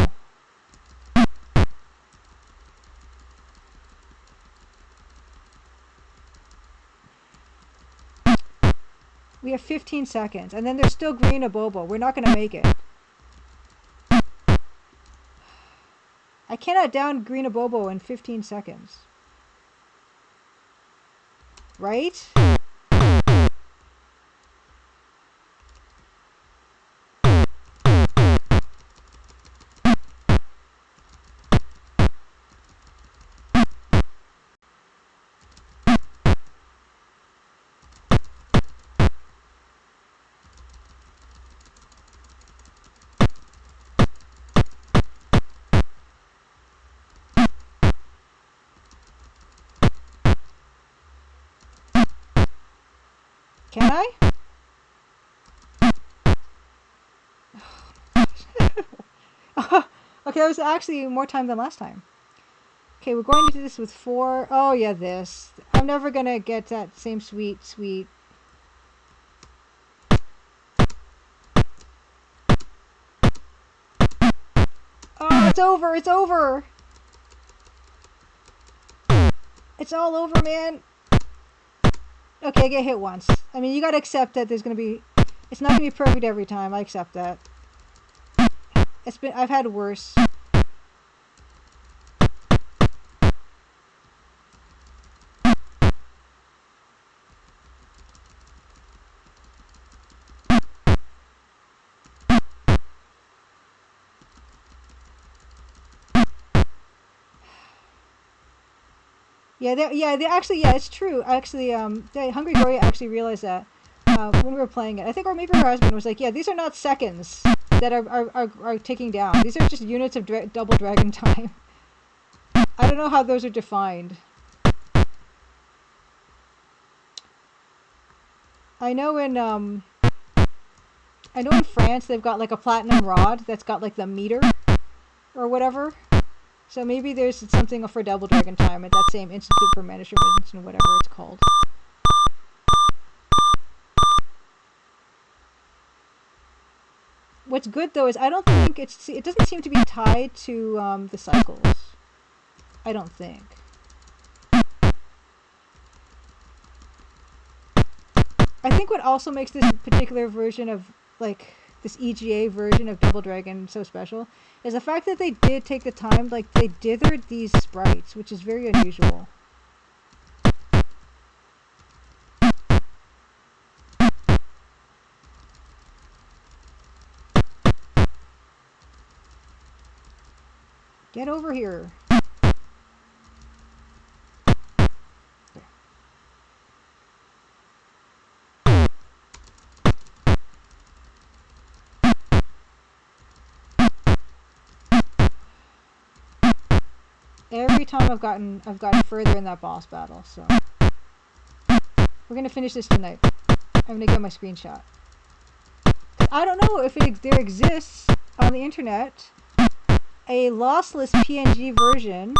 We have 15 seconds. And then there's still Green Abobo. We're not going to make it. I cannot down Green Abobo in 15 seconds. Right? Can I? Okay, that was actually more time than last time. Okay, we're going to do this with 4. Oh, yeah, this. I'm never going to get that same sweet. Oh, it's over. It's over. It's all over, man. Okay, I get hit once. I mean, you got to accept that there's going to be... It's not going to be perfect every time. I accept that. I've had worse. Yeah, it's true. Actually, Hungry Gloria actually realized that when we were playing it. I think, or maybe her husband was like, yeah, these are not seconds that are ticking down. These are just units of Double Dragon time. I don't know how those are defined. I know in France they've got like a platinum rod that's got like the meter or whatever. So maybe there's something for Double Dragon time at that same Institute for Measurements and whatever it's called. What's good though is I don't think it doesn't seem to be tied to the cycles. I don't think. I think what also makes this particular version of like this EGA version of Double Dragon so special is the fact that they did take the time, like they dithered these sprites, which is very unusual. Get over here. Every time I've gotten further in that boss battle, so we're gonna finish this tonight. I'm gonna get my screenshot. I don't know if there exists on the internet a lossless PNG version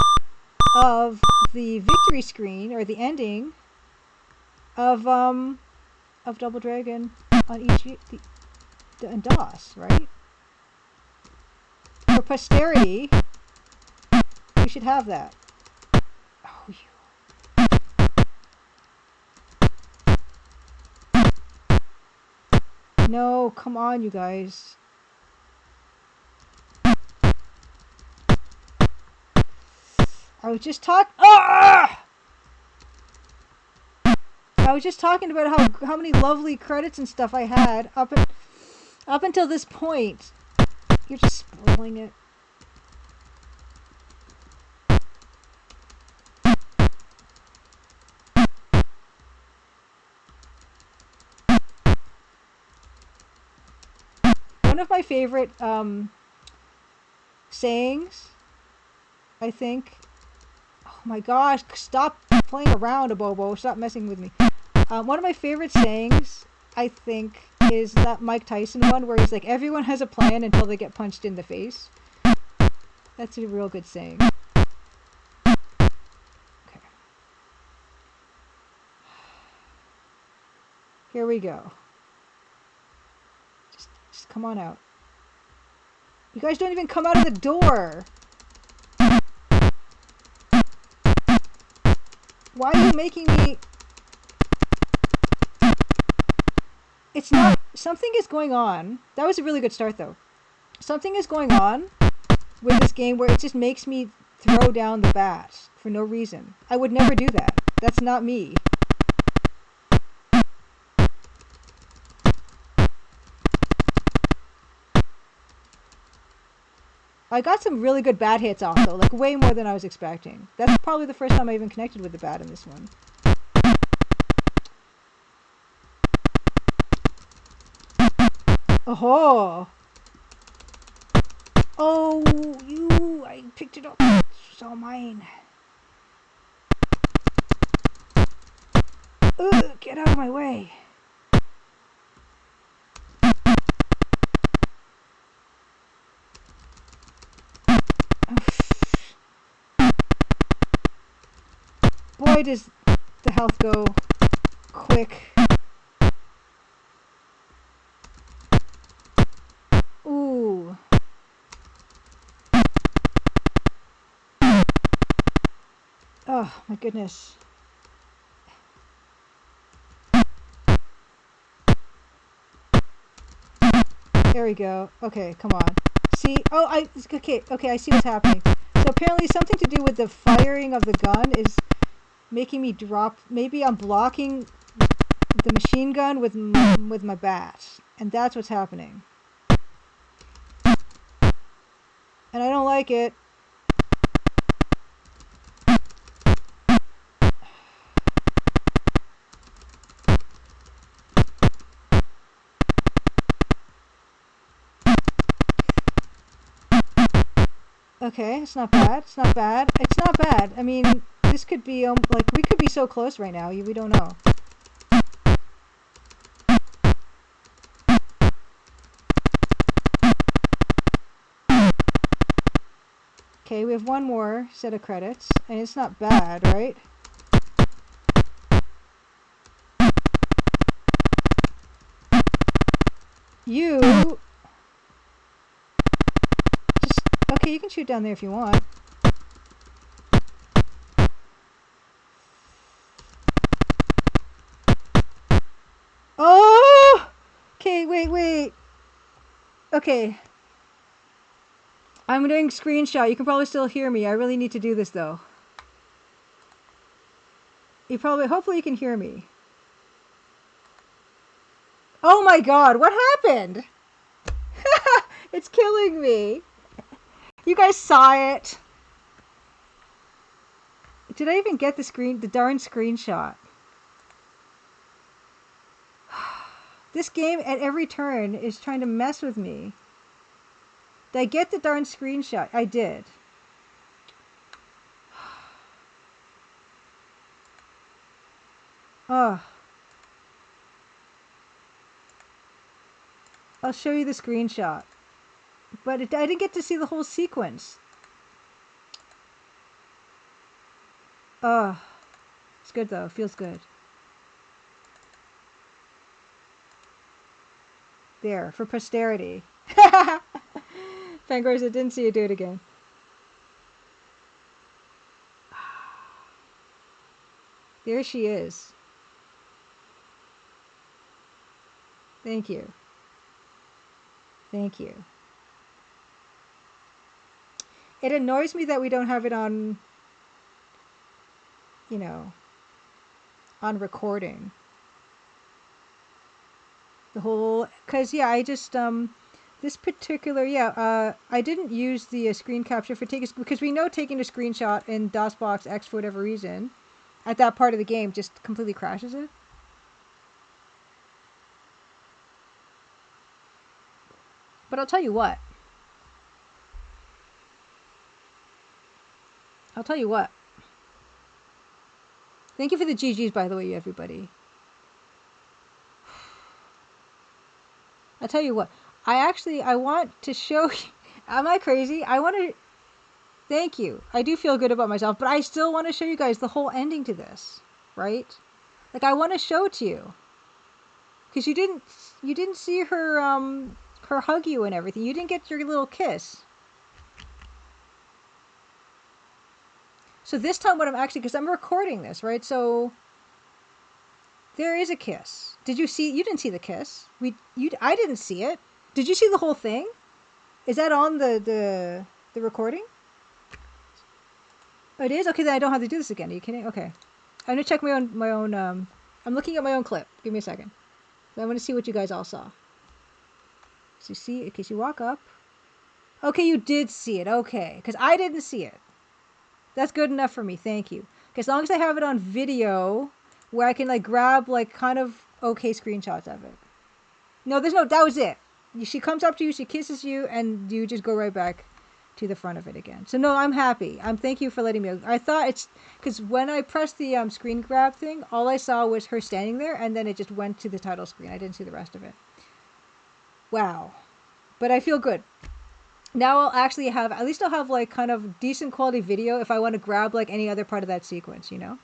of the victory screen or the ending of Double Dragon on and DOS, right? For posterity, we should have that. Oh, No, come on, you guys. I was just talking. I was just talking about how many lovely credits and stuff I had up until this point. You're just spoiling it. One of my favorite sayings, I think. Oh my gosh, stop playing around, Abobo. Stop messing with me. One of my favorite sayings, I think, is that Mike Tyson one where he's like, everyone has a plan until they get punched in the face. That's a real good saying. Okay. Here we go. Just come on out. You guys don't even come out of the door. Why are you making me... It's not... Something is going on. That was a really good start, though. Something is going on with this game where it just makes me throw down the bat for no reason. I would never do that. That's not me. I got some really good bat hits off, though. Like, way more than I was expecting. That's probably the first time I even connected with the bat in this one. Oh! Oh, you! I picked it up. It's all mine. Ugh, get out of my way. Boy, does the health go quick. Ooh. Oh, my goodness. There we go. Okay, come on. See? Oh, okay, I see what's happening. So apparently something to do with the firing of the gun is making me drop. Maybe I'm blocking the machine gun with my bat. And that's what's happening. And I don't like it. Okay, it's not bad. It's not bad. It's not bad. I mean, this could be, like, we could be so close right now. We don't know. Okay, we have one more set of credits. And it's not bad, right? You... Just... Okay, you can shoot down there if you want. Oh! Okay, wait. Okay. I'm doing screenshot. You can probably still hear me. I really need to do this, though. Hopefully you can hear me. Oh my god, what happened? It's killing me. You guys saw it. Did I even get the darn screenshot? This game at every turn is trying to mess with me. Did I get the darn screenshot? I did. Oh. I'll show you the screenshot. But I didn't get to see the whole sequence. Oh. It's good though. It feels good. There, for posterity. Fangors, I didn't see you do it again. There she is. Thank you. Thank you. It annoys me that we don't have it on, you know, on recording. The whole, cause yeah, I just this particular I didn't use the screen capture for taking because we know taking a screenshot in DOSBox X for whatever reason at that part of the game just completely crashes it. But I'll tell you what. I'll tell you what. Thank you for the GGs, by the way, everybody. I'll tell you what. I want to show you. Am I crazy? I want to. Thank you. I do feel good about myself, but I still want to show you guys the whole ending to this, right? Like I want to show it to you, because you didn't see her hug you and everything. You didn't get your little kiss. So this time, what I'm actually, because I'm recording this, right? So there is a kiss. Did you see? You didn't see the kiss. I didn't see it. Did you see the whole thing? Is that on the recording? Oh, it is? Okay, then I don't have to do this again. Are you kidding? Okay. I'm gonna check my own I'm looking at my own clip. Give me a second. I want to see what you guys all saw. So you see, in case you walk up. Okay, you did see it. Okay, because I didn't see it. That's good enough for me. Thank you. As long as I have it on video, where I can like grab like kind of okay screenshots of it. No, that was it. She comes up to you, she kisses you, and you just go right back to the front of it again. So no, I'm happy. Thank you for letting me. I thought it's because when I pressed the screen grab thing, all I saw was her standing there, and then it just went to the title screen. I didn't see the rest of it. Wow, but I feel good. Now I'll actually have, at least I'll have like kind of decent quality video if I want to grab like any other part of that sequence, you know.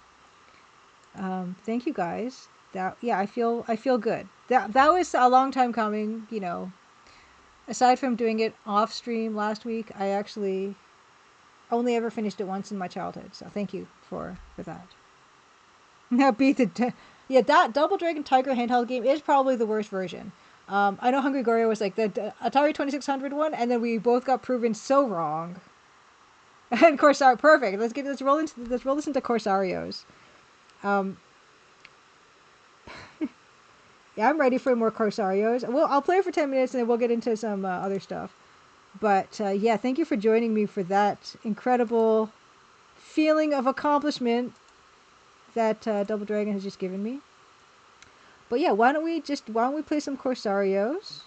Thank you guys. I feel good. That was a long time coming, you know. Aside from doing it off stream last week, I actually only ever finished it once in my childhood. So thank you for that. Now beat that Double Dragon Tiger handheld game is probably the worst version. I know Hungry Gorio was like the Atari 2600 one, and then we both got proven so wrong. And Corsario, perfect. Let's roll this into Corsarios. Yeah, I'm ready for more Corsarios. Well, I'll play for 10 minutes and then we'll get into some other stuff. But yeah, thank you for joining me for that incredible feeling of accomplishment that Double Dragon has just given me. But yeah, why don't we play some Corsarios?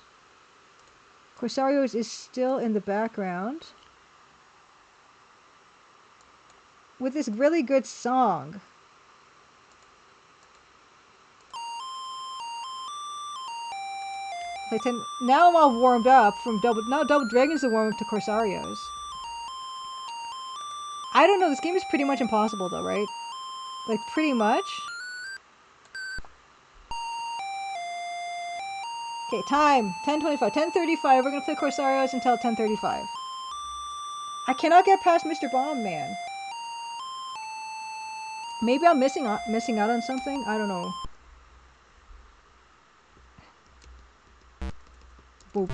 Corsarios is still in the background with this really good song. Now I'm all warmed up from Double Dragon's the warm up to Corsarios. I don't know, this game is pretty much impossible though, right? Like pretty much. Okay, time 10:25, 10:35. We're gonna play Corsarios until 10:35. I cannot get past Mr. Bomb Man. Maybe I'm missing out on something. I don't know. Boop.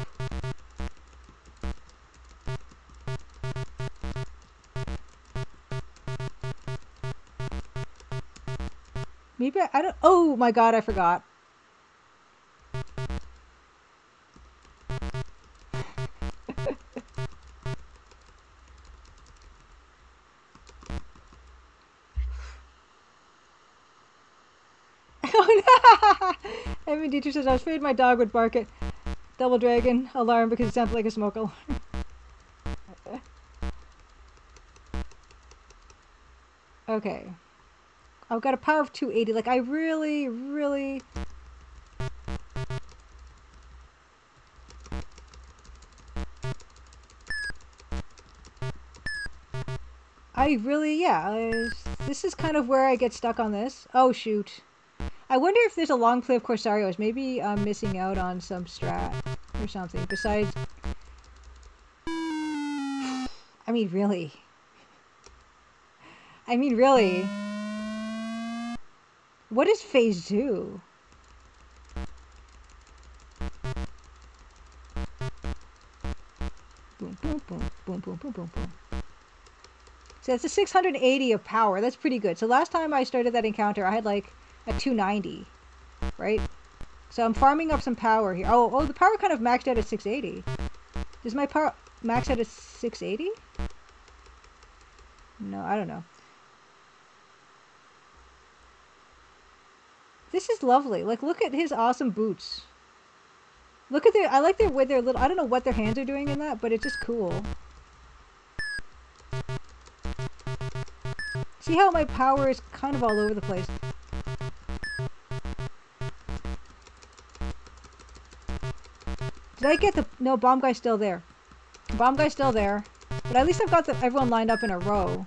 Maybe I don't. Oh my god, I forgot. Oh no! Evan Dietrich says, I was afraid my dog would bark at Double Dragon alarm because it sounded like a smoke alarm. Okay. I've got a power of 280. Like, I really, really... this is kind of where I get stuck on this. Oh, shoot. I wonder if there's a long play of Corsarios. Maybe I'm missing out on some strat or something. Besides... I mean, really. What is phase 2? Boom, boom, boom, boom, boom, boom, boom, boom. So that's a 680 of power. That's pretty good. So last time I started that encounter, I had like a 290, right? So I'm farming up some power here. Oh, the power kind of maxed out at 680. Does my power max out at 680? No, I don't know. This is lovely. Like, look at his awesome boots. Look at I like with their little, I don't know what their hands are doing in that, but it's just cool. See how my power is kind of all over the place? Did I get the... No, bomb guy's still there. Bomb guy's still there. But at least I've got everyone lined up in a row.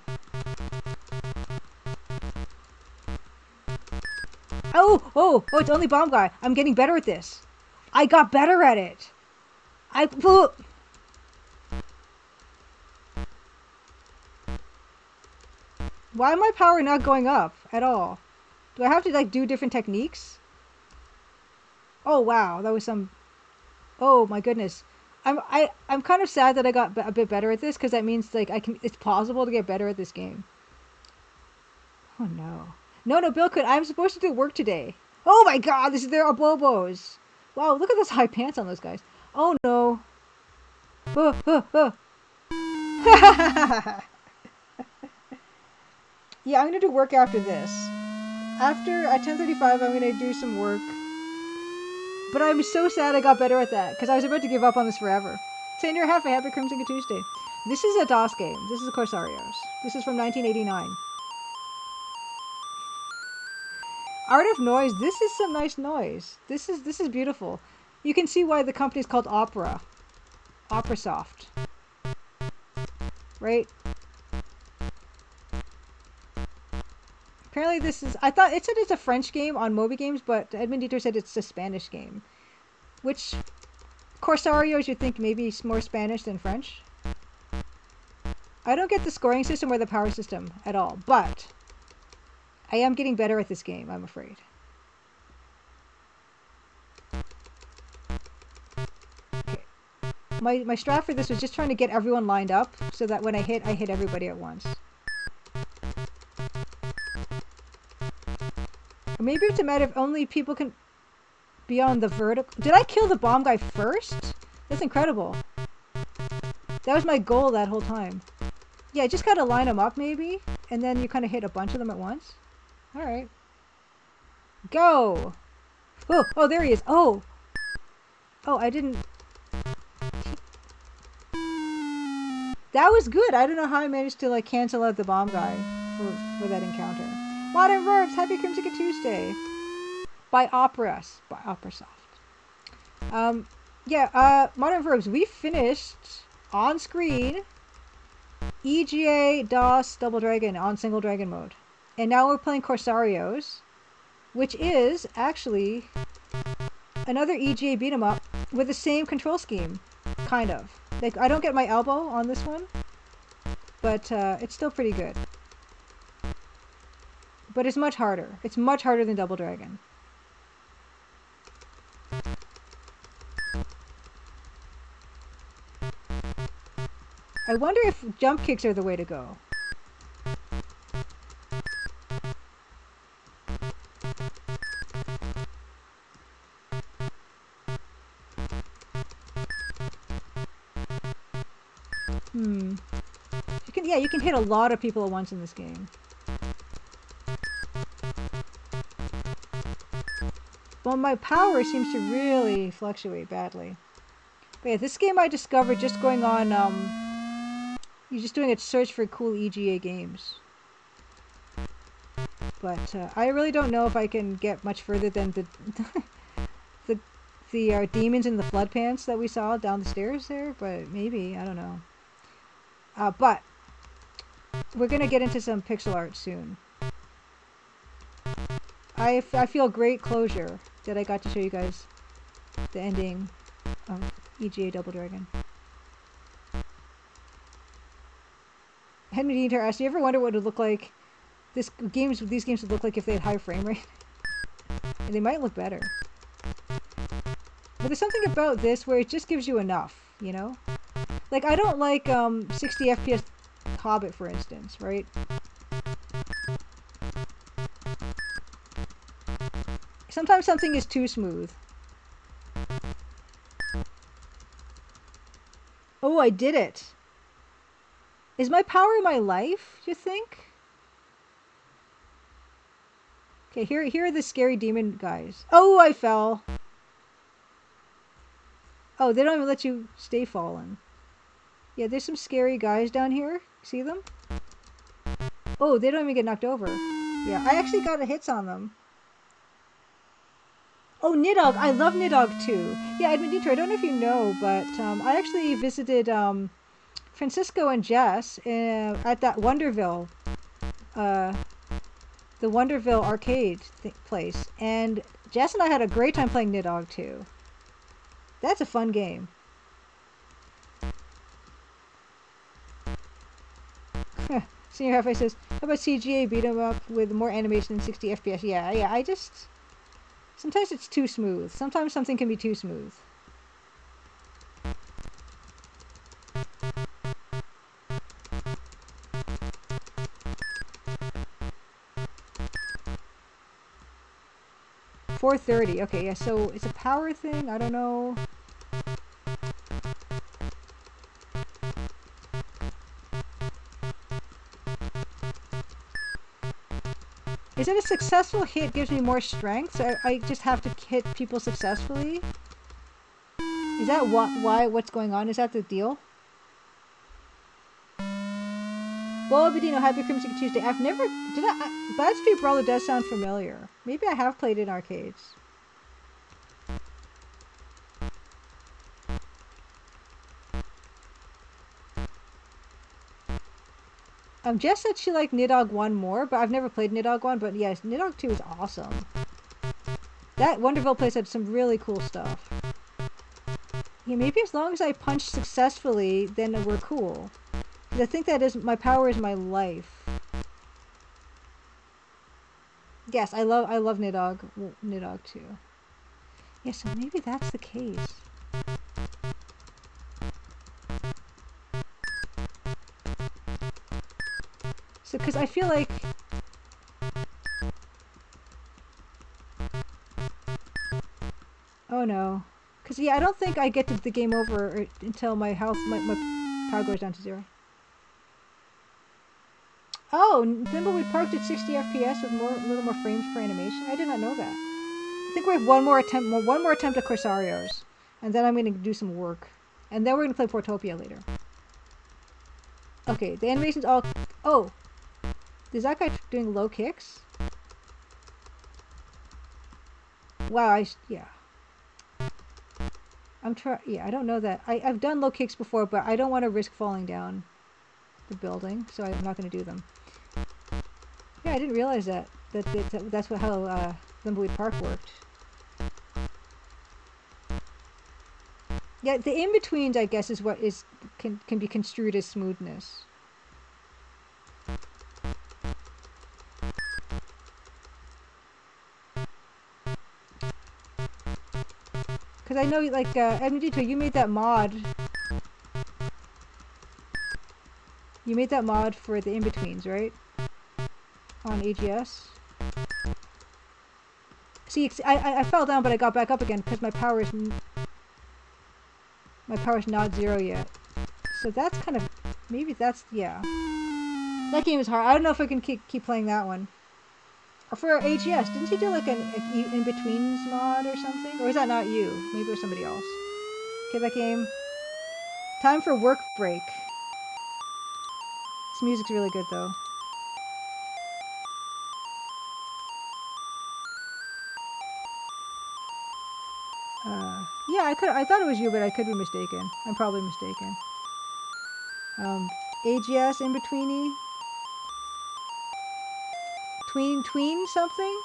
Oh, it's only bomb guy. I'm getting better at this. I got better at it. Why am my power not going up at all? Do I have to like do different techniques? Oh wow, that was some... Oh my goodness. I'm kind of sad that I got a bit better at this, because that means like it's possible to get better at this game. Oh no. No, Bill could. I'm supposed to do work today. Oh my god, they're Bobos. Wow, look at those high pants on those guys. Oh no. Yeah, I'm gonna do work after this. At 10:35, I'm gonna do some work. But I'm so sad I got better at that, because I was about to give up on this forever. Saying you're happy Crimson Tuesday. This is a DOS game. This is a Corsarios. This is from 1989. Art of Noise. This is some nice noise. This is beautiful. You can see why the company is called Opera. Operasoft. Right? Apparently this is... I thought it said it's a French game on Moby Games, but Edmund Dieter said it's a Spanish game. Which... Corsarios, you'd think maybe more Spanish than French. I don't get the scoring system or the power system at all, but... I am getting better at this game, I'm afraid. Okay. My strat for this was just trying to get everyone lined up, so that when I hit everybody at once. Or maybe it's a matter of only people can be on the vertical... Did I kill the bomb guy first? That's incredible. That was my goal that whole time. Yeah, just gotta line them up maybe, and then you kind of hit a bunch of them at once. Alright. Go! Oh, there he is. Oh, I didn't... That was good. I don't know how I managed to like cancel out the bomb guy for that encounter. Modern Verbs, happy Crimson Tuesday. By Operasoft. Modern Verbs, we finished on screen EGA DOS Double Dragon on single dragon mode. And now we're playing Corsarios, which is actually another EGA beat 'em up with the same control scheme, kind of. Like, I don't get my elbow on this one, but it's still pretty good. But it's much harder. It's much harder than Double Dragon. I wonder if jump kicks are the way to go. You can hit a lot of people at once in this game. Well, my power seems to really fluctuate badly. But yeah, this game I discovered just going on, you're just doing a search for cool EGA games. But I really don't know if I can get much further than the demons in the flood pants that we saw down the stairs there, but maybe, I don't know. But we're gonna get into some pixel art soon. I feel great closure that I got to show you guys the ending of EGA Double Dragon. Henry Dieter asked, do you ever wonder what it would look like? These games would look like if they had high frame rate. And they might look better. But there's something about this where it just gives you enough, you know? Like, I don't like 60 FPS Hobbit, for instance, right? Sometimes something is too smooth. Oh, I did it. Is my power my life, you think? Okay, here are the scary demon guys. Oh, I fell. Oh, they don't even let you stay fallen. Yeah, there's some scary guys down here. See them? Oh, they don't even get knocked over. Yeah, I actually got hits on them. Oh, Nidhogg. I love Nidhogg too. Yeah, Edmundito, I don't know if you know, but I actually visited Francisco and Jess at that Wonderville, uh, the Wonderville arcade place. And Jess and I had a great time playing Nidhogg too. That's a fun game. Senior Halfway says, how about CGA beat 'em up with more animation and 60 FPS? Yeah, I just... Sometimes it's too smooth. Sometimes something can be too smooth. $430. Okay, yeah, so it's a power thing. I don't know. Is it a successful hit gives me more strength? So I just have to hit people successfully? Is that what's going on? Is that the deal? Well, Bedino, happy Crimson Tuesday. I've never... Bad Street Brawler does sound familiar. Maybe I have played in arcades. Jess said she liked Nidhogg 1 more, but I've never played Nidhogg 1. But yes, Nidhogg 2 is awesome. That Wonderville place had some really cool stuff. Yeah, maybe as long as I punch successfully, then we're cool. Because I think that is... My power is my life. Yes, I love Nidhogg 2. Yeah, so maybe that's the case. So, because I feel like... Oh no. Because, yeah, I don't think I get to the game over until my health, my power goes down to 0. Oh, Thimbleweed Park did 60 FPS with a little more frames per animation? I did not know that. I think we have one more attempt at Corsarios. And then I'm going to do some work. And then we're going to play Portopia later. Okay, the animation's all... Oh! Is that guy doing low kicks? Wow, yeah. Yeah, I don't know that. I've done low kicks before, but I don't want to risk falling down the building, so I'm not going to do them. Yeah, I didn't realize that's how Thimbleweed Park worked. Yeah, the in-betweens, I guess, is what can be construed as smoothness. Because I know, like, Edmundito, you made that mod. You made that mod for the in-betweens, right? On AGS. See, I fell down, but I got back up again because my power is not 0 yet. So that's kind of... Maybe that's... Yeah. That game is hard. I don't know if I can keep playing that one. For AGS, didn't you do like an in-betweens mod or something? Or is that not you? Maybe it was somebody else. Okay, that game. Time for work break. This music's really good though. Yeah, I thought it was you, but I could be mistaken. I'm probably mistaken. AGS in-betweeny? Tween something?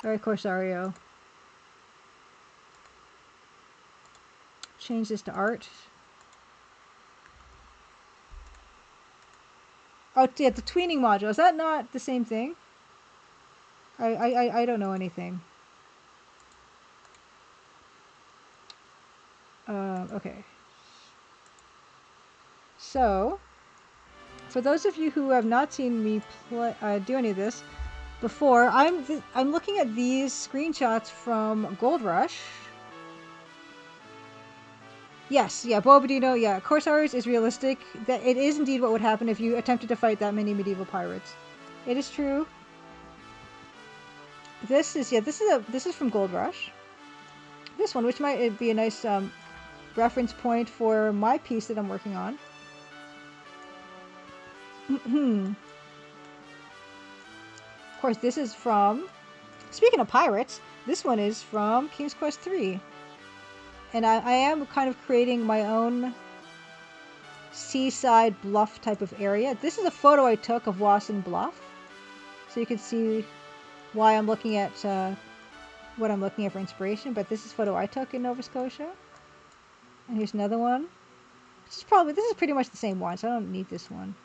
Alright, Corsario. Change this to art. Oh, yeah, the tweening module. Is that not the same thing? I don't know anything. Okay. So, for those of you who have not seen me do any of this before, I'm looking at these screenshots from Gold Rush. Yes, yeah, Bobadino, yeah. Corsarios is realistic. That it is indeed what would happen if you attempted to fight that many medieval pirates. It is true. This is from Gold Rush. This one, which might be a nice reference point for my piece that I'm working on. Of course, this is from. Speaking of pirates, this one is from King's Quest III, and I am kind of creating my own seaside bluff type of area. This is a photo I took of Wasson Bluff, so you can see why I'm looking at what I'm looking at for inspiration. But this is a photo I took in Nova Scotia, and here's another one. This is pretty much the same one, so I don't need this one.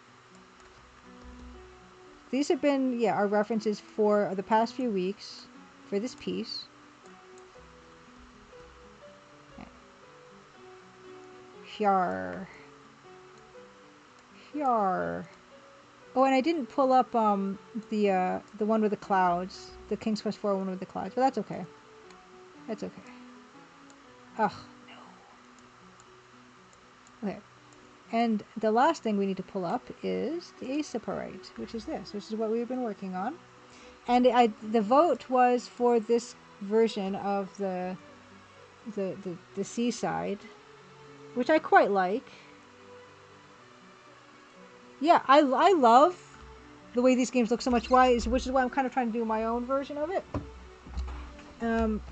These have been, yeah, our references for the past few weeks for this piece. Hyar. Hyar. Oh, and I didn't pull up the one with the clouds, the King's Quest 4 one with the clouds, but that's okay. That's okay. Ugh, no. Okay. And the last thing we need to pull up is the Aseprite, which is what we've been working on. And the vote was for this version of the seaside, which I quite like. Yeah, I love the way these games look so much. Which is why I'm kind of trying to do my own version of it. And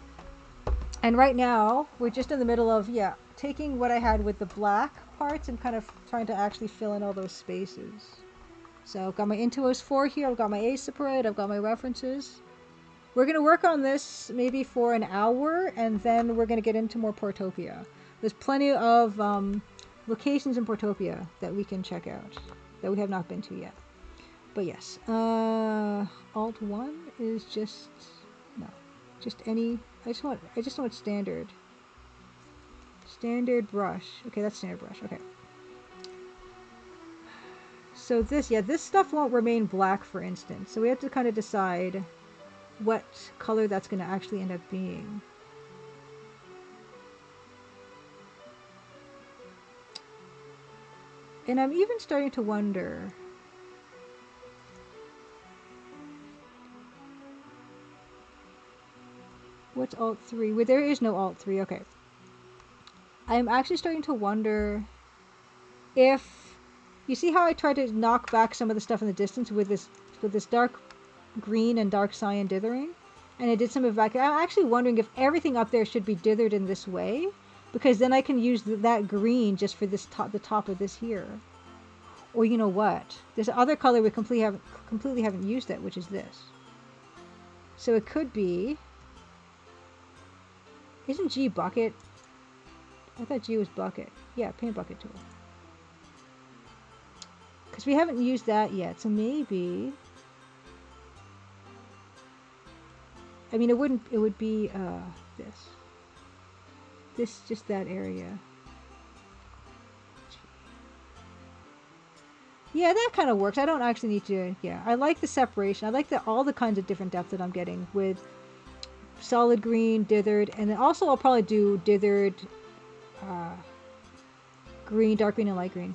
right now we're just in the middle of taking what I had with the black parts and kind of trying to actually fill in all those spaces. So I've got my Intuos 4 here, I've got my Aseprite, I've got my references. We're going to work on this maybe for an hour, and then we're going to get into more Portopia. There's plenty of locations in Portopia that we can check out that we have not been to yet. But yes, Alt 1 is just any. I just want standard. Standard brush. Okay, that's standard brush. Okay. So this stuff won't remain black, for instance. So we have to kind of decide what color that's going to actually end up being. And I'm even starting to wonder. What's Alt 3? Well, there is no Alt 3. Okay. I'm actually starting to wonder if you see how I tried to knock back some of the stuff in the distance with this dark green and dark cyan dithering, and I did some of back. I'm actually wondering if everything up there should be dithered in this way, because then I can use that green just for the top of this here. Or you know what? This other color we completely haven't used it, which is this. So it could be. Isn't G bucket? I thought G was bucket. Yeah, paint bucket tool. Because we haven't used that yet, so maybe. I mean, it would be just that area. Yeah, that kind of works. I don't actually need to, I like the separation. I like all the kinds of different depth that I'm getting with solid green, dithered, and then also I'll probably do dithered green, dark green, and light green.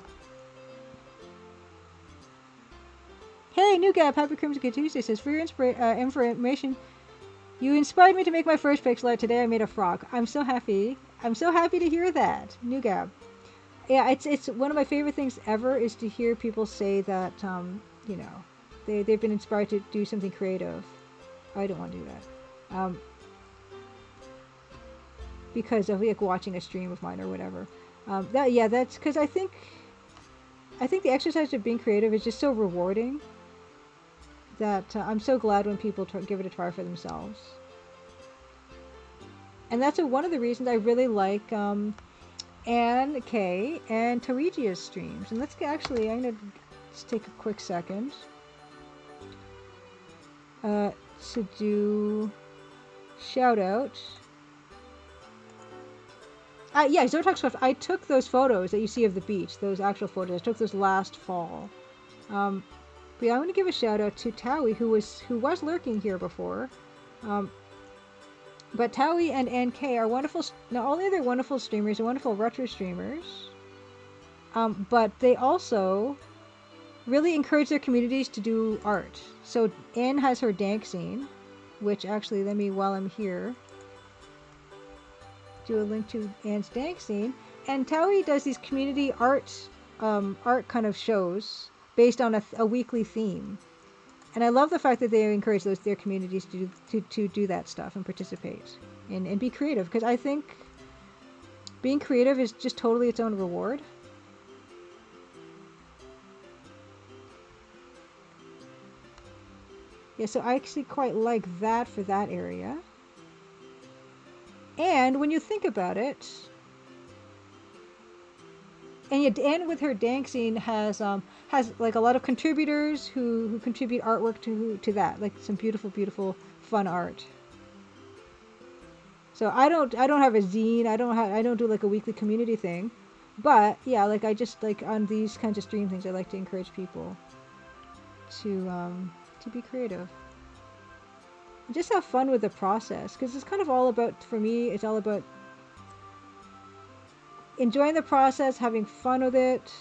Hey, New Gap, happy Crimson Tuesday says, for your information, you inspired me to make my first pixel art. Today I made a frog. I'm so happy. I'm so happy to hear that, New Gap. Yeah, it's one of my favorite things ever is to hear people say that, they've been inspired to do something creative. I don't want to do that. Because of like watching a stream of mine or whatever. That's because I think the exercise of being creative is just so rewarding that I'm so glad when people give it a try for themselves. And that's one of the reasons I really like Anne K and Tarijia's streams. And I'm gonna just take a quick second to do shout out Yeah, Zotox Swift. I took those photos that you see of the beach, those actual photos. I took those last fall. But yeah, I'm going to give a shout out to Towie, who was lurking here before. But Towie and NK are wonderful. Not only are they wonderful streamers, they're wonderful retro streamers. But they also really encourage their communities to do art. So Anne has her dank scene, which actually, let me, while I'm here, do a link to Anne's dank scene. And Towie does these community art kind of shows based on a weekly theme. And I love the fact that they encourage their communities to do that stuff and participate and be creative, because I think being creative is just totally its own reward. Yeah, so I actually quite like that for that area. And when you think about it, and yeah, Anne with her dank scene has like a lot of contributors who contribute artwork to that, like some beautiful fun art. So I don't have a zine. I don't do like a weekly community thing, but yeah, like I just like on these kinds of stream things, I like to encourage people to be creative. And just have fun with the process, because it's kind of all about, for me, it's all about enjoying the process, having fun with it.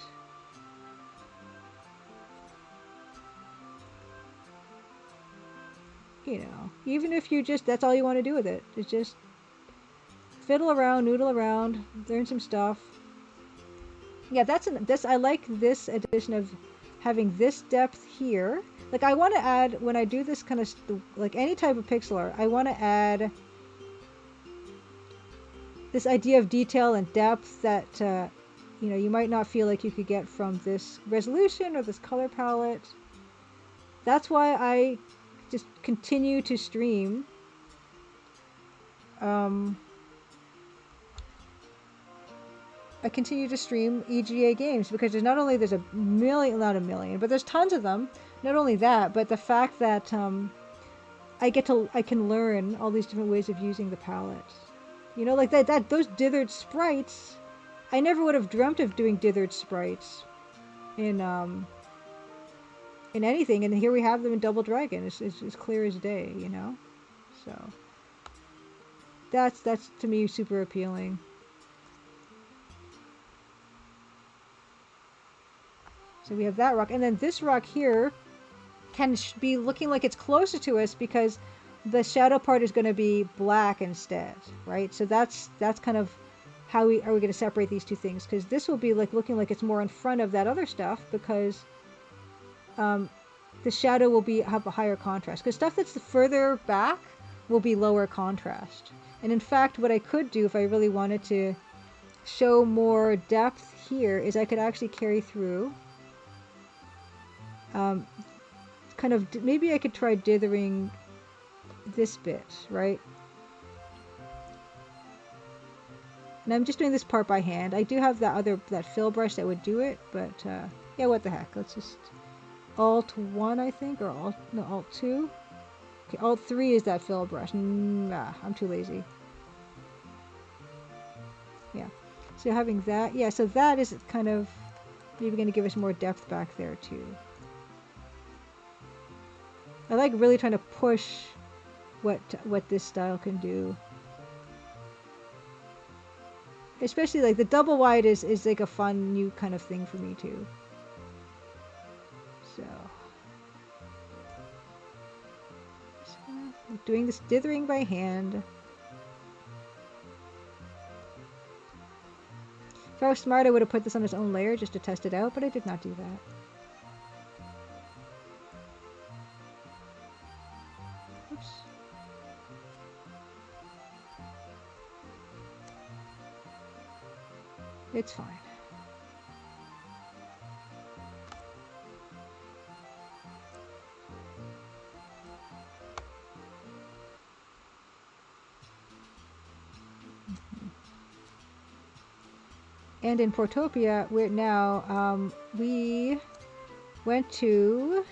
You know, even if you just, that's all you want to do with it. It's just fiddle around, noodle around, learn some stuff. Yeah, I like this addition of having this depth here. Like I want to add, when I do this kind of, like any type of pixel art, I want to add this idea of detail and depth that, you know, you might not feel like you could get from this resolution or this color palette. That's why I just continue to stream. I continue to stream EGA games because there's not only there's a million, not a million, but there's tons of them. Not only that, but the fact that I can learn all these different ways of using the palette. You know, like those dithered sprites. I never would have dreamt of doing dithered sprites in anything, and here we have them in Double Dragon. It's clear as day, you know. So that's to me super appealing. So we have that rock, and then this rock here can be looking like it's closer to us because the shadow part is going to be black instead, right? So that's kind of how we going to separate these two things, because this will be like looking like it's more in front of that other stuff because the shadow will have a higher contrast, because stuff that's further back will be lower contrast. And in fact, what I could do if I really wanted to show more depth here is I could actually carry through kind of, maybe I could try dithering this bit, right? And I'm just doing this part by hand. I do have that fill brush that would do it, but yeah, what the heck? Let's just Alt 1, I think, or Alt 2. Okay, Alt 3 is that fill brush. I'm too lazy. Yeah. So having that, yeah, so that is kind of maybe going to give us more depth back there too. I like really trying to push what this style can do. Especially like the double wide is like a fun new kind of thing for me too. So doing this dithering by hand. If I was smart, I would have put this on its own layer just to test it out, but I did not do that. Oops. It's fine. And in Portopia, we're now, we went to,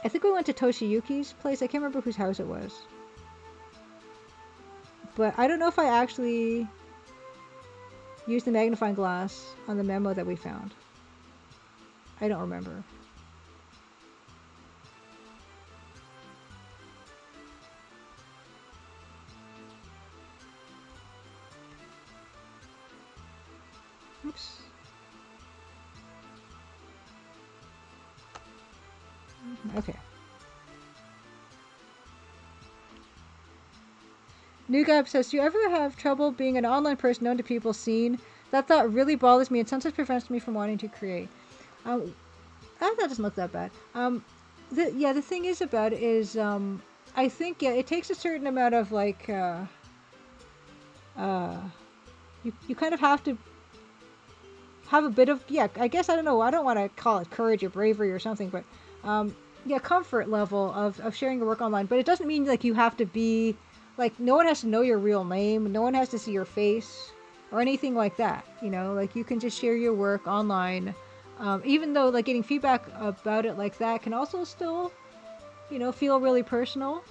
I think we went to Toshiyuki's place. I can't remember whose house it was. But I don't know if I actually used the magnifying glass on the memo that we found. I don't remember. Oops. Okay. New Gab says, do you ever have trouble being an online person known to people seen? That thought really bothers me and sometimes prevents me from wanting to create. That doesn't look that bad. The thing is about it is, I think, yeah, it takes a certain amount of, like, you kind of have to have a bit of, yeah, I guess, I don't know, I don't want to call it courage or bravery or something, but, yeah, comfort level of sharing your work online. But it doesn't mean, like, you have to be, like, no one has to know your real name, no one has to see your face, or anything like that, you know? Like, you can just share your work online, even though, like, getting feedback about it like that can also still, you know, feel really personal.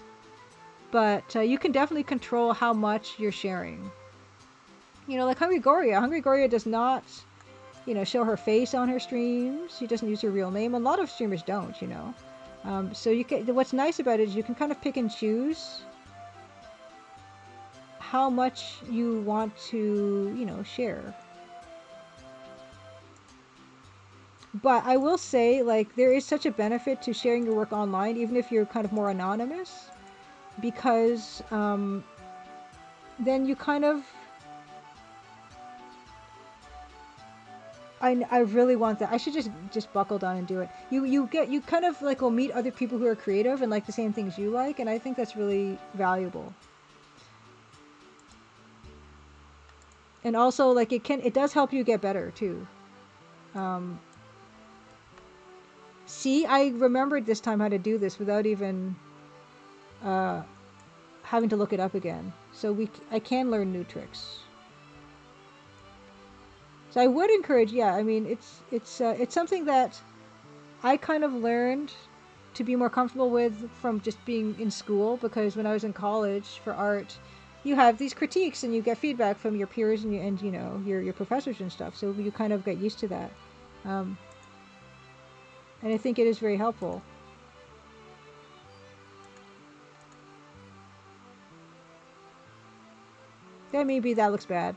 But you can definitely control how much you're sharing. You know, like Hungry Goria. Hungry Goria does not, you know, show her face on her streams. She doesn't use her real name. A lot of streamers don't, you know. So you can. What's nice about it is you can kind of pick and choose how much you want to, you know, share. But I will say, like, there is such a benefit to sharing your work online, even if you're kind of more anonymous, because then you kind of, I really want that. I should just buckle down and do it. You kind of like will meet other people who are creative and like the same things you like, and I think that's really valuable. And also, like, it does help you get better too. See, I remembered this time how to do this without even having to look it up again. So I can learn new tricks. So I would encourage, yeah. I mean, it's something that I kind of learned to be more comfortable with from just being in school, because when I was in college for art, you have these critiques and you get feedback from your peers and you know your professors and stuff. So you kind of get used to that, and I think it is very helpful. Yeah, maybe that looks bad.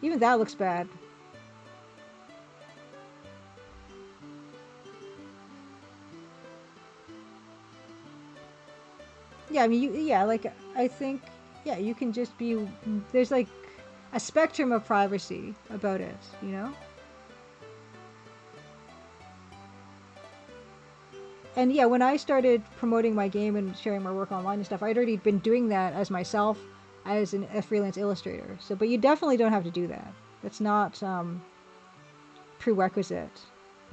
Even that looks bad. Yeah, I mean, like, I think, yeah, you can just be, there's like a spectrum of privacy about it, you know? And yeah, when I started promoting my game and sharing my work online and stuff, I'd already been doing that as myself, as a freelance illustrator. So, but you definitely don't have to do that. That's not prerequisite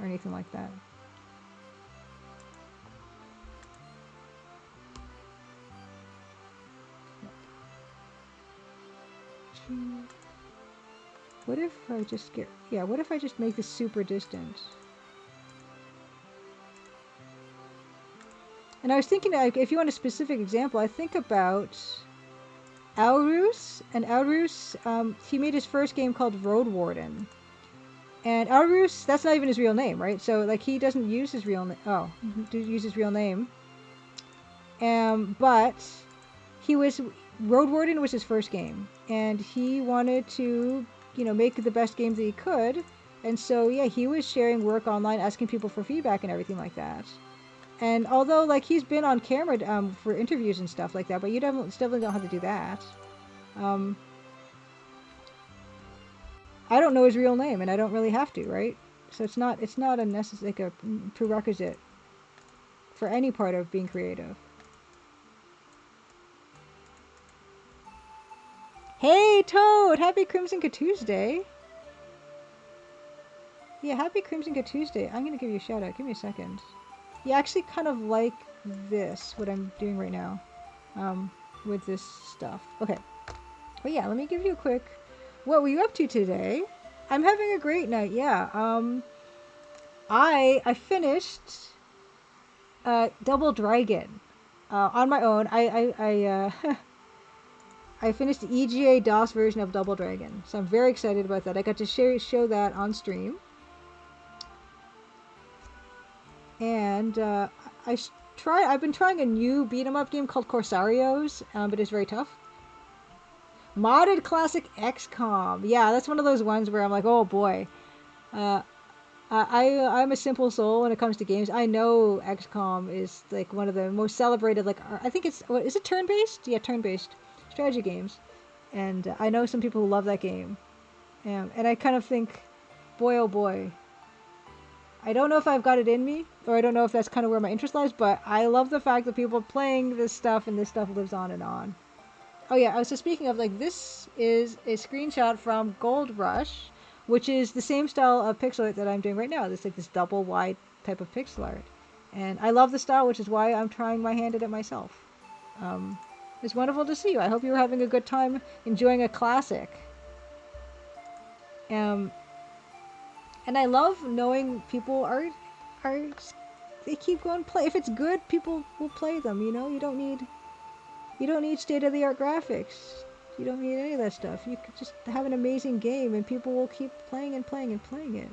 or anything like that. What if I just get, yeah, what if I just make this super distant? And I was thinking, like, if you want a specific example, I think about Aurus. And Aurus, he made his first game called Road Warden. And Aurus, that's not even his real name, right? So, like, he doesn't use his real name. Oh, he use his real name. But he was, Road Warden was his first game. And he wanted to, you know, make the best game that he could. And so, yeah, he was sharing work online, asking people for feedback and everything like that. And although, like, he's been on camera for interviews and stuff like that, but you definitely don't have to do that. I don't know his real name, and I don't really have to, right? So it's not a like a prerequisite for any part of being creative. Hey, Toad! Happy Crimson Tuesday! Yeah, happy Crimson Tuesday. I'm gonna give you a shout out. Give me a second. You actually kind of like this, what I'm doing right now, with this stuff. Okay. But yeah, let me give you a quick, what were you up to today? I'm having a great night, yeah. I finished Double Dragon. On my own, I finished the EGA DOS version of Double Dragon, so I'm very excited about that. I got to show that on stream, and I've been trying a new beat 'em up game called Corsarios, but it's very tough. Modded classic XCOM. Yeah, that's one of those ones where I'm like, oh boy. I'm a simple soul when it comes to games. I know XCOM is like one of the most celebrated. Like I think it's is it turn-based? Yeah, turn-based strategy games. And I know some people who love that game. And I kind of think, boy oh boy. I don't know if I've got it in me, or I don't know if that's kind of where my interest lies. But I love the fact that people are playing this stuff, and this stuff lives on and on. Oh yeah, so speaking of, like, this is a screenshot from Gold Rush, which is the same style of pixel art that I'm doing right now. It's like this double wide type of pixel art. And I love the style, which is why I'm trying my hand at it myself. It's wonderful to see you. I hope you're having a good time enjoying a classic. And I love knowing people are they keep going play. If it's good, people will play them, you know? You don't need state-of-the-art graphics. You don't need any of that stuff. You could just have an amazing game and people will keep playing and playing and playing it.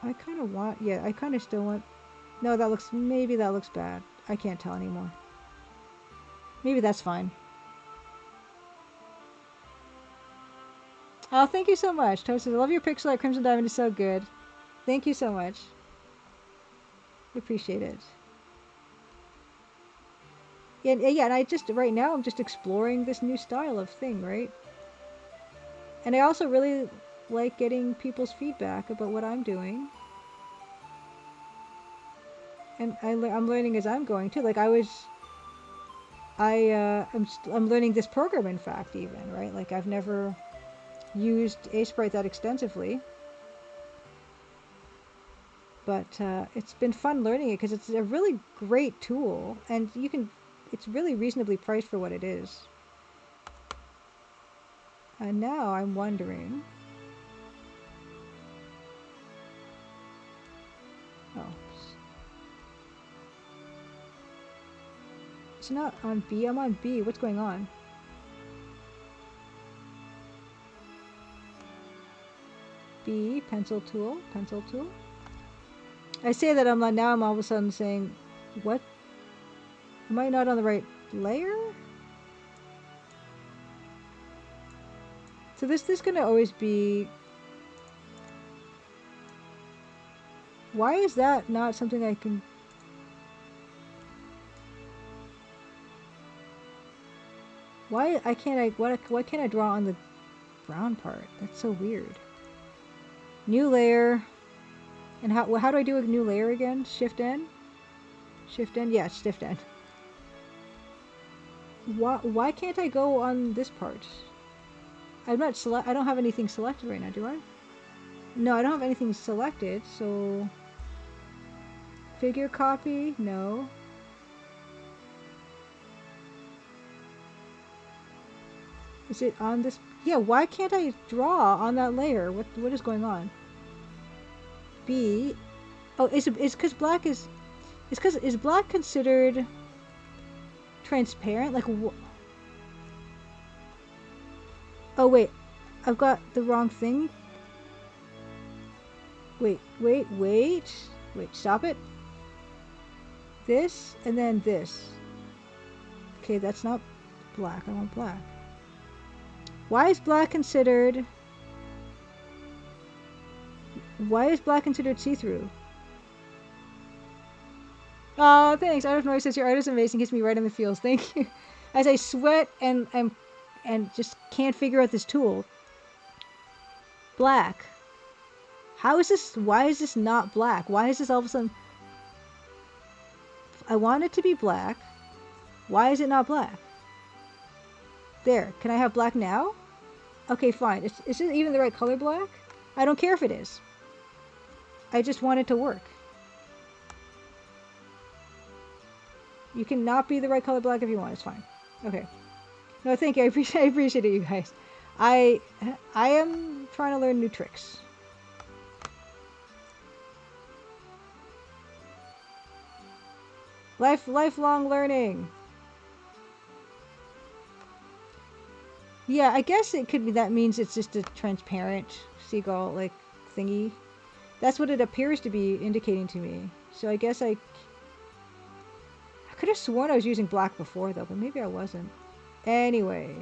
I kind of want, yeah, I kind of still want, no, maybe that looks bad. I can't tell anymore. Maybe that's fine. Oh, thank you so much. Toast, I love your pixel art. Crimson Diamond is so good. Thank you so much. I appreciate it. Yeah, and I just, right now, I'm just exploring this new style of thing, right? And I also really like getting people's feedback about what I'm doing. And I'm learning as I'm going, too. Like, I'm learning this program, in fact, even, right? Like, I've never used Aseprite that extensively. But it's been fun learning it because it's a really great tool. And it's really reasonably priced for what it is. And now I'm wondering... Oh. It's not on B. I'm on B. What's going on? B, pencil tool. I say that now I'm all of a sudden saying, what? Am I not on the right layer? So this gonna always be... Why is that not something I can... Why can't I draw on the brown part? That's so weird. New layer. And how do I do a new layer again? Shift N? Shift N? Yeah, Shift N. Why can't I go on this part? I don't have anything selected right now, do I? No, I don't have anything selected, so... Figure copy? No. Is it on this? Yeah, why can't I draw on that layer? What is going on? B. Oh, it's because black is... is black considered transparent? Like, oh, wait. I've got the wrong thing. Wait. Stop it. This, and then this. Okay, that's not black. I want black. Why is black considered see-through? Oh, thanks. Out of Noise says your art is amazing. Hits me right in the feels. Thank you. As I sweat and just can't figure out this tool. Black. How is this? Why is this not black? Why is this all of a sudden? I want it to be black. Why is it not black? There. Can I have black now? Okay, fine. Is it even the right color black? I don't care if it is. I just want it to work. You can not be the right color black if you want. It's fine. Okay. No, thank you. I appreciate it, you guys. I am trying to learn new tricks. Lifelong learning. Yeah, I guess it could be that means it's just a transparent seagull like thingy. That's what it appears to be indicating to me. So I guess I could have sworn I was using black before though, but maybe I wasn't. Anyway.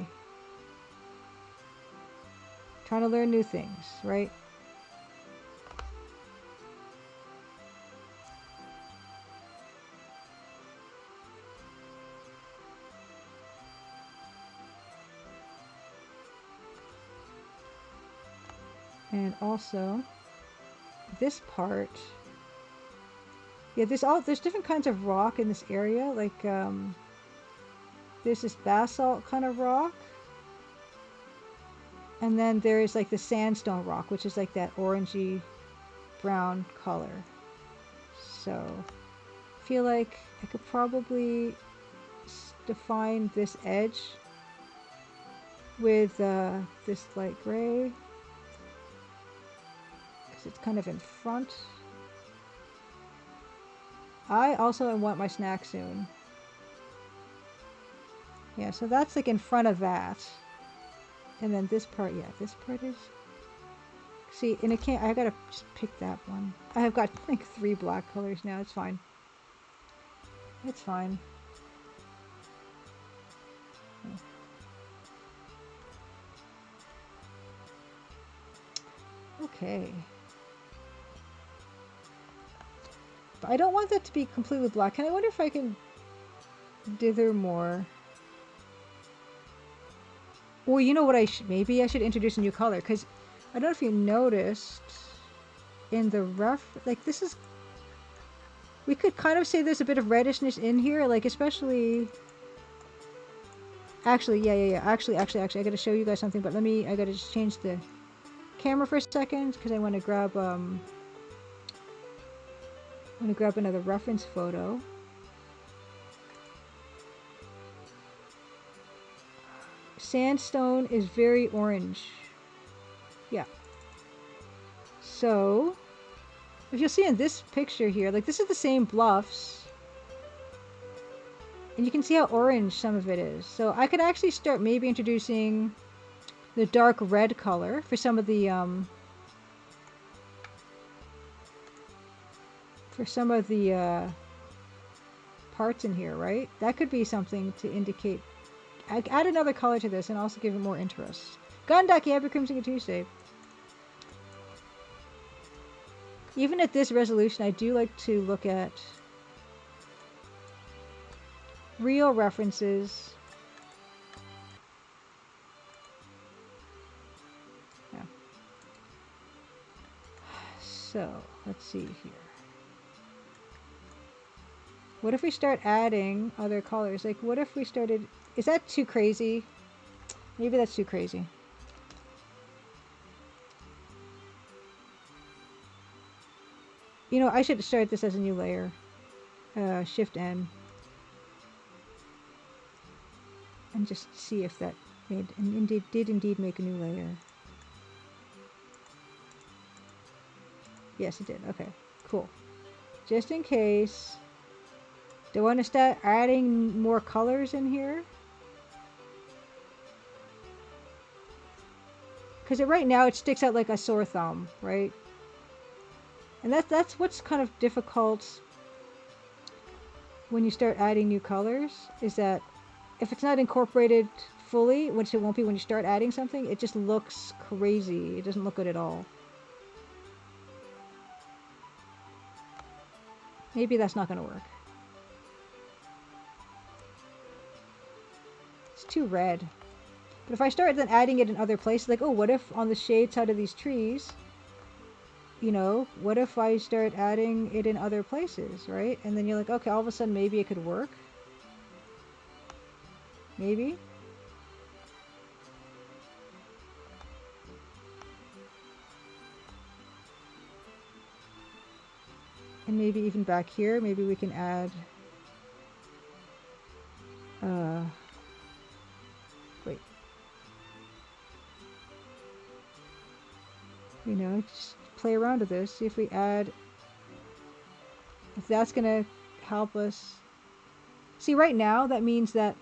Trying to learn new things, right? And also this part. Yeah, there's different kinds of rock in this area. Like there's this basalt kind of rock. And then there is like the sandstone rock, which is like that orangey brown color. So I feel like I could probably define this edge with this light gray. Because it's kind of in front. I also want my snack soon. Yeah, so that's like in front of that. And then this part, yeah, this part is... See, and it can't... I gotta just pick that one. I have got like 3 black colors now. It's fine. It's fine. Okay. But I don't want that to be completely black. Can I wonder if I can dither more? Or you know what I should... Maybe I should introduce a new color. Because I don't know if you noticed in the rough... Like this is... We could kind of say there's a bit of reddishness in here. Like especially... Actually, yeah. Actually, I gotta show you guys something. But I gotta just change the camera for a second. Because I want to grab... I'm gonna grab another reference photo. Sandstone is very orange. Yeah. So, if you'll see in this picture here, like this is the same bluffs. And you can see how orange some of it is. So I could actually start maybe introducing the dark red color for some of the parts in here, right? That could be something to indicate. Add another color to this and also give it more interest. Gundaki, happy Crimson Tuesday. Even at this resolution, I do like to look at real references. Yeah. So, let's see here. What if we start adding other colors? Like, what if we started... Is that too crazy? Maybe that's too crazy. You know, I should start this as a new layer. Shift N. And just see if that did indeed make a new layer. Yes, it did. Okay, cool. Just in case... Do I want to start adding more colors in here? Because right now it sticks out like a sore thumb, right? And that's what's kind of difficult when you start adding new colors, is that if it's not incorporated fully, which it won't be when you start adding something, it just looks crazy. It doesn't look good at all. Maybe that's not going to work. It's too red. But if I start then adding it in other places, like, oh, what if on the shade side of these trees, you know, what if I start adding it in other places, right? And then you're like, okay, all of a sudden maybe it could work. Maybe. And maybe even back here, maybe we can add Uh, wait. You know, just play around with this. See if we add, if that's gonna help us. See, right now that means that,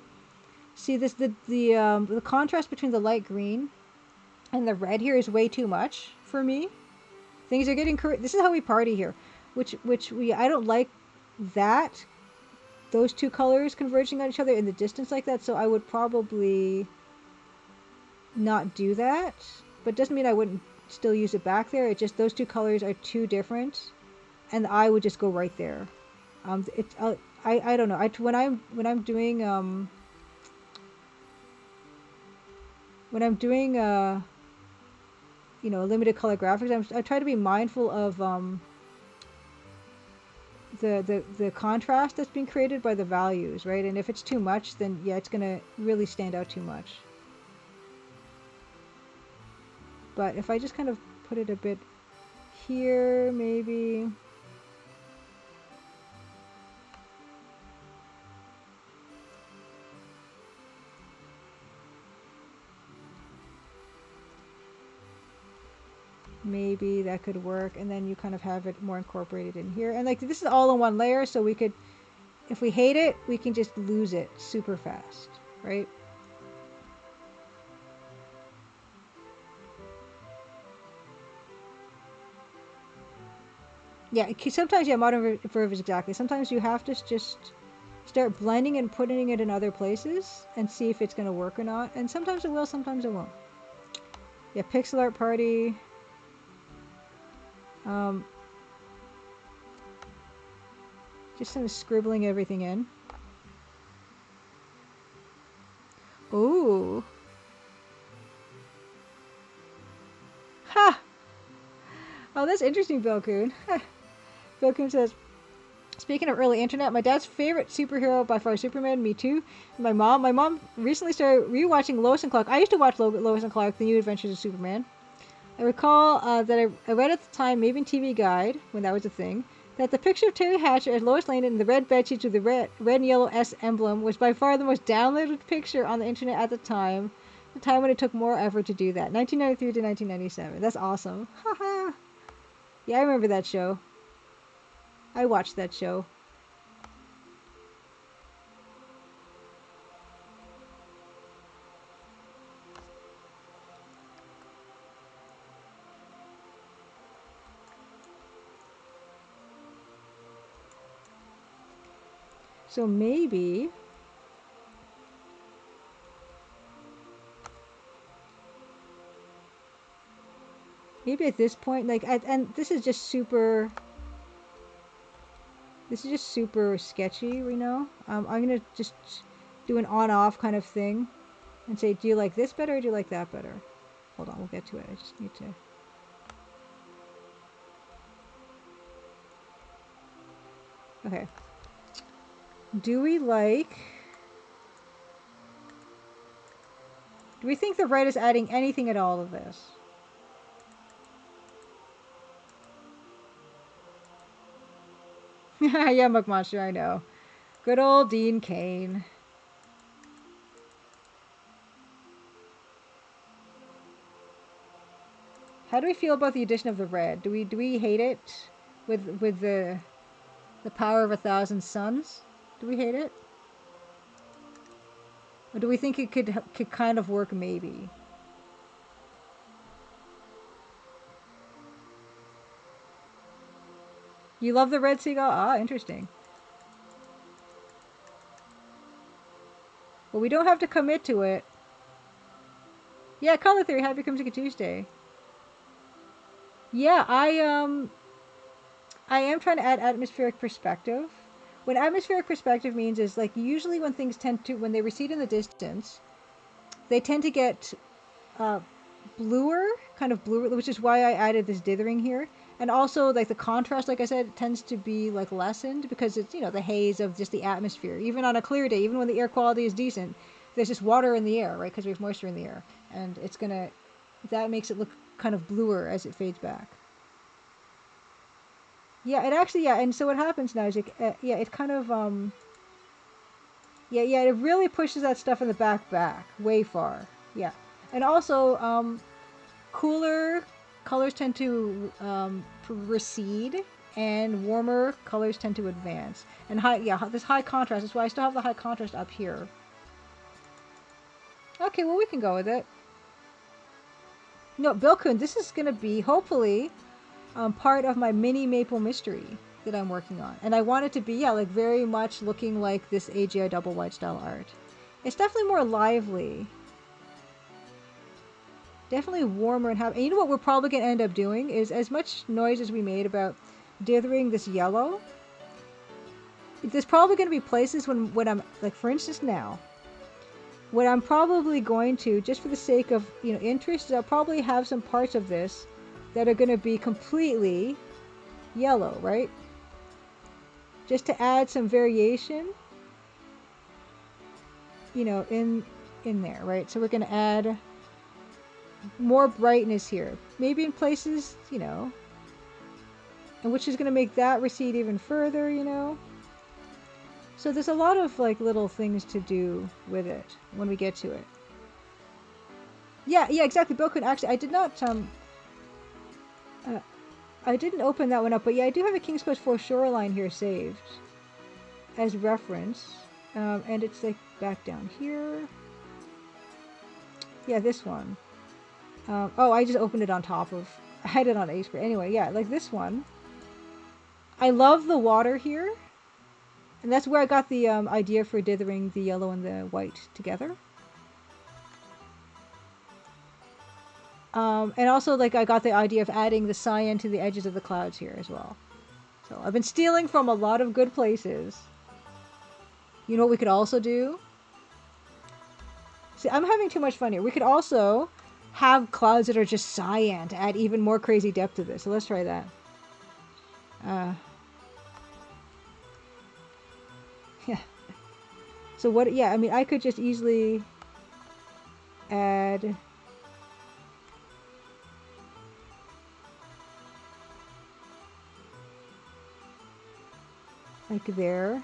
see this, the contrast between the light green and the red here is way too much for me. Things are getting this is how we party here, which we, I don't like that, those two colors converging on each other in the distance like that, so I would probably not do that, but doesn't mean I wouldn't still use it back there. It just, those two colors are too different, and I would just go right there. It's I don't know. When I'm doing you know, limited color graphics, I try to be mindful of the contrast that's being created by the values, right? And if it's too much, then yeah, it's gonna really stand out too much. But if I just kind of put it a bit here, maybe. Maybe that could work, and then you kind of have it more incorporated in here. And like, this is all in one layer, so we could, if we hate it, we can just lose it super fast, right? Yeah, sometimes, yeah, modern verb is exactly. Sometimes you have to just start blending and putting it in other places and see if it's going to work or not. And sometimes it will, sometimes it won't. Yeah, pixel art party. Um, just kind of scribbling everything in. Ooh. Ha! Oh, that's interesting, Belkoon. Belkoon says, speaking of early internet, my dad's favorite superhero by far, Superman. Me too. My mom recently started rewatching Lois and Clark. I used to watch Lois and Clark: The New Adventures of Superman. I recall that I read at the time, maybe in TV Guide when that was a thing, that the picture of Terry Hatcher as Lois Lane in the red bedsheets with the red and yellow S emblem was by far the most downloaded picture on the internet at the time when it took more effort to do that. 1993 to 1997. That's awesome. Haha. Yeah, I remember that show. I watched that show. So maybe at this point, like, and this is just super sketchy, you know. I'm gonna just do an on-off kind of thing and say, do you like this better or do you like that better? Hold on, we'll get to it. I just need to. Okay. Do we think the red is adding anything at all to this? Yeah, McMonster, I know. Good old Dean Cain. How do we feel about the addition of the red? Do we hate it with the power of 1,000 suns? Do we hate it? Or do we think it could kind of work maybe? You love the red seagull? Ah, interesting. Well, we don't have to commit to it. Yeah, color theory. Happy Comes a Tuesday. Yeah, I am trying to add atmospheric perspective. What atmospheric perspective means is, like, usually when things when they recede in the distance, they tend to get bluer, kind of bluer, which is why I added this dithering here. And also, like, the contrast, like I said, tends to be, like, lessened because it's, you know, the haze of just the atmosphere. Even on a clear day, even when the air quality is decent, there's just water in the air, right? Because we have moisture in the air. And it's gonna, that makes it look kind of bluer as it fades back. Yeah, it actually, yeah. And so what happens now is, it kind of, Yeah, yeah, it really pushes that stuff in the back way far. Yeah. And also, cooler colors tend to recede, and warmer colors tend to advance. And this high contrast is why I still have the high contrast up here. Okay, well, we can go with it. No, Bilkun, this is going to be, hopefully, part of my mini maple mystery that I'm working on. And I want it to be, yeah, like very much looking like this AGI double wide style art. It's definitely more lively. Definitely warmer and happy. And you know what we're probably going to end up doing is, as much noise as we made about dithering this yellow, there's probably going to be places when I'm, like for instance now, what I'm probably going to, just for the sake of, you know, interest, is I'll probably have some parts of this that are going to be completely yellow, right? Just to add some variation, you know, in there, right? So we're going to add more brightness here. Maybe in places, you know, and which is going to make that recede even further, you know. So there's a lot of like little things to do with it when we get to it. Yeah, yeah, exactly. Bokun, actually, I did not, I didn't open that one up, but yeah, I do have a King's Quest 4 Shoreline here saved as reference. And it's like back down here. Yeah, this one. Oh, I just opened it on top of, I had it on Aseprite. Anyway, yeah, like this one. I love the water here. And that's where I got the idea for dithering the yellow and the white together. And also, like, I got the idea of adding the cyan to the edges of the clouds here as well. So I've been stealing from a lot of good places. You know what we could also do? See, I'm having too much fun here. We could also have clouds that are just cyan to add even more crazy depth to this. So let's try that. Yeah. So what, yeah, I mean, I could just easily add like there.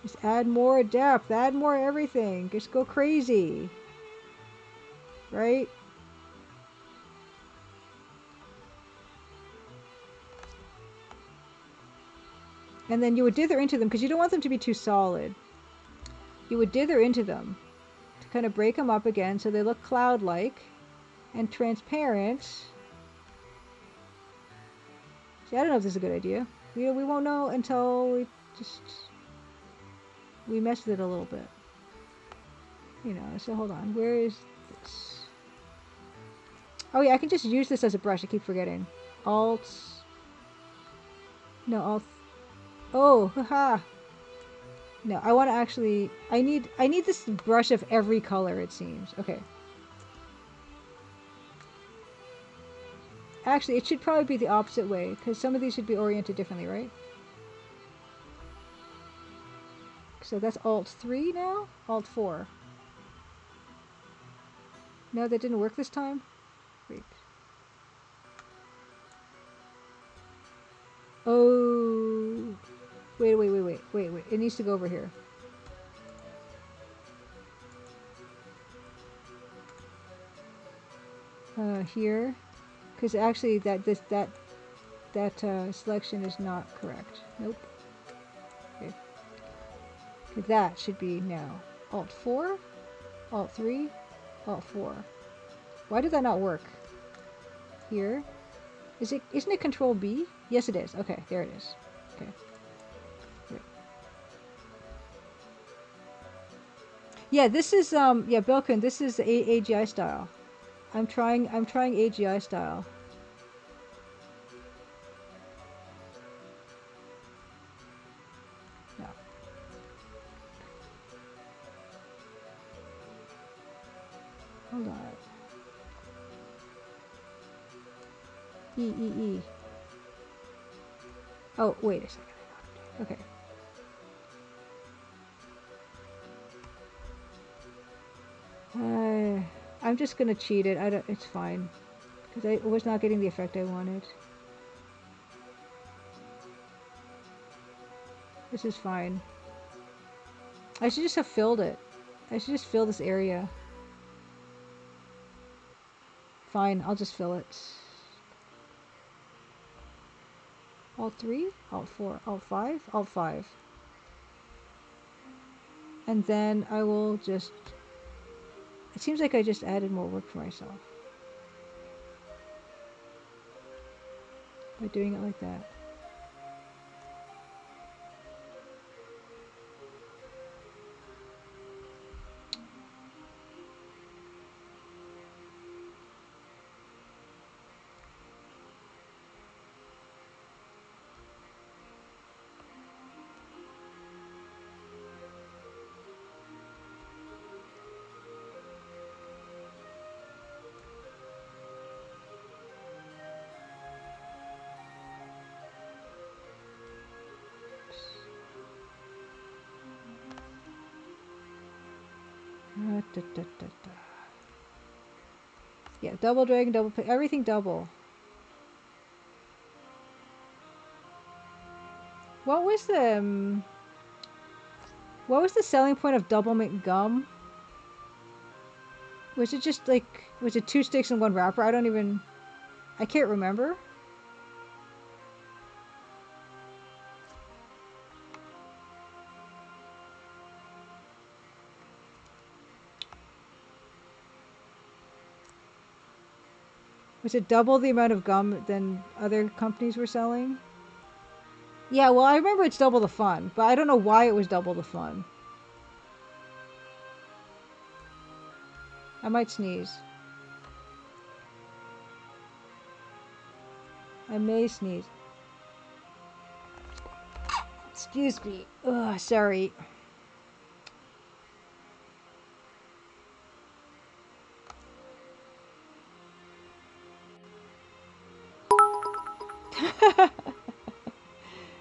Just add more depth, add more everything. Just go crazy. Right? And then you would dither into them because you don't want them to be too solid. You would dither into them to kind of break them up again so they look cloud-like and transparent. See, I don't know if this is a good idea. We won't know until we mess with it a little bit. You know, so hold on. Where is this? Oh yeah, I can just use this as a brush. I keep forgetting. Alt. No, Alt. Oh, haha. No, I want to actually. I need this brush of every color. It seems. Okay. Actually, it should probably be the opposite way because some of these should be oriented differently, right? So that's Alt 3 now. Alt 4. No, that didn't work this time. Wait. Oh. Wait. It needs to go over here. Here. Because actually that selection is not correct. Nope. Okay. That should be now Alt 4, Alt 3, Alt 4. Why did that not work? Here. Isn't it Control B? Yes it is. Okay, there it is. Okay. Great. Yeah, this is yeah, Belkin, this is AGI style. I'm trying AGI style. No. Hold on. E. Oh, wait a second. Okay. I'm just gonna cheat it. It's fine. Because I was not getting the effect I wanted. This is fine. I should just have filled it. I should just fill this area. Fine, I'll just fill it. Alt 3, Alt 4, Alt 5, Alt 5. And then I will just... It seems like I just added more work for myself by doing it like that. Yeah, double dragon, double everything double. What was the selling point of double mint gum? Was it just like, was it 2 sticks and 1 wrapper? I can't remember. Was it double the amount of gum than other companies were selling? Yeah, well, I remember it's double the fun, but I don't know why it was double the fun. I might sneeze. I may sneeze. Excuse me. Ugh, sorry.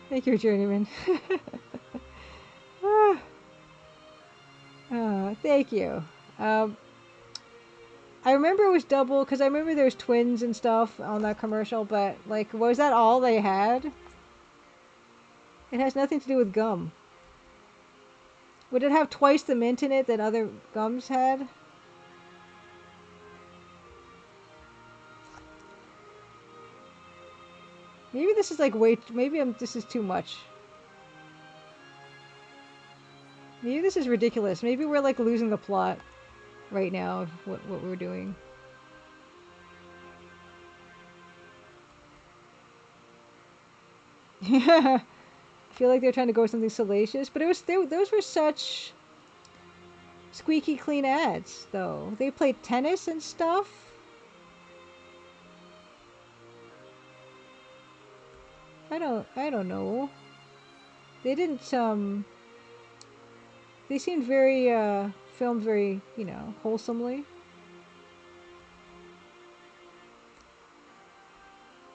Thank you, Journeyman. Thank you. I remember it was double because I remember there was twins and stuff on that commercial, but like, was that all they had? It has nothing to do with gum. Would it have twice the mint in it that other gums had? Maybe this is like this is too much. Maybe this is ridiculous. Maybe we're like losing the plot right now of what we're doing. I feel like they're trying to go with something salacious, but those were such squeaky clean ads, though. They played tennis and stuff. I don't know. They didn't they seemed very filmed very, you know, wholesomely.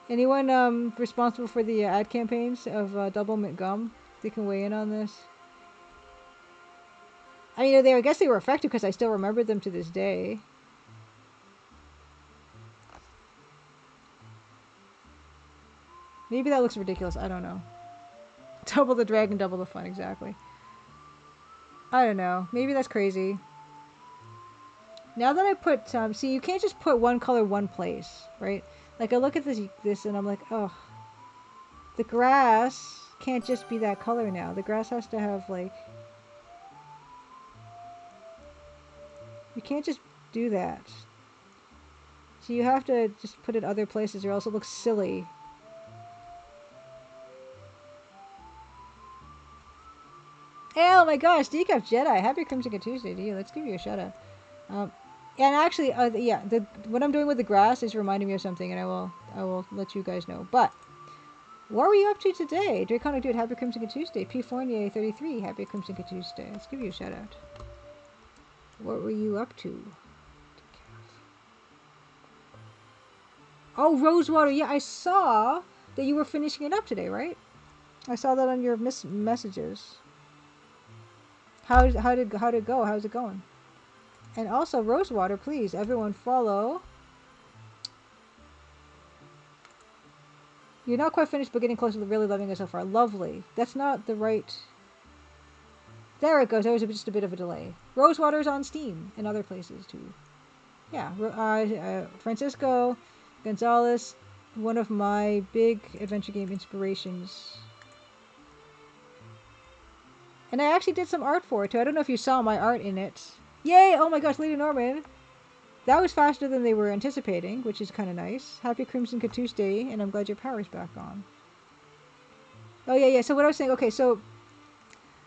Anyone responsible for the ad campaigns of Double Mint Gum? They can weigh in on this. I mean, I guess they were effective because I still remember them to this day. Maybe that looks ridiculous. I don't know. Double the dragon, double the fun. Exactly. I don't know. Maybe that's crazy. Now that I put, see, you can't just put one color one place, right? Like, I look at this and I'm like, oh, the grass can't just be that color now. The grass has to have, like, you can't just do that. So you have to just put it other places or else it looks silly. Oh my gosh, Decaf Jedi, happy Crimson Tuesday to you. Let's give you a shout out. And actually, yeah, what I'm doing with the grass is reminding me of something, and I will let you guys know. But what were you up to today? Draconic Dude, happy Crimson Tuesday. P Fournier 33, happy Crimson Tuesday. Let's give you a shout out. What were you up to? Oh, Rosewater. Yeah, I saw that you were finishing it up today, right? I saw that on your messages. How did it go? How's it going? And also, Rosewater, please, everyone follow You're not quite finished, but getting close to really loving it so far. Lovely. That's not the right... There it goes. There was just a bit of a delay. Rosewater's on Steam and other places too. Yeah. Francisco Gonzalez, one of my big adventure game inspirations. And I actually did some art for it too. I don't know if you saw my art in it. Yay! Oh my gosh, Lady Norman. That was faster than they were anticipating, which is kind of nice. Happy Crimson Tuesday, and I'm glad your power's back on. Oh yeah. So what I was saying, okay, so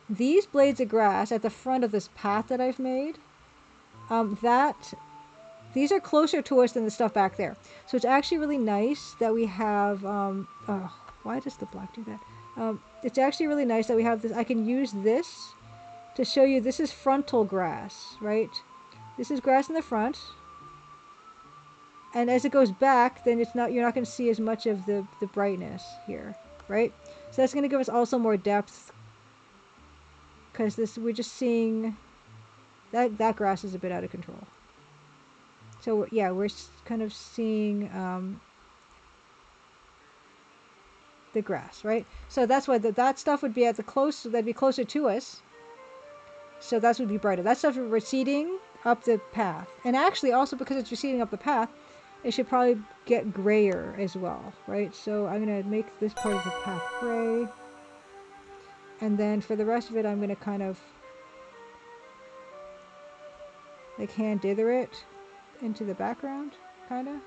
these blades of grass at the front of this path that I've made, these are closer to us than the stuff back there. So it's actually really nice that we have, oh, why does the black do that? It's actually really nice that we have this. I can use this to show you this is frontal grass, right? This is grass in the front. And as it goes back, then you're not going to see as much of the brightness here, right? So that's going to give us also more depth, because we're just seeing that grass is a bit out of control. So yeah, we're kind of seeing the grass, right? So that's why that stuff would be that'd be closer to us. So that would be brighter. That stuff is receding up the path, and actually also because it's receding up the path, it should probably get grayer as well, right? So I'm gonna make this part of the path gray, and then for the rest of it, I'm gonna kind of like hand dither it into the background, kinda.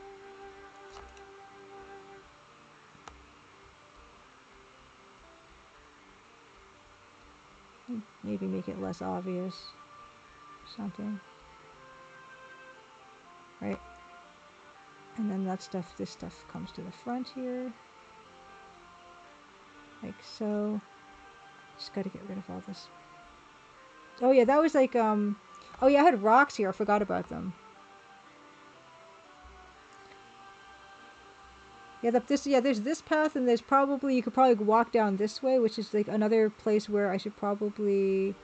Maybe make it less obvious or something. Right? And then this stuff comes to the front here. Like so. Just gotta get rid of all this. Oh yeah, that was like, oh yeah, I had rocks here, I forgot about them. Yeah, there's this path, and you could probably walk down this way, which is like another place where I should probably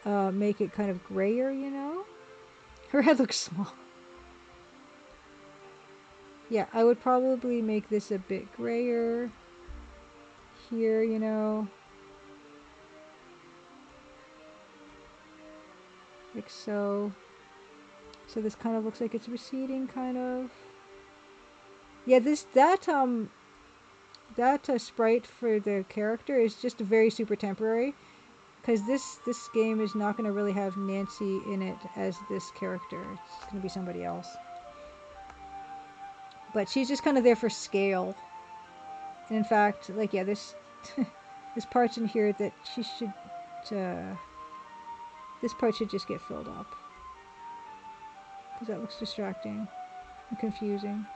make it kind of grayer, you know? Her head looks small. Yeah, I would probably make this a bit grayer here, you know? Like so. So this kind of looks like it's receding, kind of. Yeah, that sprite for the character is just very super temporary, because this game is not going to really have Nancy in it as this character. It's going to be somebody else. But she's just kind of there for scale. And in fact, like, yeah, this part's in here that she should, this part should just get filled up, because that looks distracting and confusing.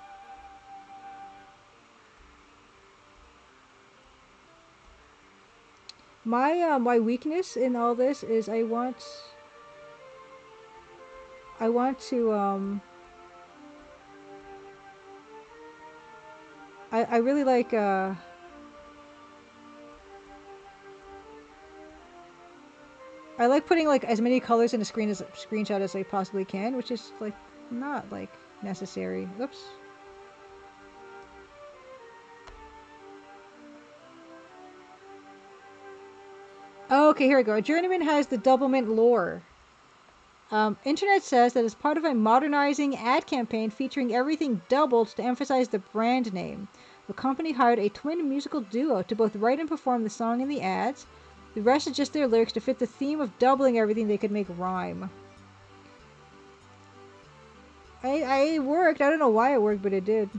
My weakness in all this is I want to I really like I like putting like as many colors in a screenshot as I possibly can, which is like not like necessary. Oops. Oh, okay, here we go. Journeyman has the Doublemint lore. Internet says that as part of a modernizing ad campaign featuring everything doubled to emphasize the brand name, the company hired a twin musical duo to both write and perform the song in the ads. The rest is just their lyrics to fit the theme of doubling everything they could make rhyme. It worked. I don't know why it worked, but it did.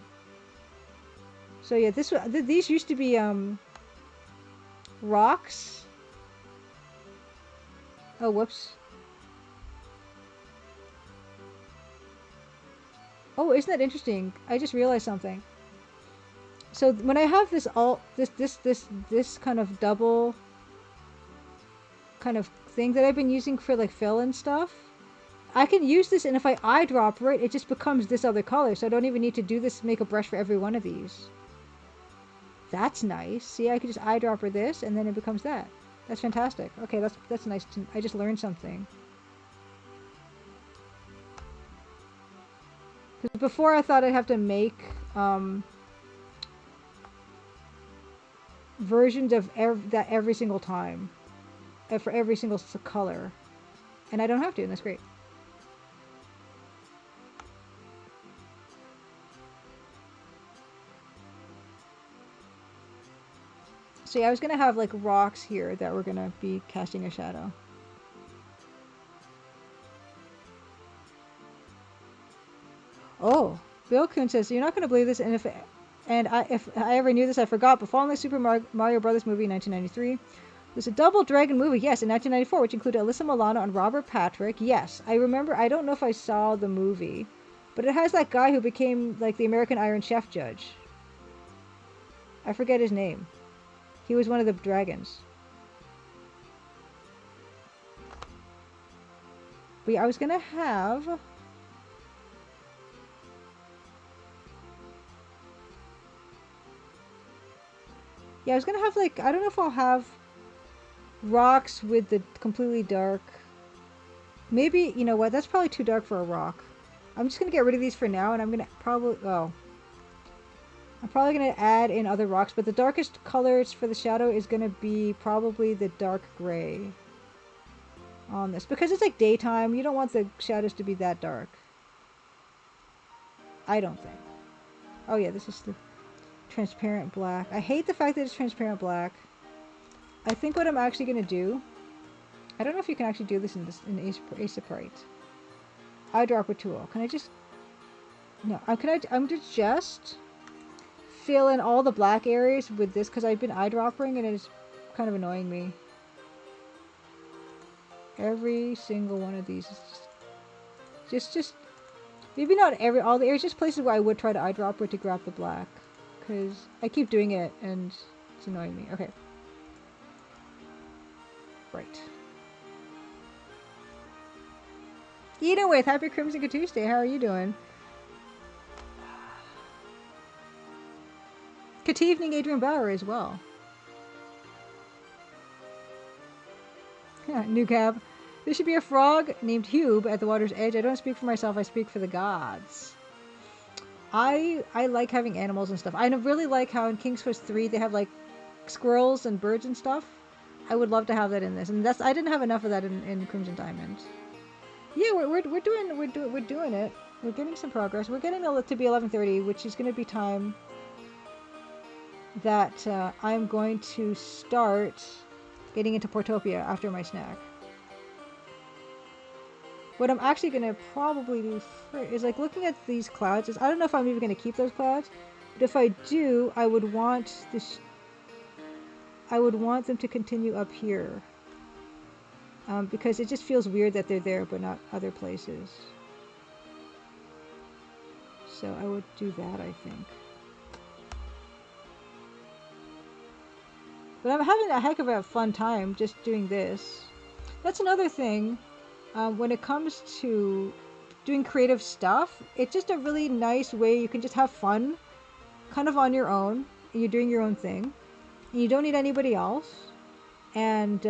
So yeah, these used to be rocks. Oh, whoops. Oh, isn't that interesting? I just realized something. So when I have this kind of double kind of thing that I've been using for like fill and stuff, I can use this, and if I eyedropper it, it just becomes this other color. So I don't even need to do this, make a brush for every one of these. That's nice. See, I could just eyedropper this, and then it becomes that. That's fantastic. Okay, that's nice. I just learned something. Because before I thought I'd have to make versions of that every single time, for every single color, and I don't have to, and that's great. So yeah, I was gonna have like rocks here that were gonna be casting a shadow. Oh, Bill Kuhn says, "You're not gonna believe this, and if I ever knew this, I forgot. But following the Super Mario Brothers movie in 1993, there's a Double Dragon movie, yes, in 1994, which included Alyssa Milano and Robert Patrick. Yes, I remember. I don't know if I saw the movie, but it has that guy who became like the American Iron Chef judge. I forget his name. He was one of the dragons. But yeah, I was gonna have." Yeah, I was gonna have like, I don't know if I'll have rocks with the completely dark. Maybe, you know what, that's probably too dark for a rock. I'm just gonna get rid of these for now, and I'm gonna probably, I'm probably gonna add in other rocks, but the darkest colors for the shadow is gonna be probably the dark gray on this. Because it's like daytime, you don't want the shadows to be that dark. I don't think. Oh yeah, this is the transparent black. I hate the fact that it's transparent black. I think what I'm actually gonna do, I don't know if you can actually do this in Aseprite. Eyedropper tool. Can I just, no, I'm gonna just fill in all the black areas with this because I've been eyedroppering and it's kind of annoying me. Every single one of these is just maybe not all the areas, just places where I would try to eyedropper to grab the black, because I keep doing it and it's annoying me. Okay. Right. Eating with Happy Crimson Tuesday. How are you doing? Good evening, Adrian Bauer as well. Yeah, new cab. There should be a frog named Hube at the water's edge. I don't speak for myself, I speak for the gods. I like having animals and stuff. I really like how in King's Quest 3 they have like squirrels and birds and stuff. I would love to have that in this, and I didn't have enough of that in Crimson Diamond. Yeah, we're doing it. We're getting some progress. We're getting to be 11:30, which is going to be time that I'm going to start getting into Portopia after my snack. What I'm actually going to probably do first is like looking at these clouds. I don't know if I'm even going to keep those clouds, but if I do, I would want this. I would want them to continue up here, because it just feels weird that they're there but not other places. So I would do that, I think. But I'm having a heck of a fun time just doing this. That's another thing. When it comes to doing creative stuff, it's just a really nice way you can just have fun, kind of on your own, and you're doing your own thing, and you don't need anybody else, and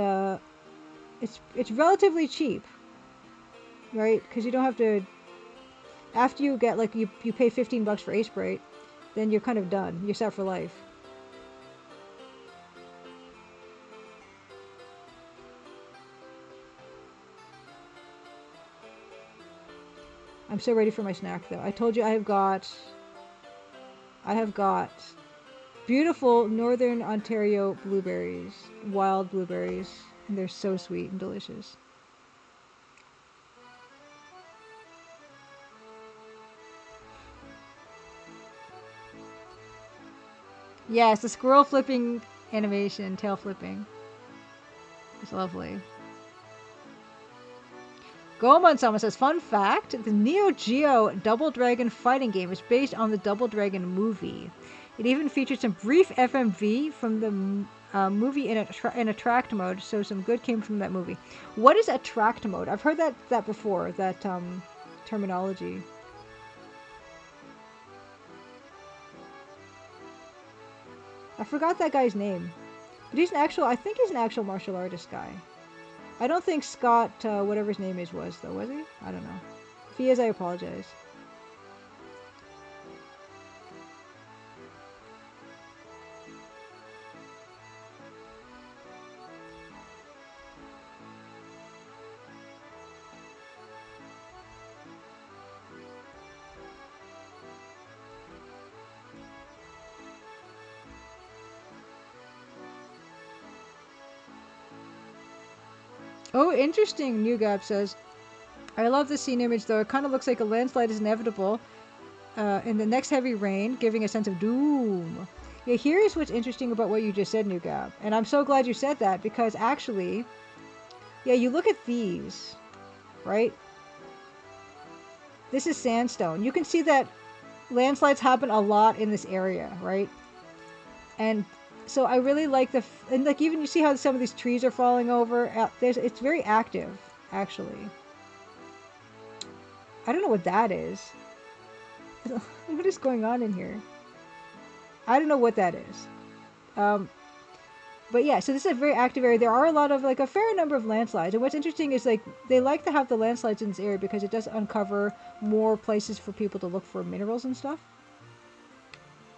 it's relatively cheap, right? Because you don't have to. After you get like you pay $15 for Aseprite, then you're kind of done. You're set for life. I'm so ready for my snack though. I told you I have got beautiful Northern Ontario blueberries, wild blueberries, and they're so sweet and delicious. Yes, the squirrel flipping animation, tail flipping. It's lovely. Gomon-sama says, fun fact, the Neo Geo Double Dragon fighting game is based on the Double Dragon movie. It even featured some brief FMV from the movie in attract mode, so some good came from that movie. What is attract mode? I've heard that before, that terminology. I forgot that guy's name. But I think he's an actual martial artist guy. I don't think Scott, whatever his name was though, was he? I don't know. If he is, I apologize. Oh, interesting, New Gap says. I love the scene image, though. It kind of looks like a landslide is inevitable in the next heavy rain, giving a sense of doom. Yeah, here's what's interesting about what you just said, New Gap. And I'm so glad you said that, because actually, yeah, you look at these, right? This is sandstone. You can see that landslides happen a lot in this area, right? And so I really like and like even you see how some of these trees are falling over. It's very active, actually. I don't know what that is. What is going on in here? I don't know what that is. Um, but yeah, so this is a very active area. There are a lot of like a fair number of landslides, and what's interesting is like they like to have the landslides in this area because it does uncover more places for people to look for minerals and stuff.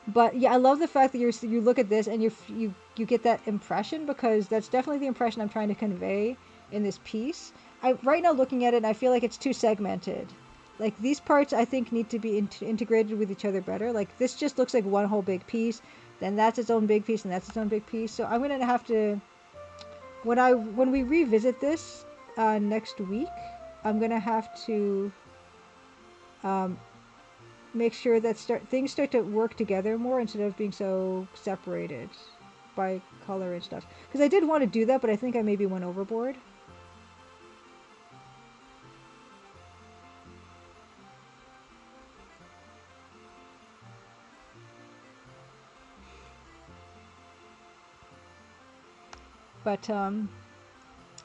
But yeah, I love the fact that you look at this and you get that impression, because that's definitely the impression I'm trying to convey in this piece. I right now looking at it, I feel like it's too segmented. Like these parts, I think need to be integrated with each other better. Like this just looks like one whole big piece. Then that's its own big piece, and that's its own big piece. So I'm gonna have to when we revisit this next week, I'm gonna have to um, make sure that things start to work together more instead of being so separated by color and stuff. Because I did want to do that, but I think I maybe went overboard. But I'm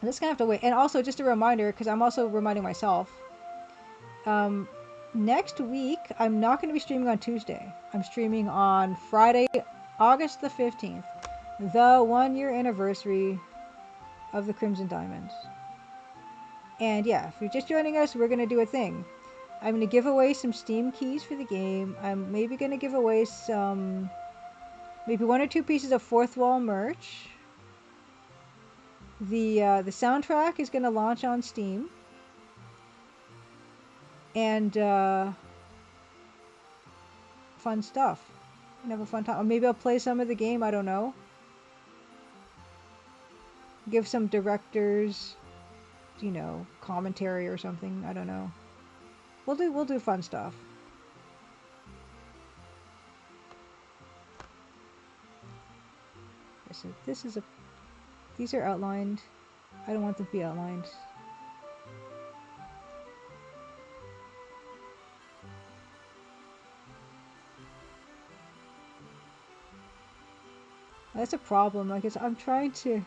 just gonna have to wait. And also, just a reminder, because I'm also reminding myself. Um, Next week, I'm not going to be streaming on Tuesday. I'm streaming on Friday, August the 15th, the 1 year anniversary of the Crimson Diamonds. And yeah, if you're just joining us, we're going to do a thing. I'm going to give away some Steam keys for the game. I'm maybe going to give away maybe one or two pieces of Fourth Wall merch. The soundtrack is going to launch on Steam. And fun stuff. And have a fun time. Or maybe I'll play some of the game, I don't know. Give some directors, commentary or something. I don't know. We'll do fun stuff. So these are outlined. I don't want them to be outlined. That's a problem. Like I'm trying to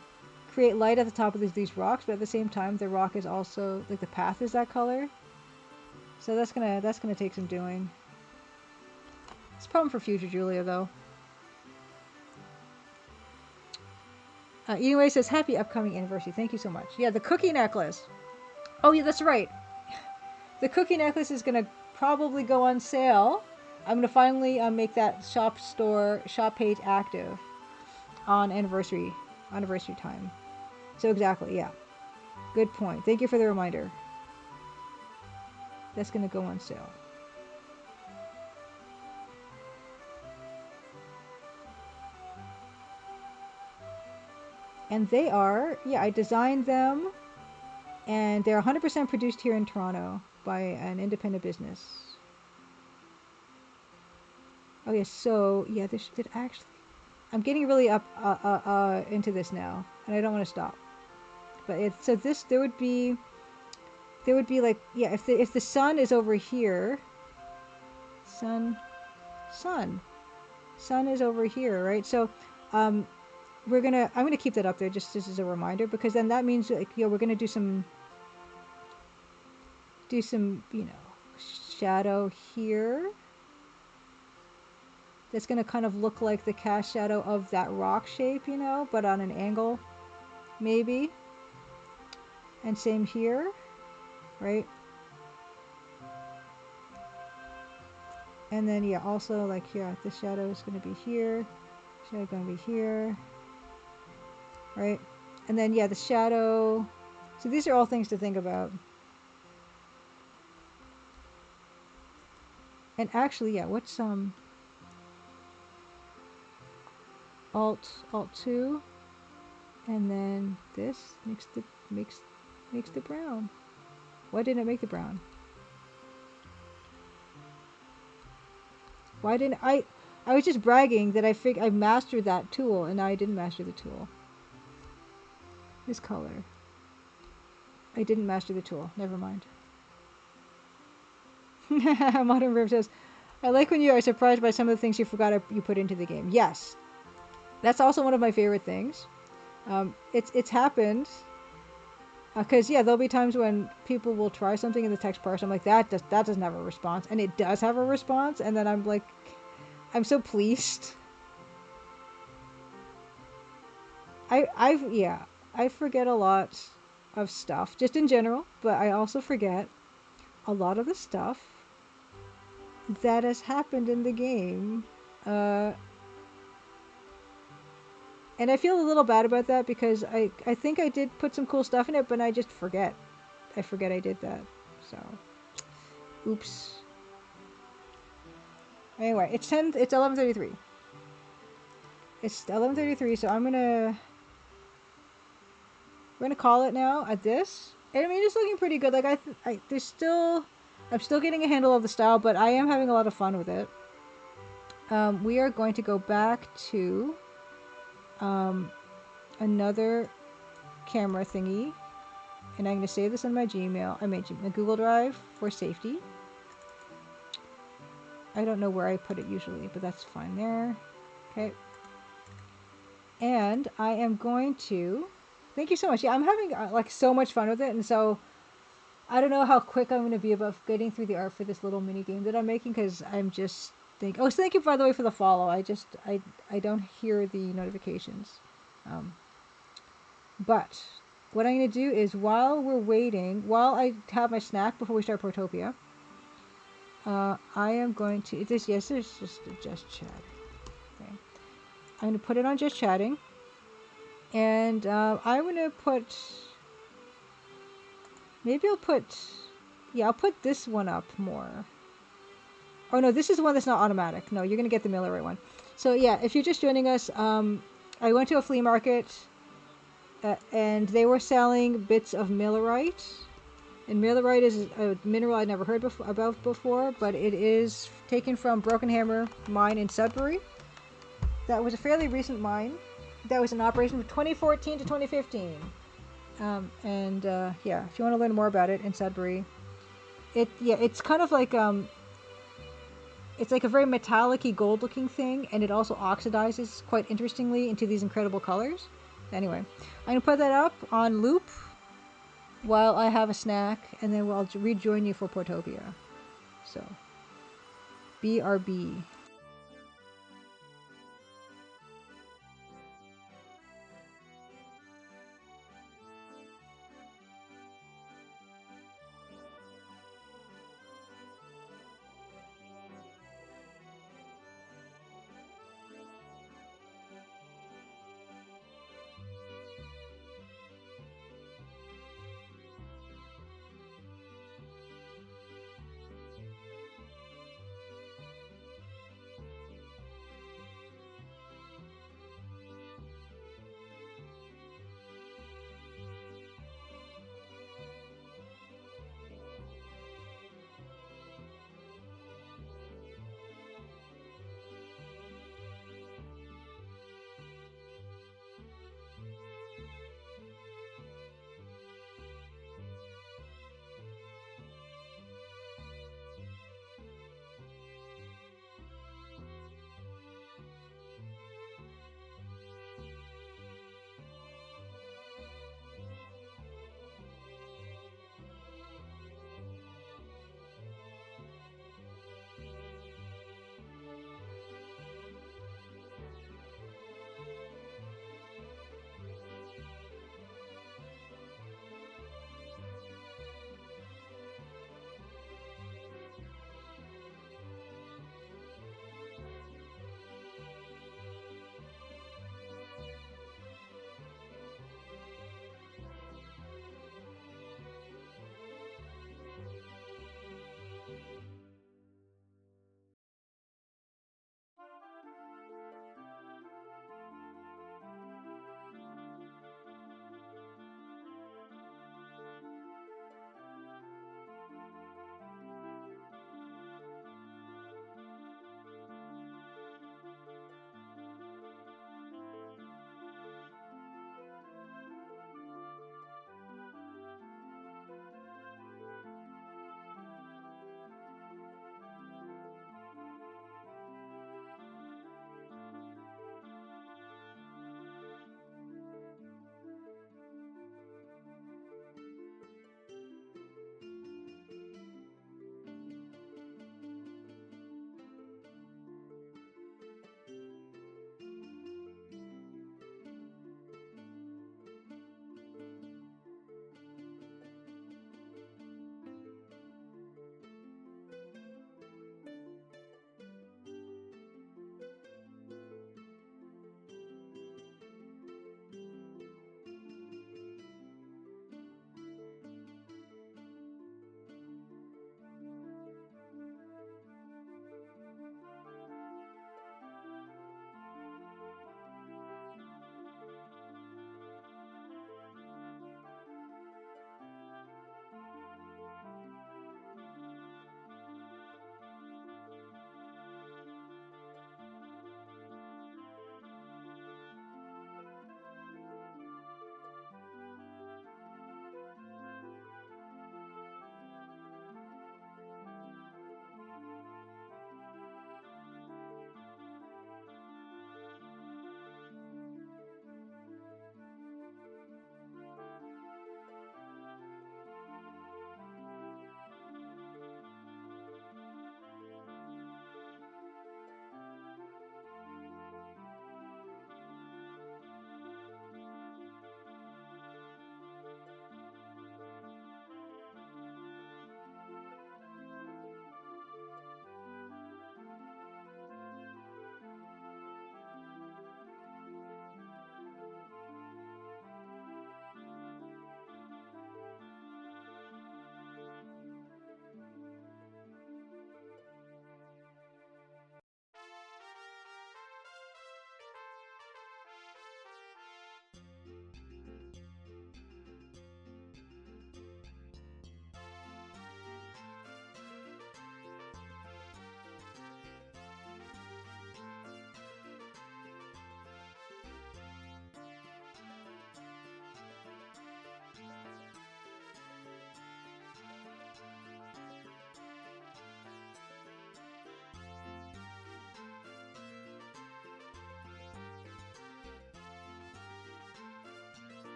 create light at the top of these rocks, but at the same time, the rock is also like the path is that color. So that's gonna take some doing. It's a problem for future Julia though. Anyway, says happy upcoming anniversary. Thank you so much. Yeah, the cookie necklace. Oh yeah, that's right. The cookie necklace is gonna probably go on sale. I'm gonna finally make that shop page active on anniversary time. So exactly, yeah. Good point. Thank you for the reminder. That's gonna go on sale. And they are, yeah, I designed them, and they're 100% produced here in Toronto by an independent business. Okay, so yeah, this did actually. I'm getting really up into this now, and I don't want to stop. But so this there would be like, yeah, if the sun is over here, sun is over here, right? So I'm gonna keep that up there just as a reminder, because then that means like, we're gonna do some shadow here. That's gonna kind of look like the cast shadow of that rock shape, but on an angle, maybe. And same here, right? And then yeah, also like here, the shadow is gonna be here, shadow gonna be here, right? And then yeah, the shadow. So these are all things to think about. And actually, yeah, what's Alt 2, and then this makes Makes the brown. Why didn't it make the brown? Why didn't I was just bragging that I mastered that tool, and I didn't master the tool. This color. I didn't master the tool. Never mind. Modern Verb says, I like when you are surprised by some of the things you forgot you put into the game. Yes. That's also one of my favorite things. It's happened. Because, yeah, there'll be times when people will try something in the text parser. I'm like, that doesn't have a response. And it does have a response. And then I'm like, I'm so pleased. I forget a lot of stuff, just in general. But I also forget a lot of the stuff that has happened in the game. And I feel a little bad about that because I think I did put some cool stuff in it, but I just forget. I forget I did that. So, oops. Anyway, it's 11:33. It's 11:33, so we're gonna call it now at this. And I mean, it's looking pretty good. Like I'm still getting a handle of the style, but I am having a lot of fun with it. We are going to go back to another camera thingy, and I'm going to save this on my Gmail. I made my Google Drive for safety. I don't know where I put it usually, but that's fine there. Okay. And I am going to... Thank you so much. Yeah, I'm having like so much fun with it, and so I don't know how quick I'm going to be about getting through the art for this little mini game that I'm making, because I'm just thinking... Oh, so thank you, by the way, for the follow. I don't hear the notifications. But what I'm going to do is, while we're waiting, while I have my snack before we start Portopia, I am going to... There's just chat. Okay. I'm going to put it on just chatting. And I'm going to put... Maybe I'll put... Yeah, I'll put this one up more. Oh, no, this is the one that's not automatic. No, you're going to get the Millerite one. So, yeah, if you're just joining us, I went to a flea market, and they were selling bits of Millerite. And Millerite is a mineral I'd never heard about before, but it is taken from Broken Hammer mine in Sudbury. That was a fairly recent mine. That was in operation from 2014 to 2015. Yeah, if you want to learn more about it in Sudbury, it's kind of like it's like a very metallic-y gold-looking thing, and it also oxidizes quite interestingly into these incredible colors. Anyway, I'm gonna put that up on loop while I have a snack, and then I'll rejoin you for Portopia. So, BRB.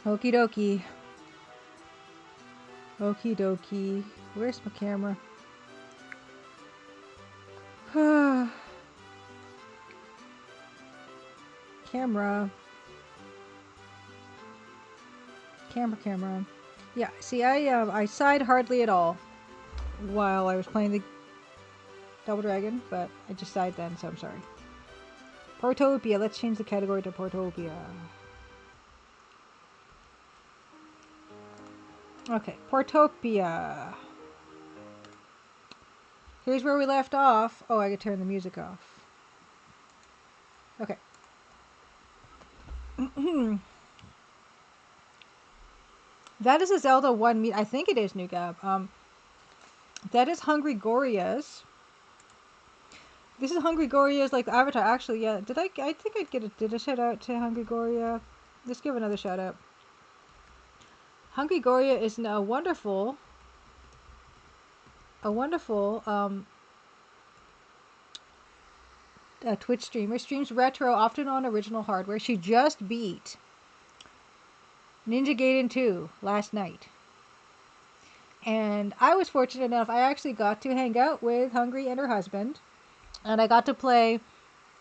Okie dokie. Okie dokie. Where's my camera? Camera. Camera. Yeah, see, I sighed hardly at all while I was playing the Double Dragon, but I just sighed then, so I'm sorry. Portopia. Let's change the category to Portopia. Okay, Portopia. Here's where we left off. Oh, I could turn the music off. Okay. That is a Zelda 1 meet. I think it is, New Gab. That is Hungry Goria's. This is Hungry Goria's, like, avatar. Actually, yeah. I think I'd did a shout out to Hungry Goria. Let's give another shout out. Hungry Goria is a wonderful Twitch streamer. Streams retro, often on original hardware. She just beat Ninja Gaiden 2 last night. And I was fortunate enough, I actually got to hang out with Hungry and her husband. And I got to play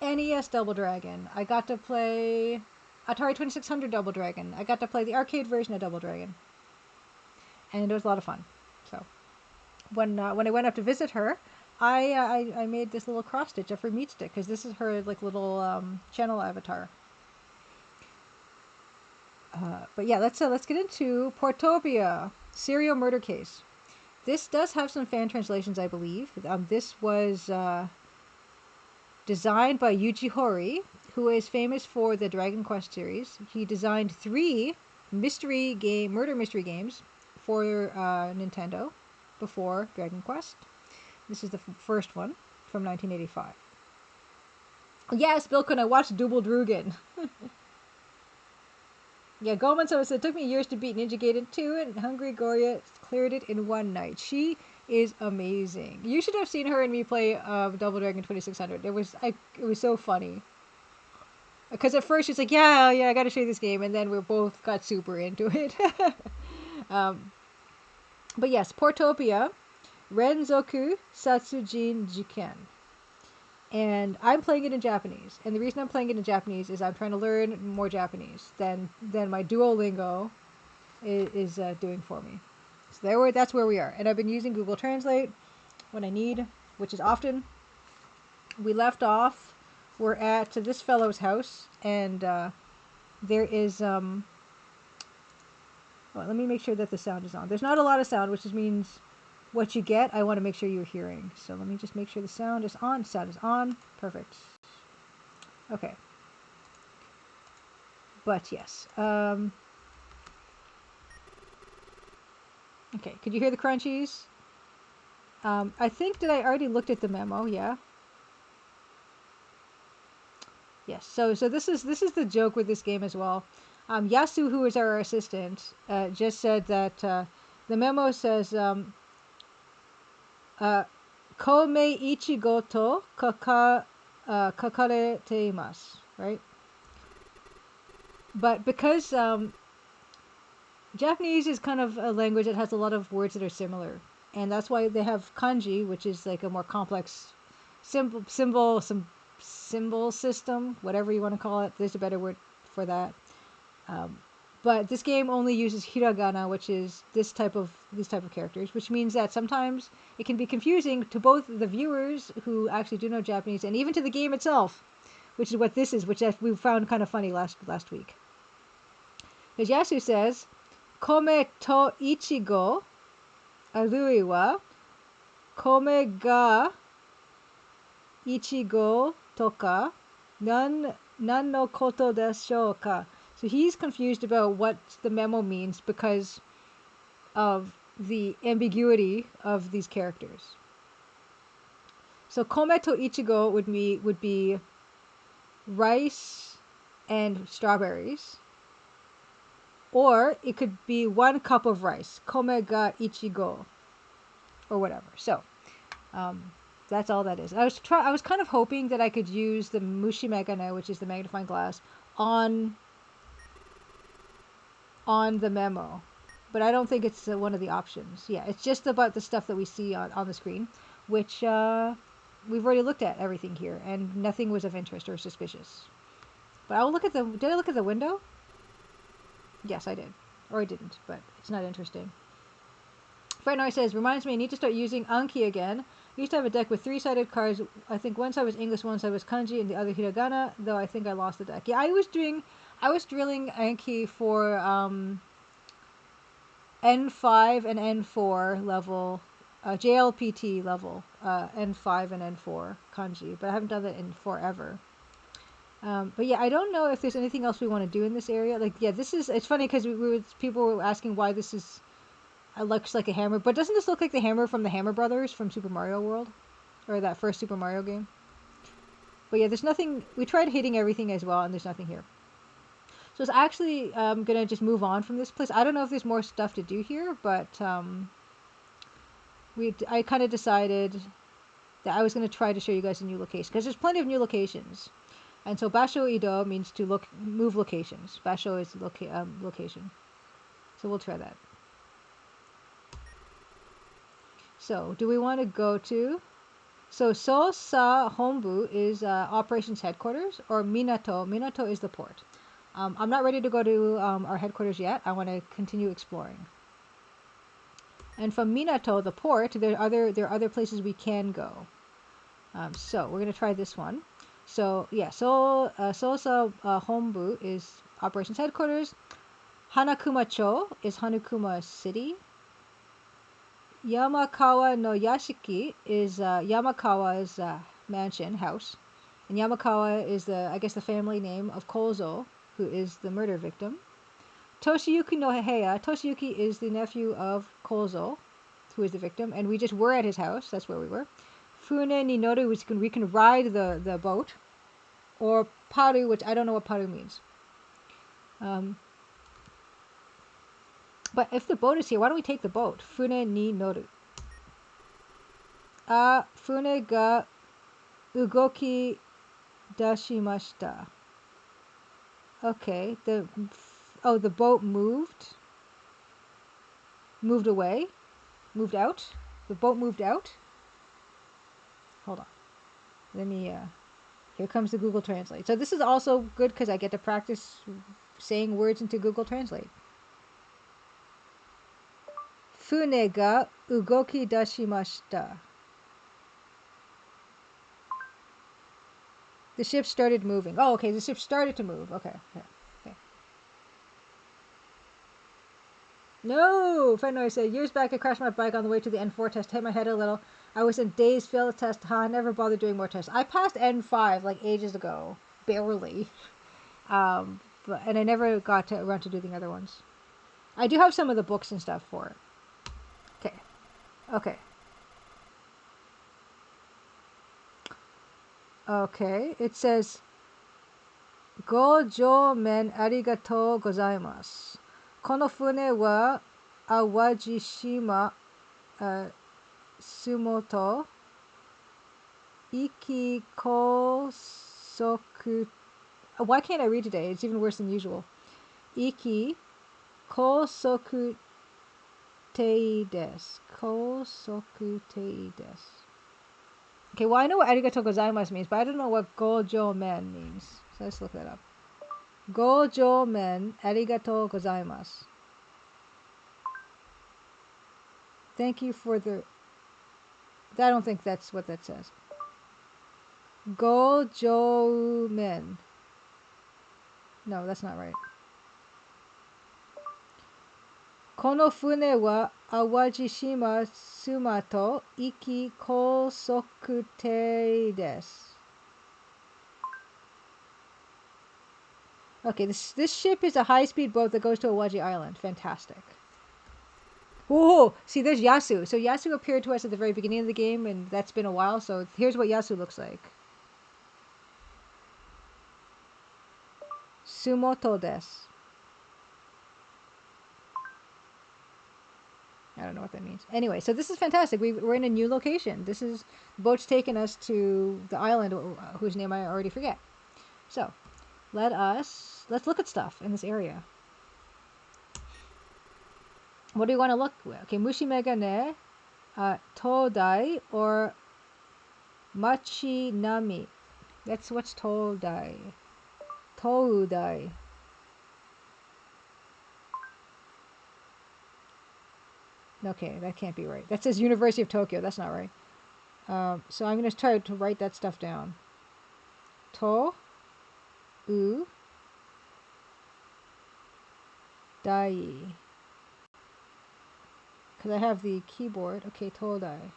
NES Double Dragon. I got to play Atari 2600 Double Dragon. I got to play the arcade version of Double Dragon. And it was a lot of fun. So when I went up to visit her, I made this little cross stitch of her meat stick, because this is her like little channel avatar. But yeah, let's get into Portopia, serial murder case. This does have some fan translations, I believe. This was designed by Yuji Horii, who is famous for the Dragon Quest series. He designed 3 murder mystery games for Nintendo before Dragon Quest. This is the first one from 1985. Yes, Bilkun, I watched Double Dragon. Yeah, Goldman says it took me years to beat Ninja Gaiden 2, and Hungry Goria cleared it in one night. She is amazing. You should have seen her and me play Double Dragon 2600. It was so funny. Because at first she's like, yeah, I got to show you this game, and then we both got super into it. But yes, Portopia, Renzoku Satsujin Jiken. And I'm playing it in Japanese. And the reason I'm playing it in Japanese is I'm trying to learn more Japanese than my Duolingo is doing for me. So that's where we are. And I've been using Google Translate when I need, which is often. We left off. We're at this fellow's house, and there is well, let me make sure that the sound is on. There's not a lot of sound, which just means what you get, I want to make sure you're hearing. So let me just make sure the sound is on. Sound is on. Perfect. Okay. But yes. Okay, could you hear the crunchies? I think that I already looked at the memo, yeah. Yes, so this is the joke with this game as well. Yasu, who is our assistant, just said that the memo says Kome ichigo to kakarete imasu, right? But because Japanese is kind of a language that has a lot of words that are similar, and that's why they have kanji, which is like a more complex symbol system, whatever you want to call it. There's a better word for that. But this game only uses hiragana, which is these type of characters, which means that sometimes it can be confusing to both the viewers who actually do know Japanese and even to the game itself, which is what this is, which we found kind of funny last week. Because Yasu says, "Kome to ichigo, arui wa kome ga ichigo toka nan no koto deshou ka?" So he's confused about what the memo means because of the ambiguity of these characters. So kome to ichigo would be rice and strawberries. Or it could be 1 cup of rice. Kome ga ichigo. Or whatever. So that's all that is. I was kind of hoping that I could use the Mushi Megane, which is the magnifying glass, on on the memo, but I don't think it's one of the options. Yeah, it's just about the stuff that we see on the screen, which we've already looked at everything here, and nothing was of interest or suspicious. But I'll look at the. Did I look at the window? Yes, I did, or I didn't, but it's not interesting. Frightnoise says, reminds me, I need to start using Anki again. I used to have a deck with 3-sided cards. I think one side was English, one side was kanji, and the other hiragana, though I think I lost the deck. Yeah, I was drilling Anki for N5 and N4 level, JLPT level, N5 and N4 kanji, but I haven't done that in forever. But yeah, I don't know if there's anything else we want to do in this area. Like, yeah, it's funny because people were asking why this is. It looks like a hammer, but doesn't this look like the hammer from the Hammer Brothers from Super Mario World? Or that first Super Mario game? But yeah, there's nothing. We tried hitting everything as well, and there's nothing here. So it's actually gonna just move on from this place. I don't know if there's more stuff to do here, but I kind of decided that I was gonna try to show you guys a new location because there's plenty of new locations. And so Basho Ido means to move locations. Basho is location. So we'll try that. So, do we want to go to... So, Sosa Honbu is operations headquarters, or Minato. Minato is the port. I'm not ready to go to our headquarters yet. I want to continue exploring. And from Minato, the port, there are other places we can go. So, we're going to try this one. So, yeah, Sosa Honbu is operations headquarters. Hanakuma-cho is Hanakuma City. Yamakawa no Yashiki is Yamakawa's mansion, house. And Yamakawa is I guess the family name of Kozo, who is the murder victim. Toshiyuki no Heya. Toshiyuki is the nephew of Kozo, who is the victim, and we just were at his house. That's where we were. Fune ni noru, which we can ride the boat. Or paru, which I don't know what paru means. But if the boat is here, why don't we take the boat? Fune ni noru. Fune ga ugoki dashimashita. Okay, the boat moved. Moved away. Moved out. The boat moved out. Hold on. Let me, here comes the Google Translate. So this is also good because I get to practice saying words into Google Translate. Fune ga ugoki dashimashita. The ship started moving. Oh, okay. The ship started to move. Okay. No! Fenway said, years back I crashed my bike on the way to the N4 test, hit my head a little. I was in days, failed the test. I never bothered doing more tests. I passed N5 like ages ago. Barely. And I never got around to doing the other ones. I do have some of the books and stuff for it. Okay, it says, Gojo men arigatou gozaimasu. Kono fune wa Awajishima Sumoto Iki Kosoku. Why can't I read today? It's even worse than usual. Iki Kosoku Tei desu. Kosoku Tei desu. Okay, well, I know what arigatou gozaimasu means, but I don't know what gojo men means. So let's look that up. Gojo men arigatou gozaimasu. Thank you for the... I don't think that's what that says. Gojo men. No, that's not right. Kono fune wa Awajishima Sumato Iki Kosoku Tei desu. Okay, this ship is a high-speed boat that goes to Awaji Island. Fantastic. Whoa! See, there's Yasu. So Yasu appeared to us at the very beginning of the game, and that's been a while. So here's what Yasu looks like. Sumoto desu. I don't know what that means. Anyway, so this is fantastic. We're in a new location. The boat's taken us to the island whose name I already forget. So, let's look at stuff in this area. What do you want to look with? Okay, Mushi Megane, Todai, or Machi Nami. That's what's Todai. Todai. Okay, that can't be right. That says University of Tokyo. That's not right. So I'm going to try to write that stuff down. To, u, dai. Because I have the keyboard. Okay, Todai.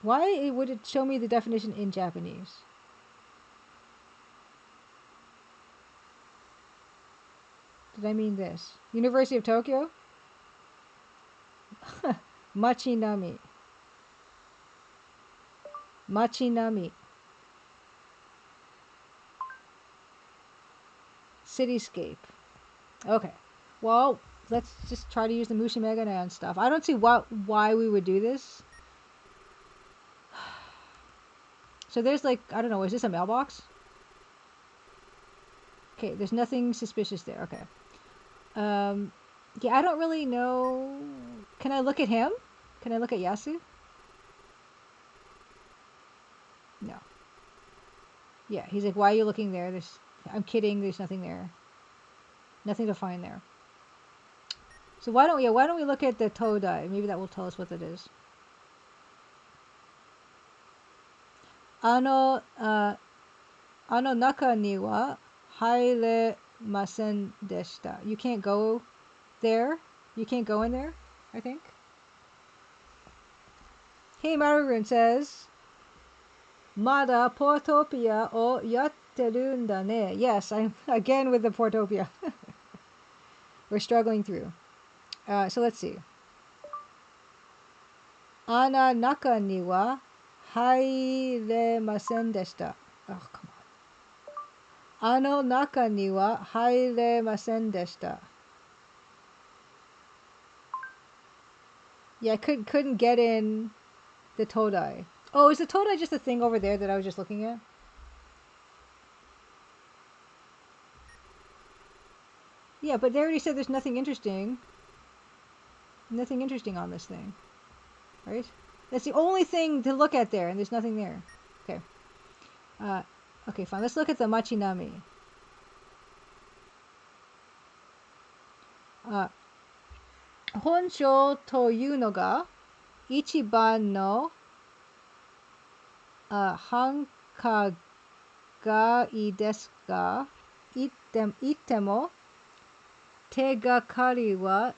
Why would it show me the definition in Japanese? Did I mean this? University of Tokyo? Machinami. Machinami. Cityscape. Okay. Well, let's just try to use the Mushi Megane and stuff. I don't see why we would do this. So there's like, I don't know, is this a mailbox? Okay, there's nothing suspicious there. Okay. Yeah, I don't really know. Can I look at him? Can I look at Yasu? No. Yeah, he's like, why are you looking there? I'm kidding. There's nothing there. Nothing to find there. So why don't we look at the Todai? Maybe that will tell us what it is. Ano naka ni wa hairemasen deshita. You can't go there. You can't go in there, I think. Hey, Marugun says, Mada Portopia o yatteru nda ne. Yes, I'm again with the Portopia. We're struggling through. So let's see. Ana naka ni wa hairemasen deshita. Oh, come on. Ano naka ni wa hairemasen deshita. Yeah, I couldn't get in the Todai. Oh, is the Todai just the thing over there that I was just looking at? Yeah, but they already said there's nothing interesting. Nothing interesting on this thing. Right? That's the only thing to look at there, and there's nothing there. Okay. Okay, fine. Let's look at the Machinami. 本性というのが一番の繁華街ですが、言っても手がかりは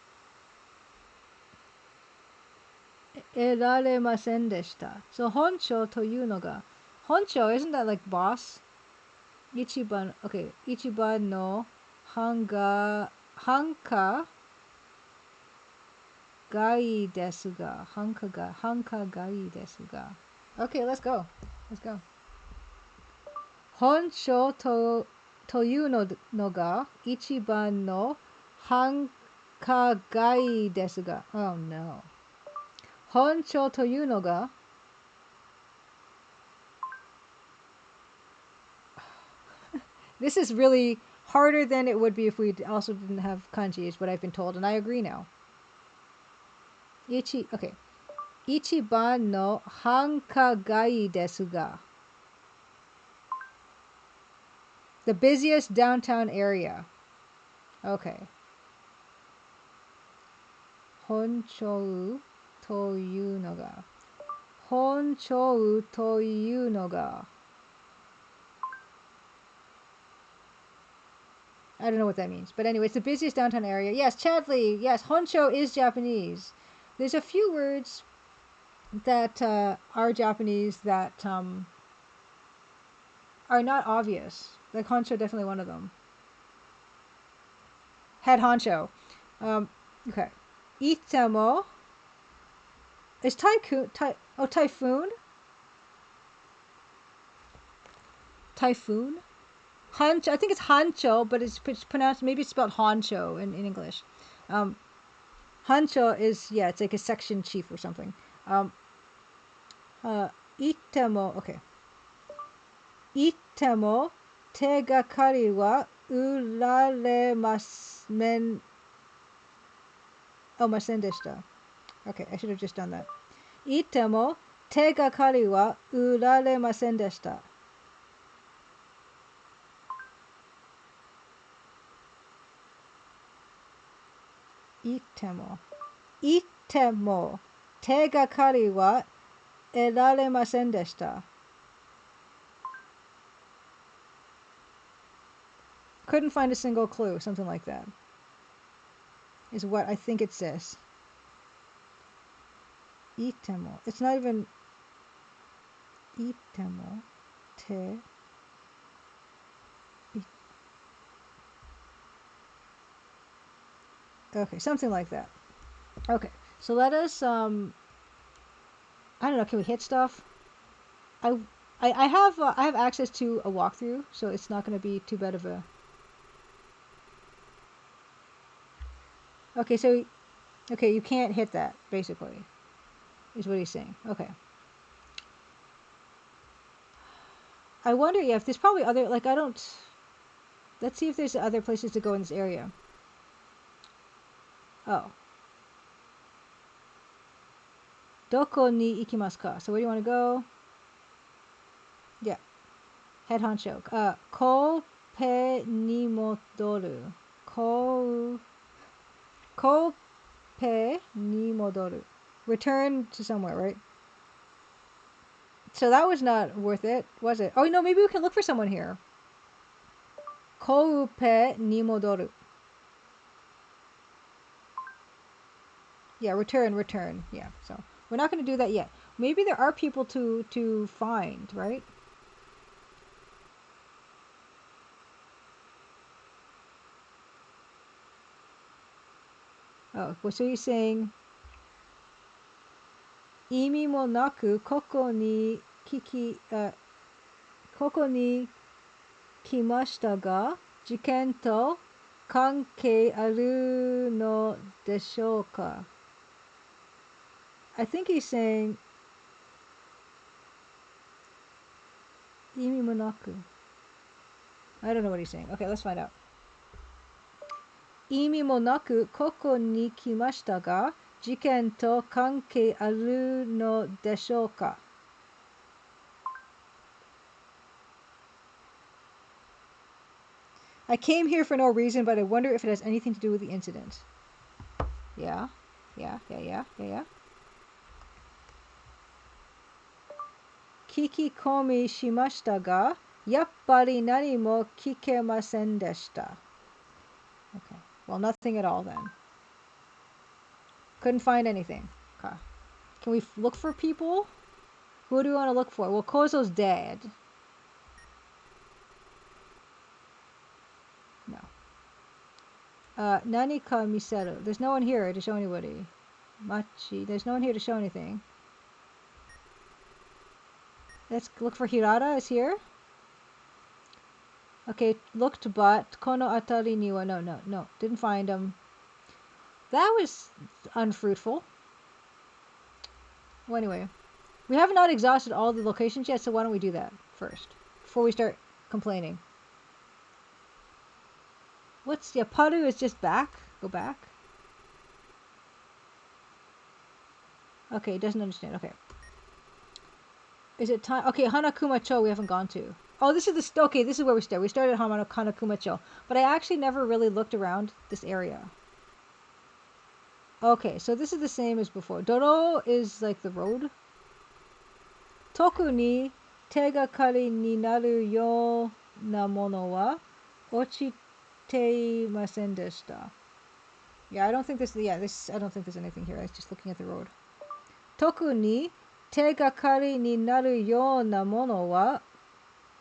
得られませんでした。So 本性というのが、本性 isn't that like boss? 一番 okay 一番の繁華街ですが、繁華街ですが。Okay, let's go. Let's go. 本性というのが一番の繁華街ですが。Oh no. 本性というのがThis is really harder than it would be if we also didn't have kanji, is what I've been told, and I agree now. Okay. 一番の繁華街ですが The busiest downtown area. Okay. 本性というのが本性というのが I don't know what that means. But anyway, it's the busiest downtown area. Yes, Chadley. Yes, Honsho is Japanese. There's a few words that are Japanese that are not obvious. Like Honsho, definitely one of them. Head honcho. Okay. Itamo. Is typhoon? Typhoon? Typhoon? Hancho. I think it's hancho, but it's pronounced, maybe it's spelled honcho in English. Hancho is, yeah, it's like a section chief or something. Itamo. Okay. 行っても手がかりは得られません、ませんでした。Okay, I should have just done that. 行っても手がかりは得られませんでした。行っても手がかりは得られませんでした。Couldn't find a single clue, something like that. Is what I think it says. 行っても It's not even 行っても手 Okay, something like that. Okay, so let us I don't know, can we hit stuff? I I have access to a walkthrough, so it's not going to be too bad of a. Okay, so okay, you can't hit that basically. Is what he's saying. Okay. I wonder if there's probably other like I don't. Let's see if there's other places to go in this area. Oh. どこに行きますか? So where do you want to go? Yeah. Head honcho. コペに戻る. コペに戻る. Return to somewhere, right? So that was not worth it, was it? Oh, no, maybe we can look for someone here. コペに戻る. Yeah, return. Yeah, so we're not going to do that yet. Maybe there are people to find, right? Oh, well, so he's saying 意味もなくここに来ましたが、事件と関係あるのでしょうか? I think he's saying 意味もなく. I don't know what he's saying. Okay, let's find out. 意味もなくここに来ましたが、事件と関係あるのでしょうか? I came here for no reason, but I wonder if it has anything to do with the incident. Yeah. 聞き込みしましたが、やっぱり何も聞けませんでした. Okay. Well, nothing at all then. Couldn't find anything. Okay. Can we look for people? Who do we want to look for? Well, Kozo's dead. No. Nani ka miseru. There's no one here to show anybody. Machi. There's no one here to show anything. Let's look for Hirata. Is here? Okay, looked but kono atari ni wa no. Didn't find him. That was unfruitful. Well, anyway. We have not exhausted all the locations yet, so why don't we do that first? Before we start complaining. Paru is just back? Go back? Okay, doesn't understand. Okay. Is it time? Okay, Hanakuma-cho we haven't gone to. Oh, this is this is where we started. We started at Hanakuma-cho. But I actually never really looked around this area. Okay, so this is the same as before. Doro is like the road. Toku ni te ga kari ni naru you na mono wa ochite imasen deshita. Yeah, I don't think I don't think there's anything here. I was just looking at the road. Toku ni te ga kari ni naru you na mono wa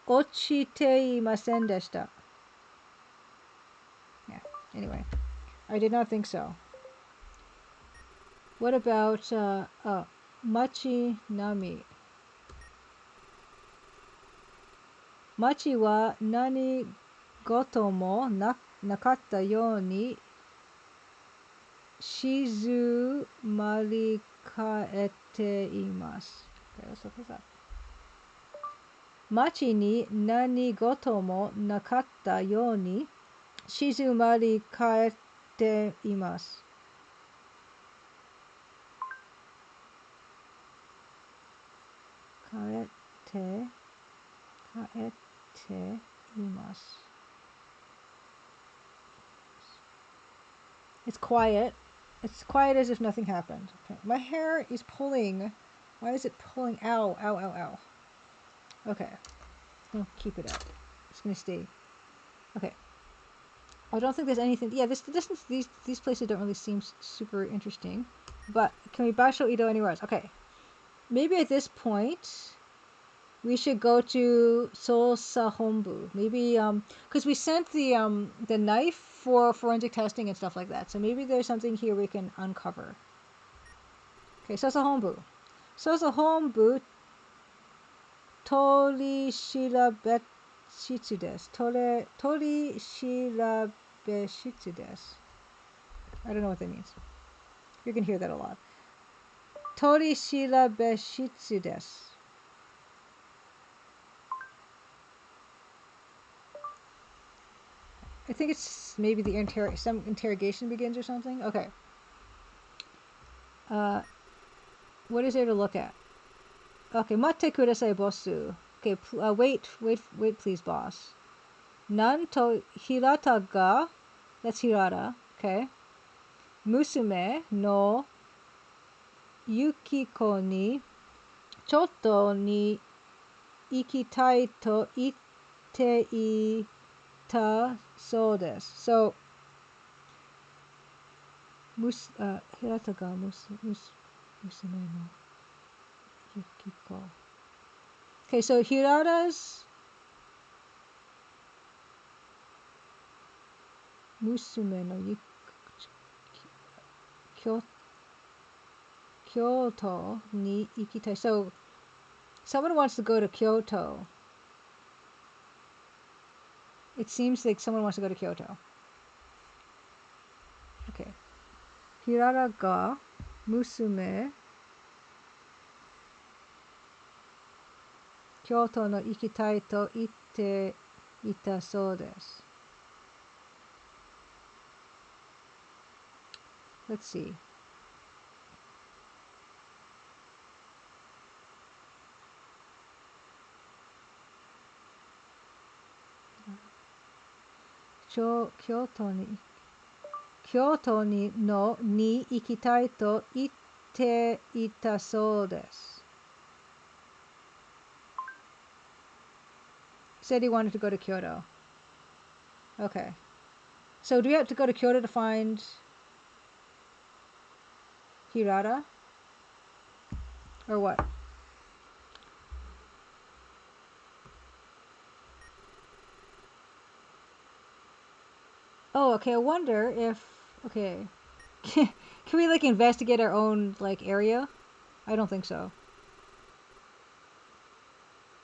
ochite imasen deshita. Yeah, anyway. I did not think so. What about machi nami? Machi wa nani goto mo nakatta you ni shizumari kaete imasu. Okay, let's look this up. Machi ni nani goto mo nakatta yo ni shizumari kaete imasu. Kaete imasu. It's quiet. It's quiet as if nothing happened. Okay. My hair is pulling. Why is it pulling? Ow, ow, ow, ow. Okay. I'll keep it up. It's gonna stay. Okay. I don't think there's anything. Yeah, these places don't really seem super interesting. But can we basho Ido anywhere else? Okay. Maybe at this point we should go to Sosa Hombu. Maybe because we sent the knife for forensic testing and stuff like that. So maybe there's something here we can uncover. Okay, Sosa Hombu. Sosa Hombu Tori shirabeshitsu desu. Tori shirabeshitsu desu. I don't know what that means. You can hear that a lot. Tori shirabeshitsu desu. I think it's maybe some interrogation begins or something. Okay. What is there to look at? Okay, mate kudasai bossu. Okay, wait, please, boss. Nan to hirata ga, that's hirata, okay. Musume no Yukiko ni chotto ni ikitai to itte ita so desu. So, hirata ga musume no Yukiko. Okay, so Hirata's musume no Kyoto ni ikitai. So someone wants to go to Kyoto. It seems like someone wants to go to Kyoto. Okay. Hirata ga musume Kyoto no ikitai to itte ita so desu. Let's see. Kyoto ni no ni ikitai to itte ita so desu. Said he wanted to go to Kyoto. Okay. So do we have to go to Kyoto to find Hirata? Or what? Oh, okay. I wonder if... Okay. Can we, like, investigate our own, like, area? I don't think so.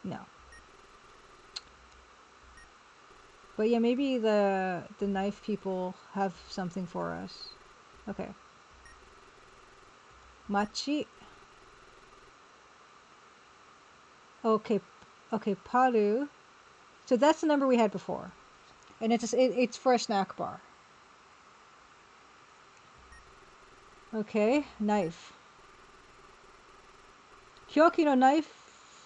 No. But yeah, maybe the knife people have something for us. Okay. Machi. Okay. Okay, Paru. So that's the number we had before. And it's for a snack bar. Okay, knife. Hyoki no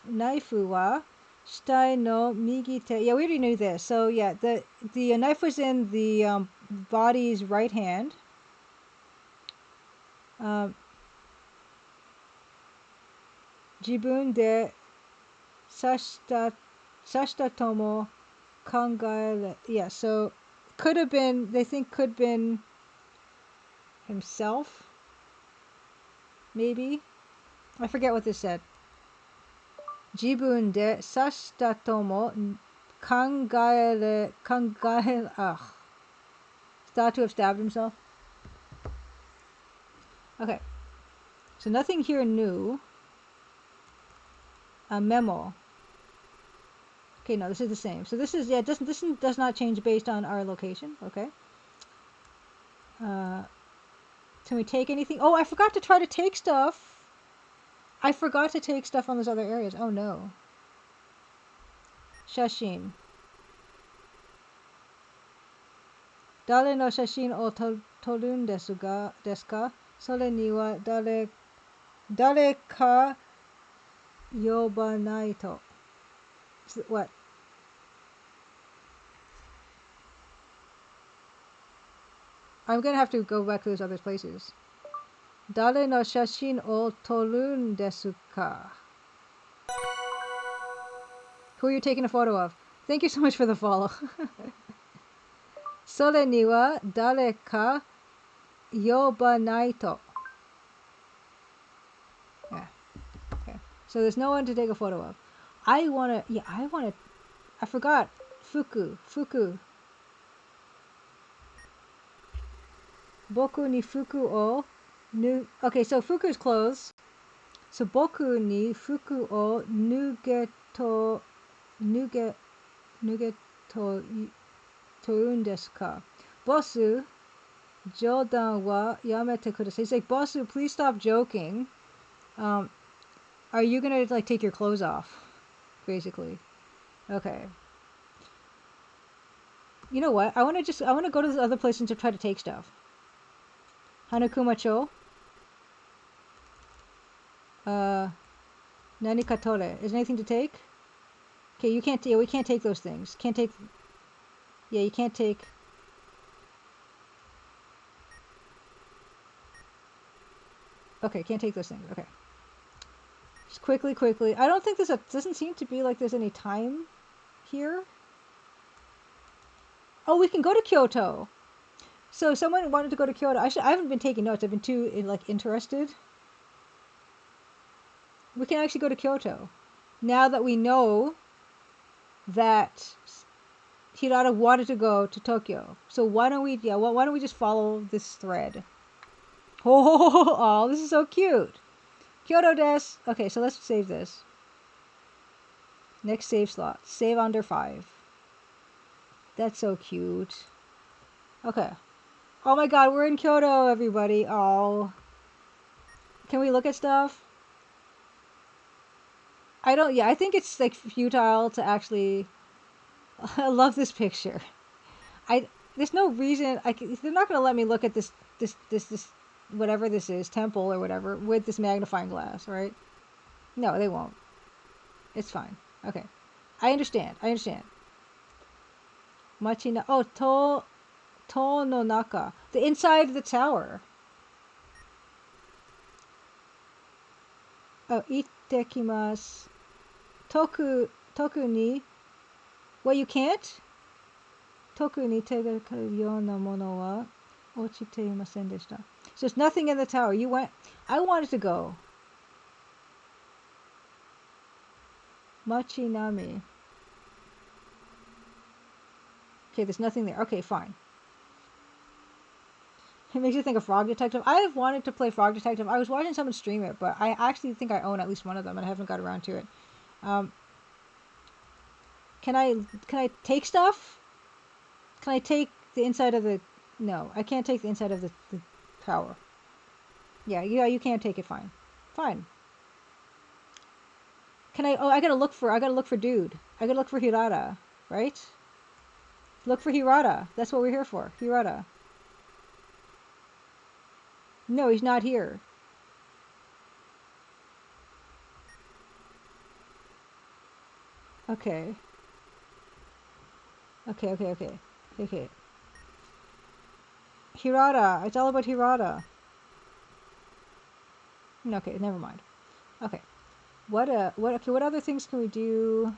knaifu wa shitai no migi te. Yeah, we already knew this. So yeah, the knife was in the body's right hand. Jibun de sashita tomo kangae. Yeah, so could have been. They think could have been himself. Maybe. I forget what this said. Jibun de sashita tomo kangae. Thought to have stabbed himself. Okay. So nothing here new. A memo. Okay, no, this is the same. So this is, yeah, this does not change based on our location. Okay. Can we take anything? Oh, I forgot to try to take stuff. I forgot to take stuff on those other areas. Oh no. Shashin. Dare no shashin o torun desu ka? Sore ni wa dare ka yobanai to. What? I'm gonna have to go back to those other places. Dare no shashin o torun desu ka? Who are you taking a photo of? Thank you so much for the follow. Sore ni wa dare ka yobanai to. Yeah. Okay. So there's no one to take a photo of. I forgot. Fuku. Boku ni fuku o nu. Okay, so fuku is clothes. So boku ni fuku o nuge to torun desu ka? Bosu, jodan wa yamete kudasai. He's like, Bosu, please stop joking. Are you gonna like take your clothes off? Basically. Okay. You know what? I wanna go to this other place and to try to take stuff. Hanakumacho. Nani katore. Is there anything to take? Okay, you can't. Yeah, we can't take those things. Can't take. Yeah, you can't take. Okay, can't take those things. Okay. Just quickly. I don't think doesn't seem to be like there's any time here. Oh, we can go to Kyoto. So someone wanted to go to Kyoto. I haven't been taking notes. I've been too interested. We can actually go to Kyoto. Now that we know that Hirata wanted to go to Tokyo. So why don't we just follow this thread? Oh, this is so cute. Kyoto des. Okay, so let's save this. Next save slot. Save under 5. That's so cute. Okay. Oh my god, we're in Kyoto, everybody. Oh. Can we look at stuff? I think it's like futile to actually. I love this picture. There's no reason they're not going to let me look at this whatever this is, temple or whatever, with this magnifying glass, right? No, they won't. It's fine. Okay. I understand. Machina. Oh, to no naka. The inside of the tower. Oh, itekimasu. Toku ni. Well, you can't? Toku ni te ga karu yona mono wa ochite imasen deshita. So there's nothing in the tower. You went. I wanted to go. Machinami. Okay, there's nothing there. Okay, fine. It makes you think of Frog Detective. I have wanted to play Frog Detective. I was watching someone stream it, but I actually think I own at least one of them, and I haven't got around to it. Can I take stuff? Can I take the inside of the... No, I can't take the inside of the tower. Yeah, you can't take it. Fine. Can I... Oh, I gotta look for dude. I gotta look for Hirata, right? Look for Hirata. That's what we're here for. Hirata. No, he's not here. Okay. Hirata. It's all about Hirata. Okay, never mind. Okay. What other things can we do?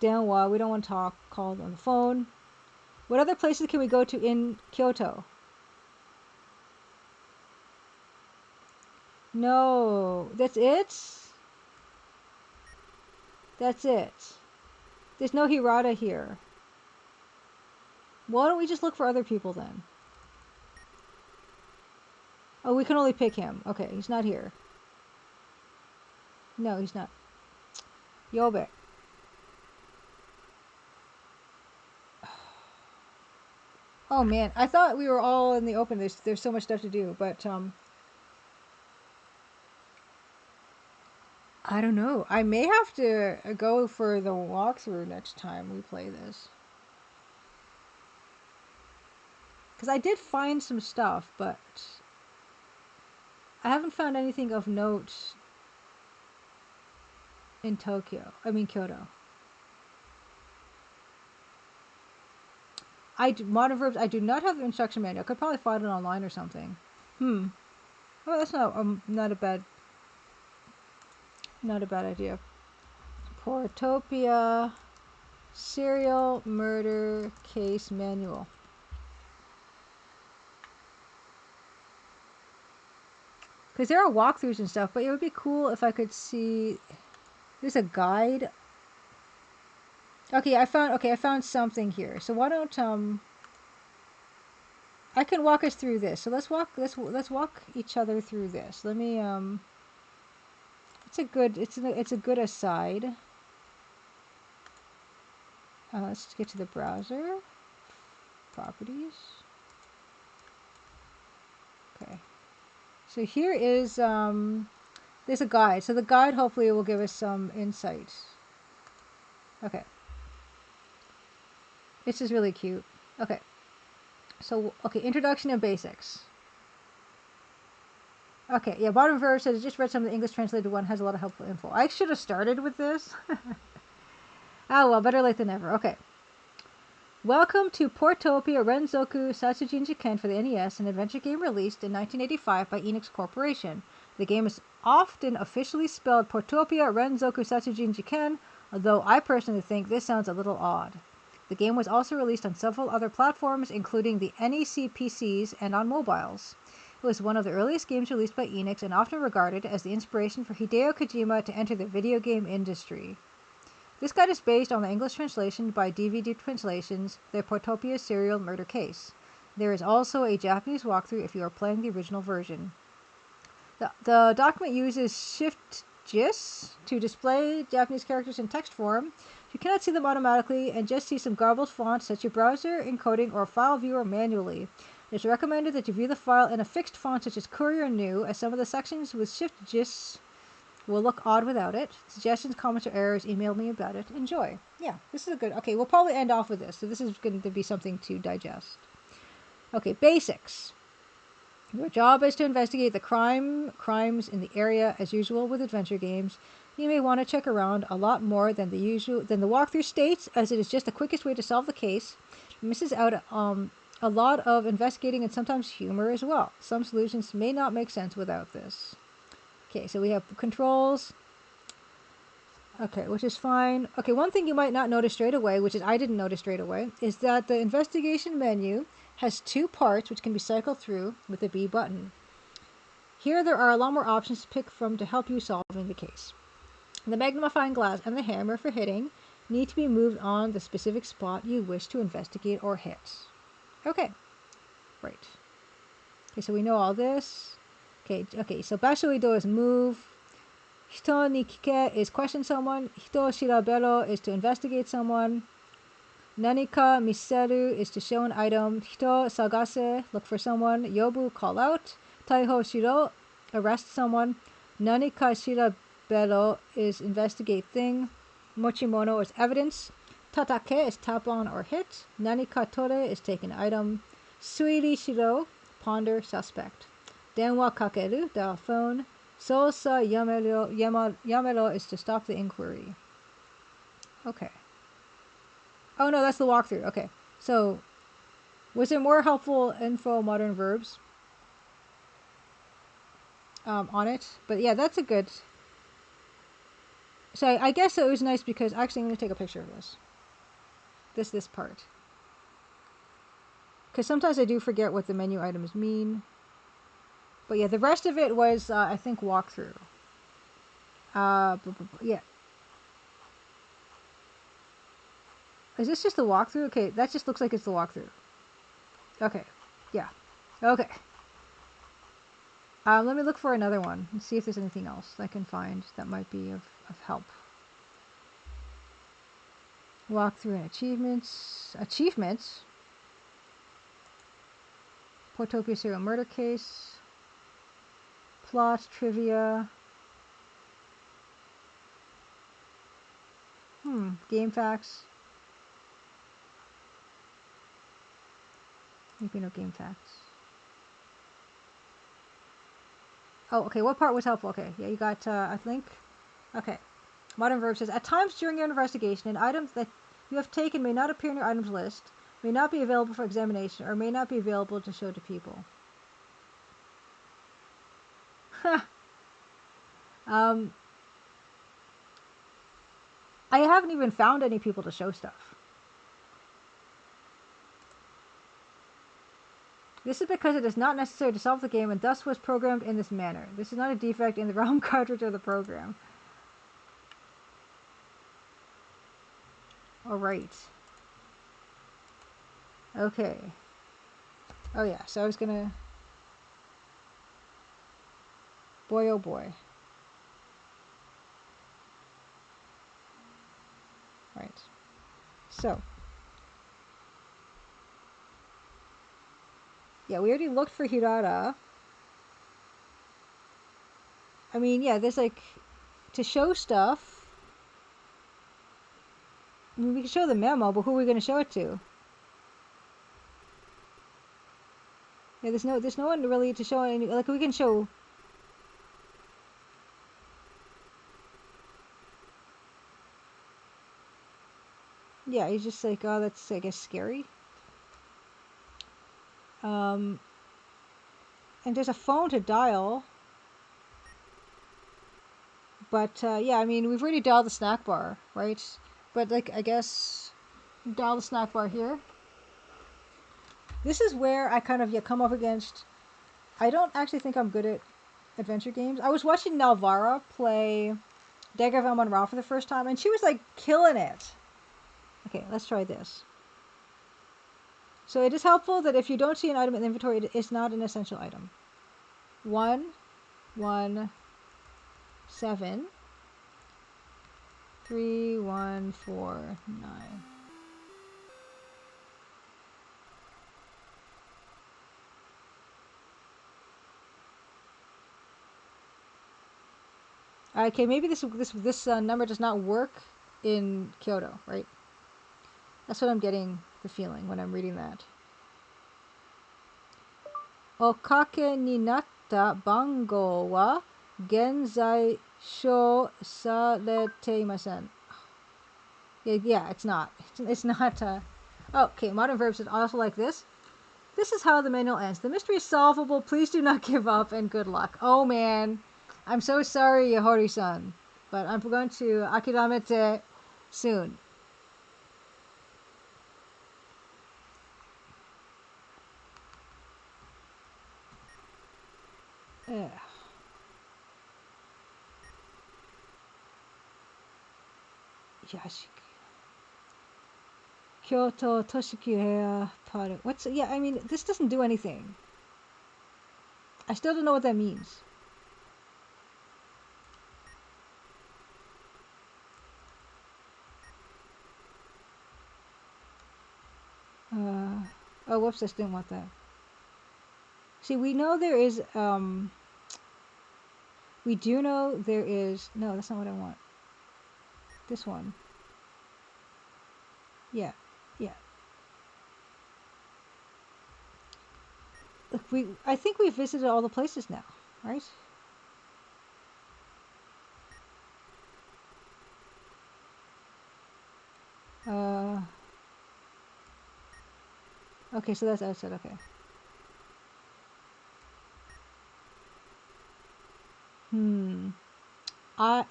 Danwa, we don't want to call on the phone. What other places can we go to in Kyoto? No, that's it? That's it. There's no Hirata here. Why don't we just look for other people then? Oh, we can only pick him. Okay, he's not here. No, he's not. Yobe. Oh man, I thought we were all in the open. There's so much stuff to do, but I don't know. I may have to go for the walkthrough next time we play this. Because I did find some stuff, but I haven't found anything of note in Tokyo. I mean, Kyoto. Modern verbs, I do not have the instruction manual. I could probably find it online or something. Oh, that's not a bad idea. Portopia serial murder case manual. Because there are walkthroughs and stuff, but it would be cool if I could see. There's a guide. Okay, I found something here. So why don't I can walk us through this. So let's walk each other through this. Let me it's a good aside. Let's get to the browser. Properties. Okay. So here is there's a guide. So the guide hopefully will give us some insight. Okay. This is really cute. Okay. So, okay, introduction and basics. Okay, yeah, bottom verse says, I just read some of the English translated one, has a lot of helpful info. I should have started with this. Oh, well, better late than never. Okay. Welcome to Portopia Renzoku Satsujin Jiken for the NES, an adventure game released in 1985 by Enix Corporation. The game is often officially spelled Portopia Renzoku Satsujin Jiken, although I personally think this sounds a little odd. The game was also released on several other platforms, including the NEC PCs and on mobiles. It was one of the earliest games released by Enix and often regarded as the inspiration for Hideo Kojima to enter the video game industry. This guide is based on the English translation by DVD Translations, the Portopia Serial Murder Case. There is also a Japanese walkthrough if you are playing the original version. The document uses Shift JIS to display Japanese characters in text form. You cannot see them automatically and just see some garbled fonts. Set your browser encoding or file viewer manually. It is recommended that you view the file in a fixed font such as Courier New, as some of the sections with Shift JIS will look odd without it. Suggestions, comments, or errors, email me about it. Enjoy. Yeah, this is a good... Okay, we'll probably end off with this. So this is going to be something to digest. Okay, basics. Your job is to investigate the crimes in the area, as usual with adventure games. You may want to check around a lot more than the walkthrough states, as it is just the quickest way to solve the case. It misses out a lot of investigating and sometimes humor as well. Some solutions may not make sense without this. Okay, so we have controls. Okay, which is fine. Okay, one thing you might not notice straight away, which is I didn't notice straight away, is that the investigation menu has two parts which can be cycled through with the B button. Here there are a lot more options to pick from to help you solving the case. The magnifying glass and the hammer for hitting need to be moved on the specific spot you wish to investigate or hit. Okay, right. Okay, so we know all this. Okay, so bashoido is move. Hito ni kike is question someone. Hito shirabero is to investigate someone. Nanika miseru is to show an item. Hito sagase, look for someone. Yobu, call out. Taiho shiro, arrest someone. Nanika shirabero is investigate thing. Mochimono is evidence. Tatake is tap on or hit. Nanika tore is take an item. Suiri shiro, ponder, suspect. Denwa kakeru, dial phone. Sosa yamero is to stop the inquiry. Okay. Oh no, that's the walkthrough. Okay. So, was there more helpful info modern verbs on it? But yeah, that's a good... So I guess it was nice because... Actually, I'm going to take a picture of this. This part. Because sometimes I do forget what the menu items mean. But yeah, the rest of it was, I think, walkthrough. Yeah. Is this just the walkthrough? Okay, that just looks like it's the walkthrough. Okay. Yeah. Okay. Let me look for another one and see if there's anything else I can find that might be of help. Walkthrough and achievements. Achievements? Portopia serial murder case. Plot, trivia. Game facts. Maybe no game facts. Oh, okay. What part was helpful? Okay. Yeah, you got, I think. Okay. Modern Verb says, at times during your investigation, an item that you have taken may not appear in your items list, may not be available for examination, or may not be available to show to people. um, I haven't even found any people to show stuff. This is because it is not necessary to solve the game and thus was programmed in this manner. This is not a defect in the ROM cartridge or the program. Alright. Okay. Oh yeah, so I was gonna... Boy oh boy. Right. So. Yeah, we already looked for Hirata. I mean, yeah, there's like... To show stuff... I mean, we can show the memo, but who are we gonna show it to? Yeah, there's no one really to show any... Like, we can show... Yeah, he's just like, oh, that's, I guess, scary. And there's a phone to dial. But, yeah, I mean, we've already dialed the snack bar, right? But, like, I guess... Dial the snack bar here. This is where I kind of, yeah, come up against... I don't actually think I'm good at adventure games. I was watching Nalvara play Dagger of Amon-Ra for the first time, and she was, like, killing it. Okay, let's try this. So it is helpful that if you don't see an item in the inventory, it is not an essential item. 1, 1, 7, 3, 1, 4, 9. Okay, maybe this number does not work in Kyoto, right? That's what I'm getting the feeling when I'm reading that. Okake ni natta bango wa genzai shou sarete imasen. Yeah, it's not. It's not. Okay, modern verbs is also like this. This is how the manual ends. The mystery is solvable. Please do not give up, and good luck. Oh man, I'm so sorry, Yahori-san, but I'm going to akiramete soon. Ugh. Yashiki. Kyoto Toshiki Paru. What's... Yeah, I mean, this doesn't do anything. I still don't know what that means. Oh, whoops, I didn't want that. See, we know there is, we do know there is... No, that's not what I want. This one. Yeah, yeah. Look, I think we've visited all the places now, right? Okay, so that's outside, okay.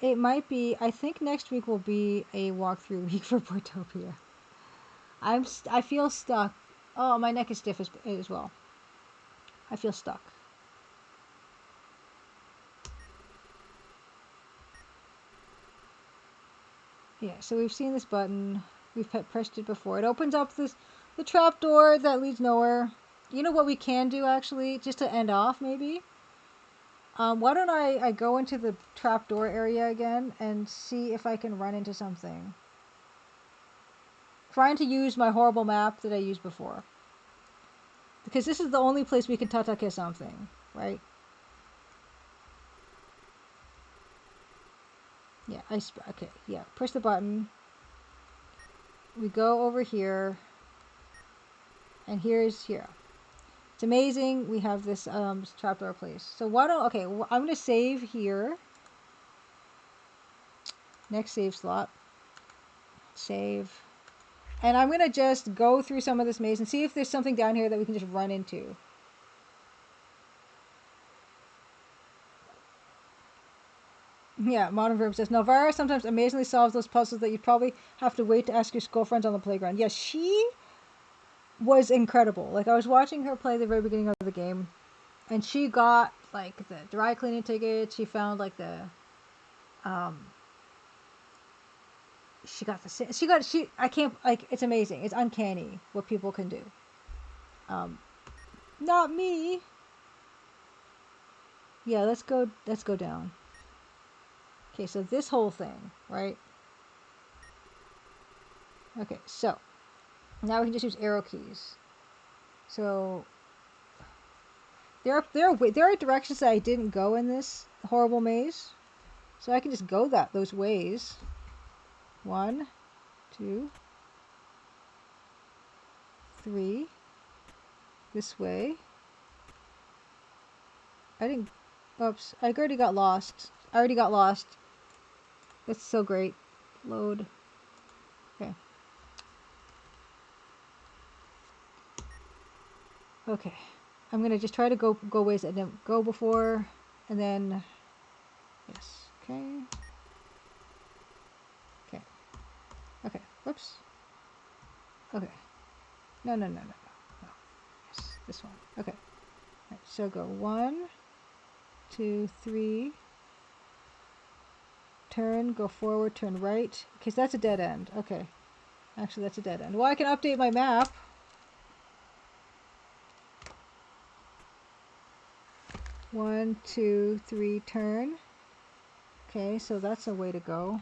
It might be, I think next week will be a walkthrough week for Portopia. I feel stuck. Oh, my neck is stiff as well. I feel stuck. Yeah, so we've seen this button. We've pressed it before. It opens up the trap door that leads nowhere. You know what we can do, actually? Just to end off, maybe? Why don't I go into the trap door area again and see if I can run into something. Trying to use my horrible map that I used before. Because this is the only place we can tatake something, right? Yeah, okay, yeah. Push the button. we go over here, and here's here. It's amazing. We have this trapdoor place. So why don't, okay, I'm going to save here. Next save slot. Save. And I'm going to just go through some of this maze and see if there's something down here that we can just run into. Yeah, Modern Verb says, Navara sometimes amazingly solves those puzzles that you'd probably have to wait to ask your school friends on the playground. Yes, she was incredible. Like, I was watching her play the very beginning of the game, and she got, like, the dry cleaning ticket. She found, like, the, I can't, like, it's amazing. It's uncanny what people can do. Not me. Yeah, let's go down. Okay, so this whole thing, right? Okay, so now we can just use arrow keys. So there are directions that I didn't go in this horrible maze, so I can just go those ways. 1, 2, 3. This way. I didn't. Oops! I already got lost. That's so great. Load. Okay. Okay. I'm gonna just try to go ways that didn't go before, and then yes. Okay. Okay. Okay. Whoops. Okay. No. Yes, this one. Okay. Right, so go 1, 2, 3. Turn. Go forward. Turn right. Okay, so that's a dead end. Okay. Actually, that's a dead end. Well, I can update my map. 1, 2, 3, turn. Okay, so that's a way to go.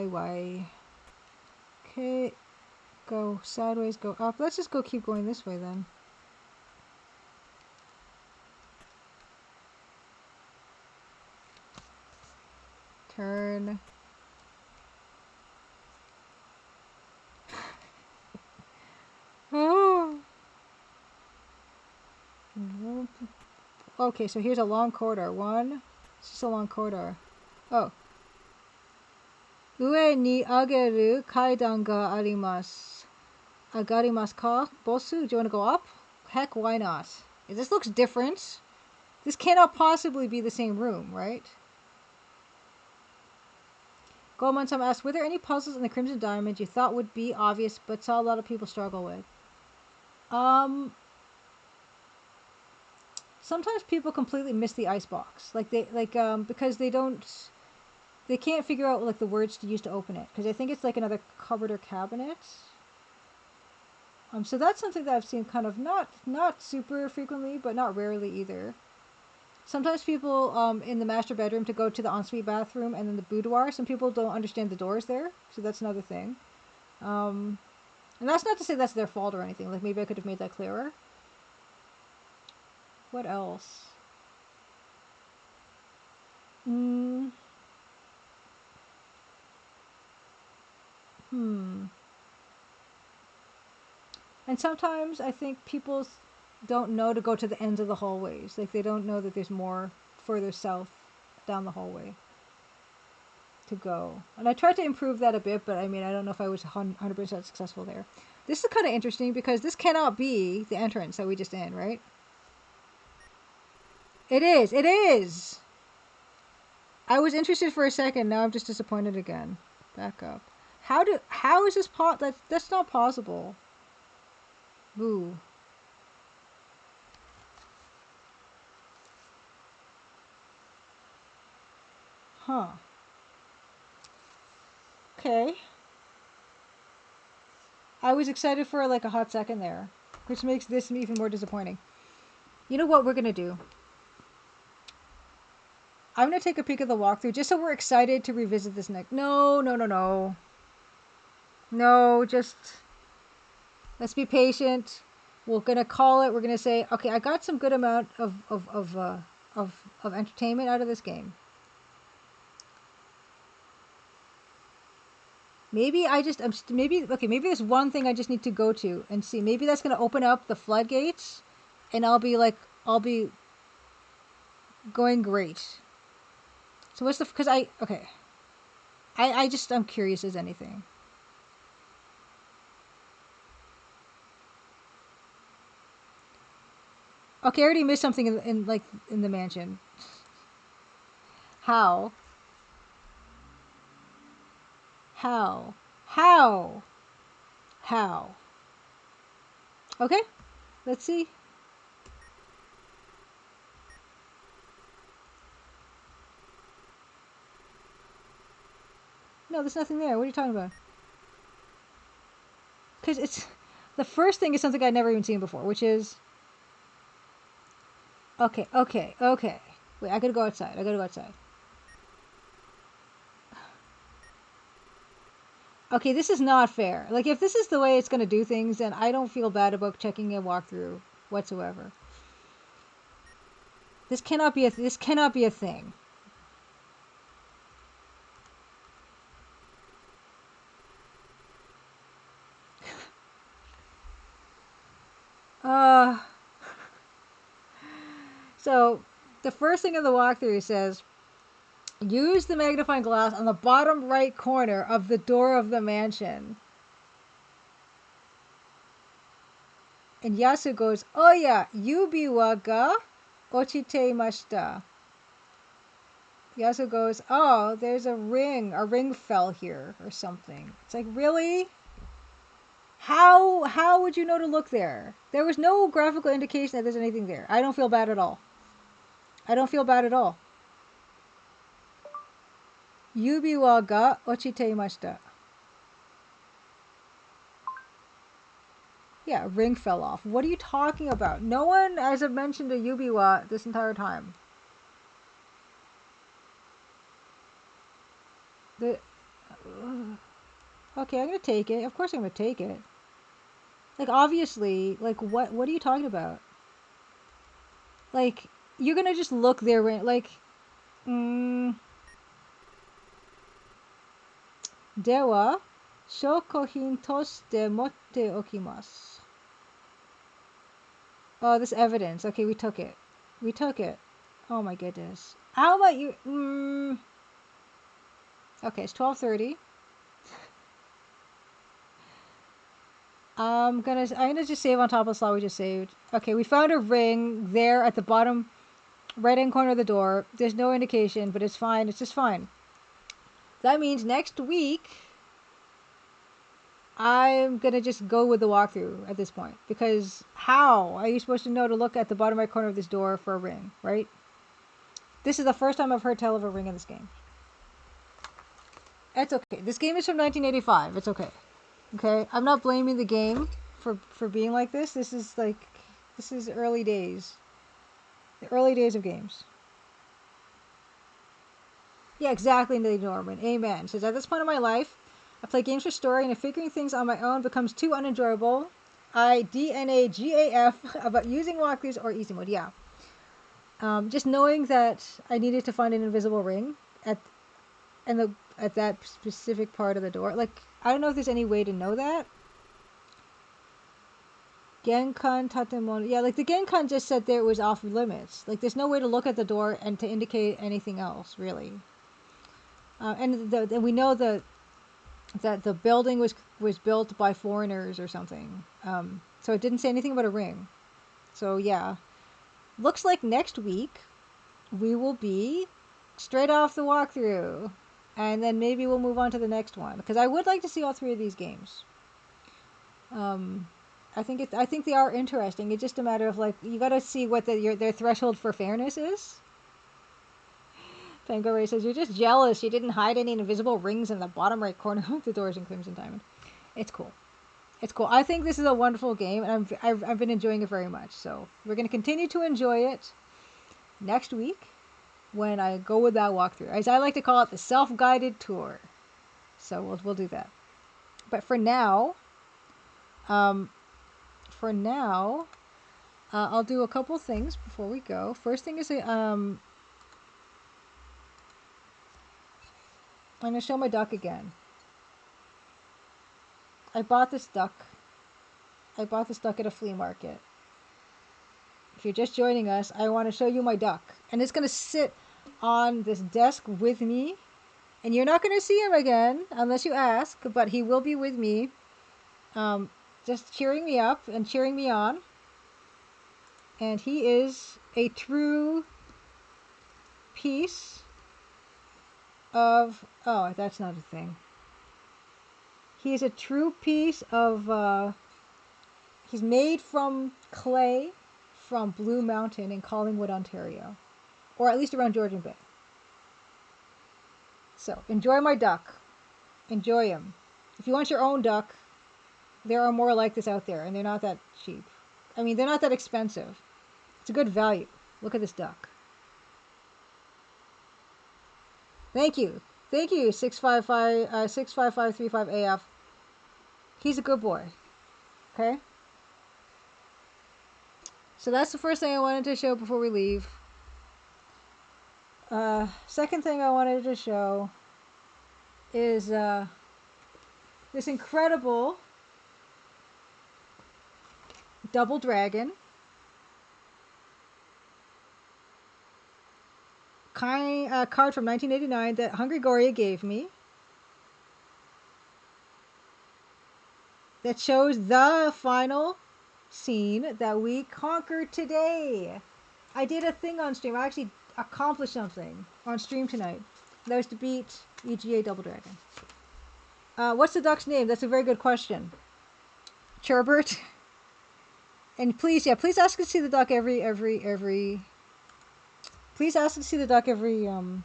Why? Okay, go sideways, go up. Let's just keep going this way then. Turn. Oh. Okay, so here's a long corridor. It's just a long corridor. Oh. 上に上げる階段があります。上がりますか? Bosu, do you want to go up? Heck, why not? This looks different. This cannot possibly be the same room, right? Goldman Tom asked, were there any puzzles in the Crimson Diamond you thought would be obvious but saw a lot of people struggle with? Sometimes people completely miss the icebox. Because they can't figure out like the words to use to open it. Because I think it's like another cupboard or cabinet. So that's something that I've seen kind of not super frequently, but not rarely either. Sometimes people in the master bedroom to go to the ensuite bathroom and then the boudoir. Some people don't understand the doors there, so that's another thing. And that's not to say that's their fault or anything. Like maybe I could have made that clearer. What else? And sometimes I think people don't know to go to the ends of the hallways. Like they don't know that there's more further south down the hallway to go. And I tried to improve that a bit, but I mean, I don't know if I was 100% successful there. This is kind of interesting because this cannot be the entrance that we just in, right? It is! I was interested for a second, now I'm just disappointed again. Back up. How is this that's not possible. Boo. Huh. Okay. I was excited for like a hot second there, which makes this even more disappointing. You know what we're gonna do? I'm gonna take a peek at the walkthrough just so we're excited to revisit this next. No, just Let's be patient. We're gonna call it. We're gonna say, okay, I got some good amount of entertainment out of this game. Maybe maybe there's one thing I just need to go to and see. Maybe that's gonna open up the floodgates, and I'll be going great. So what's the because I okay. I'm curious as anything. Okay, I already missed something in the mansion. How? How? How? How? Okay, let's see. No, there's nothing there. What are you talking about? Because it's the first thing is something I'd never even seen before, which is okay. Wait, I gotta go outside. I gotta go outside. Okay, this is not fair. Like, if this is the way it's gonna do things, then I don't feel bad about checking a walkthrough whatsoever. This cannot be a thing. Uh, so the first thing in the walkthrough says, use the magnifying glass on the bottom right corner of the door of the mansion. And Yasu goes, oh yeah, yubi wa ga ochite imashita. Yasu goes, oh, there's a ring fell here or something. It's like, really? How would you know to look there? There was no graphical indication that there's anything there. I don't feel bad at all. I don't feel bad at all. Yubi wa ga ochite imashita. Yeah, a ring fell off. What are you talking about? No one has mentioned a Yubiwa this entire time. The okay, I'm gonna take it. Of course, I'm gonna take it. Like, obviously, like what are you talking about? Like, you're gonna just look there, like, dewa shokohin toshite motte okimasu. Oh, this evidence. Okay, we took it. We took it. Oh my goodness. How about you? Okay, it's 12:30. I'm gonna just save on top of the slot we just saved. Okay, we found a ring there at the bottom right hand corner of the door. There's no indication, but it's fine. It's just fine. That means next week I'm gonna just go with the walkthrough at this point. Because how are you supposed to know to look at the bottom right corner of this door for a ring, right? This is the first time I've heard tell of a ring in this game. It's okay. This game is from 1985. It's okay. Okay, I'm not blaming the game for being like this. This is early days. The early days of games. Yeah, exactly, Lady Norman. Amen. Says, at this point in my life, I play games for story, and if figuring things on my own becomes too unenjoyable, I DNAGAF about using walkthroughs or easy mode. Yeah. Just knowing that I needed to find an invisible ring at that specific part of the door. Like, I don't know if there's any way to know that. Genkan Tatemono. Yeah, like the Genkan just said there it was off limits. Like, there's no way to look at the door and to indicate anything else, really. And we know that the building was built by foreigners or something. So it didn't say anything about a ring. So yeah, looks like next week we will be straight off the walkthrough, and then maybe we'll move on to the next one because I would like to see all three of these games. I think they are interesting. It's just a matter of, like, you got to see what their threshold for fairness is. Fango Ray says, you're just jealous you didn't hide any invisible rings in the bottom right corner of the doors in Crimson Diamond. It's cool. It's cool. I think this is a wonderful game, and I've been enjoying it very much. So we're going to continue to enjoy it next week when I go with that walkthrough. As I like to call it, the self-guided tour. So we'll do that. But for now, for now, I'll do a couple things before we go. First thing is, I'm going to show my duck again. I bought this duck. I bought this duck at a flea market. If you're just joining us, I want to show you my duck. And it's going to sit on this desk with me. And you're not going to see him again unless you ask, but he will be with me. Just cheering me up and cheering me on. And he is a true piece of... Oh, that's not a thing. He is a true piece of... he's made from clay from Blue Mountain in Collingwood, Ontario. Or at least around Georgian Bay. So, enjoy my duck. Enjoy him. If you want your own duck, there are more like this out there, and they're not that cheap. I mean, they're not that expensive. It's a good value. Look at this duck. Thank you. Thank you, 65535AF. He's a good boy. Okay? So that's the first thing I wanted to show before we leave. Second thing I wanted to show is this incredible double dragon. Card from 1989 that Hungry Goria gave me. That shows the final scene that we conquered today. I did a thing on stream. I actually accomplished something on stream tonight. That was to beat EGA Double Dragon. What's the duck's name? That's a very good question. Churbert. And please ask to see the duck every please ask to see the duck every week.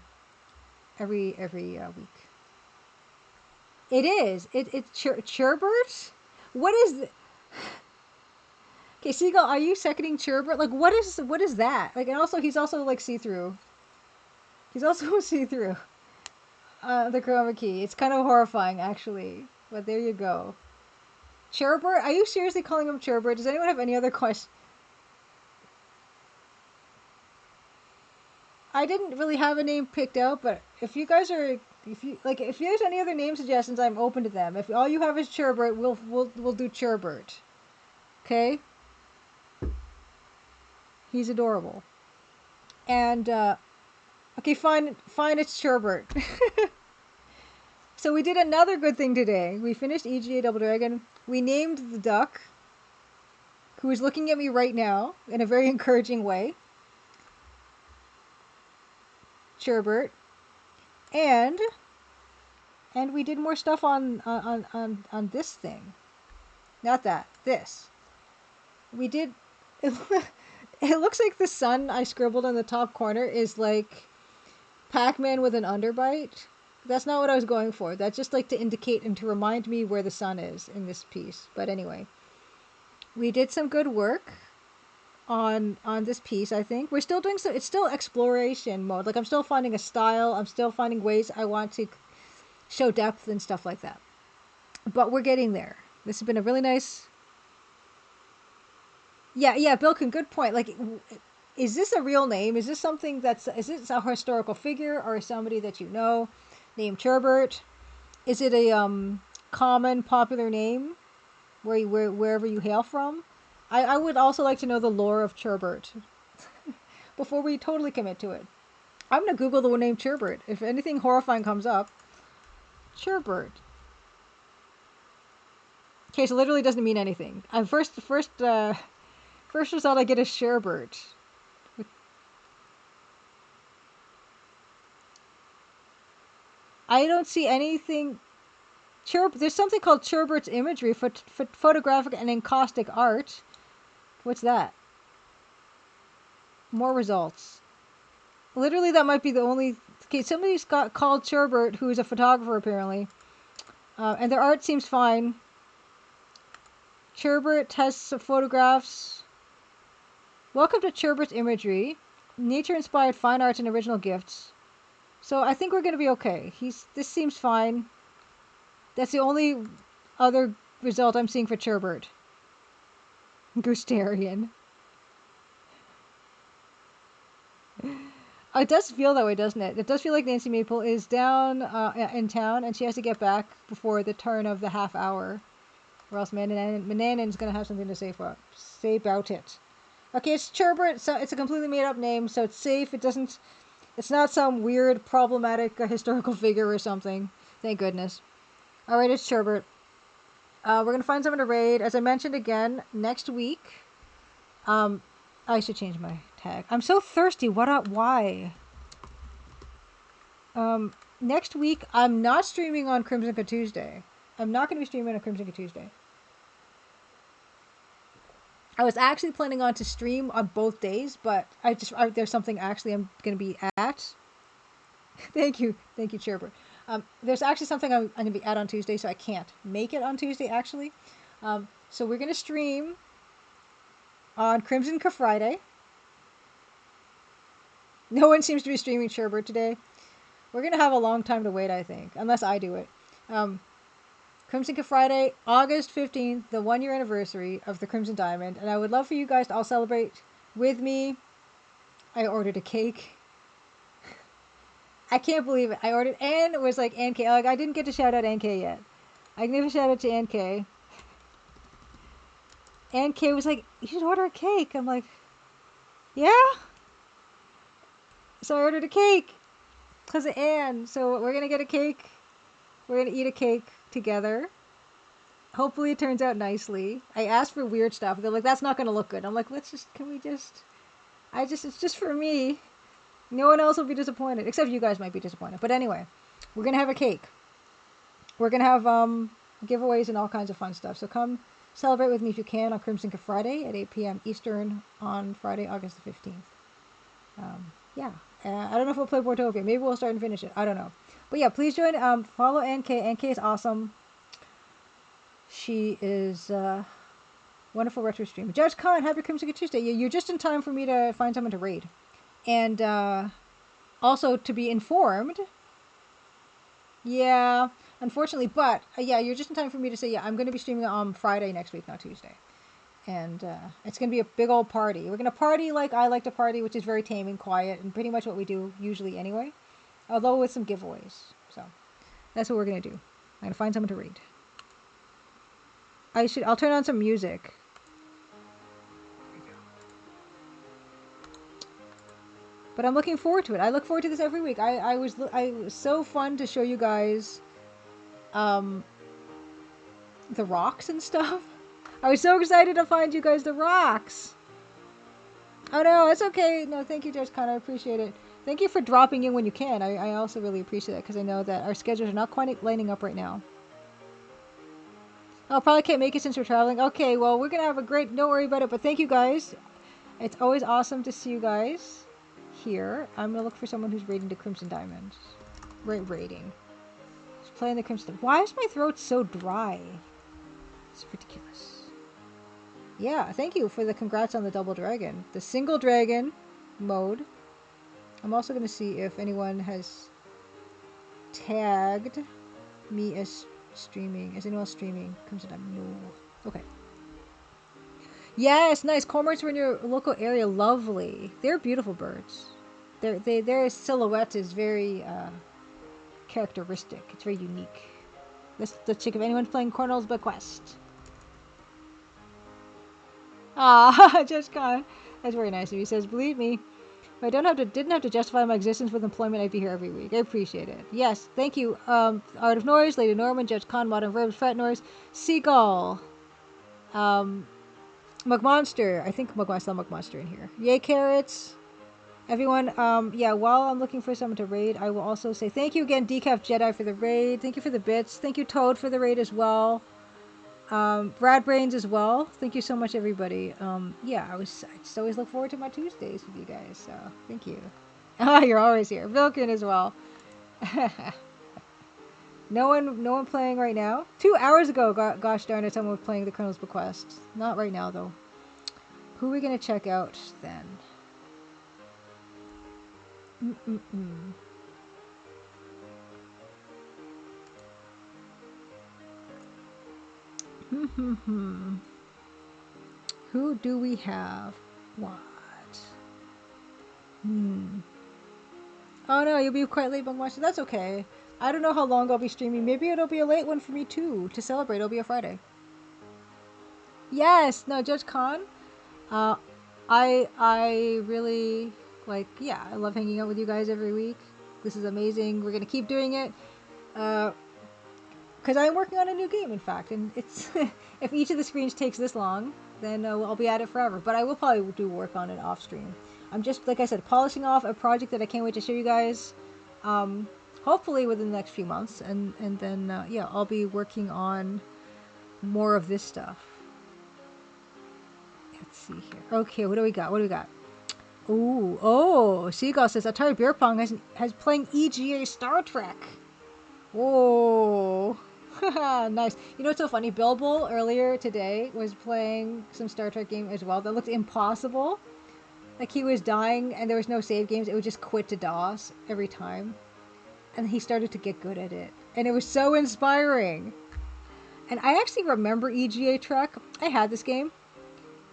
It is. It's Churbert? What is Okay, Seagull, are you seconding Churbert? Like, what is that? Like, and also, he's also, like, see-through. He's also see-through. The chroma key. It's kind of horrifying, actually. But there you go. Churbert? Are you seriously calling him Churbert? Does anyone have any other questions? I didn't really have a name picked out, but if you guys are... If there's any other name suggestions, I'm open to them. If all you have is Churbert, we'll do Churbert. Okay? He's adorable. And, okay, fine, it's Churbert. So we did another good thing today. We finished EGA Double Dragon. We named the duck, who is looking at me right now in a very encouraging way, Churbert. And we did more stuff on this thing. Not that. This. We did... It looks like the sun I scribbled on the top corner is like Pac-Man with an underbite. That's not what I was going for. That's just like to indicate and to remind me where the sun is in this piece. But anyway, we did some good work on this piece, I think. We're still doing so. It's still exploration mode. Like, I'm still finding a style. I'm still finding ways I want to show depth and stuff like that. But we're getting there. This has been a really nice... Yeah, Bilkin, good point. Like, is this a real name? Is this something is this a historical figure or somebody that you know named Churbert? Is it a common, popular name wherever you hail from? I would also like to know the lore of Churbert before we totally commit to it. I'm going to Google the name Churbert. If anything horrifying comes up, Churbert. Okay, so literally doesn't mean anything. First result I get is Sherbert. I don't see anything. There's something called Cherbert's imagery for photographic and encaustic art. What's that? More results. Literally, that might be the only... Okay, somebody's called Cherbert, who is a photographer, apparently. And their art seems fine. Cherbert has some photographs... Welcome to Cherbert's imagery. Nature-inspired fine arts and original gifts. So I think we're going to be okay. This seems fine. That's the only other result I'm seeing for Cherbert. Gustarian. It does feel that way, doesn't it? It does feel like Nancy Maple is down in town, and she has to get back before the turn of the half hour, or else Manannan's gonna have something to say about it. Okay, it's Cherbert, so it's a completely made up name, so it's safe. It's not some weird, problematic historical figure or something. Thank goodness. Alright, it's Cherbert. We're gonna find someone to raid. As I mentioned again, next week. I should change my tag. I'm so thirsty. Why? Next week, I'm not streaming on Crimson Tuesday. I'm not going to be streaming on Crimson Tuesday. I was actually planning on to stream on both days, but there's something actually I'm going to be at. Thank you, Cherber. There's actually something I'm going to be at on Tuesday, so I can't make it on Tuesday actually. So we're going to stream on Crimson Friday. No one seems to be streaming Cherber today. We're going to have a long time to wait, I think, unless I do it. Crimson Friday, August 15th, the 1-year anniversary of the Crimson Diamond, and I would love for you guys to all celebrate with me. I ordered a cake. I can't believe it. I ordered, and it was like Ann K. Like, I didn't get to shout out Ann K yet. I can give a shout out to Ann K. Ann K was like, you should order a cake. I'm like, yeah? So I ordered a cake because of Ann. So we're going to get a cake. We're going to eat a cake together. Hopefully it turns out nicely. I asked for weird stuff. They're like, that's not going to look good. I'm like, it's just for me. No one else will be disappointed. Except you guys might be disappointed. But anyway, we're going to have a cake. We're going to have giveaways and all kinds of fun stuff. So come celebrate with me if you can on Crimson Friday at 8 p.m. Eastern on Friday, August the 15th. Yeah. I don't know if we'll play Portopia. Maybe we'll start and finish it. I don't know. But yeah, please join. Follow NK. NK is awesome. She is wonderful retro stream. Judge Khan, happy Crimson Tuesday. You're just in time for me to find someone to raid. And also to be informed. Yeah, unfortunately. But yeah, you're just in time for me to say, yeah, I'm going to be streaming on Friday next week, not Tuesday. And it's going to be a big old party. We're going to party like I like to party, which is very tame and quiet and pretty much what we do usually anyway. Although with some giveaways. So that's what we're going to do. I'm going to find someone to raid. I'll turn on some music. But I'm looking forward to it. I look forward to this every week. It was so fun to show you guys the rocks and stuff. I was so excited to find you guys the rocks. Oh no, it's okay. No, thank you, Judge Connor. I appreciate it. Thank you for dropping in when you can. I also really appreciate that because I know that our schedules are not quite lining up right now. Oh, probably can't make it since we're traveling. Okay, well, we're going to have a great... Don't worry about it, but thank you guys. It's always awesome to see you guys here. I'm going to look for someone who's raiding the Crimson Diamonds. Raiding. Just playing the Crimson... Why is my throat so dry? It's ridiculous. Yeah, thank you for the congrats on the double dragon. The single dragon mode. I'm also going to see if anyone has tagged me as streaming. Is anyone else streaming? Crimson Diamond? No. Okay. Yes, nice. Cormorants were in your local area. Lovely. They're beautiful birds. Their silhouette is very characteristic. It's very unique. Let's check if anyone's playing Cornell's Bequest. Ah, just gone. That's very nice of you. He says, believe me, if I didn't have to justify my existence with employment, I'd be here every week. I appreciate it. Yes, thank you. Art of Noise, Lady Norman, Judge Con, Modern Verbs, Fat Noise, Seagull, McMonster. I think I saw McMonster in here. Yay, Carrots. Everyone, yeah, while I'm looking for someone to raid, I will also say thank you again, Decaf Jedi, for the raid. Thank you for the bits. Thank you, Toad, for the raid as well. Brad Brains as well. Thank you so much, everybody. Yeah, I just always look forward to my Tuesdays with you guys, so thank you. Ah, you're always here. Vilkin as well. No one playing right now. 2 hours ago, gosh darn it, someone was playing the Colonel's Bequest. Not right now, though. Who are we gonna check out then? Who do we have? What? Oh no, you'll be quite late, Bungmaster. That's okay. I don't know how long I'll be streaming. Maybe it'll be a late one for me too. To celebrate, it'll be a Friday. Yes, no, Judge Khan. Uh, I really like. Yeah, I love hanging out with you guys every week. This is amazing. We're gonna keep doing it. Because I'm working on a new game, in fact, and it's if each of the screens takes this long, then I'll be at it forever. But I will probably do work on it off stream. I'm just, like I said, polishing off a project that I can't wait to show you guys. Hopefully within the next few months, and then yeah, I'll be working on more of this stuff. Let's see here. Okay, what do we got? What do we got? Ooh, oh, Seagull says Atari Beer Pong has playing EGA Star Trek. Whoa. Nice. You know what's so funny? Bilbo earlier today was playing some Star Trek game as well that looked impossible. Like he was dying and there was no save games. It would just quit to DOS every time. And he started to get good at it. And it was so inspiring. And I actually remember EGA Trek. I had this game.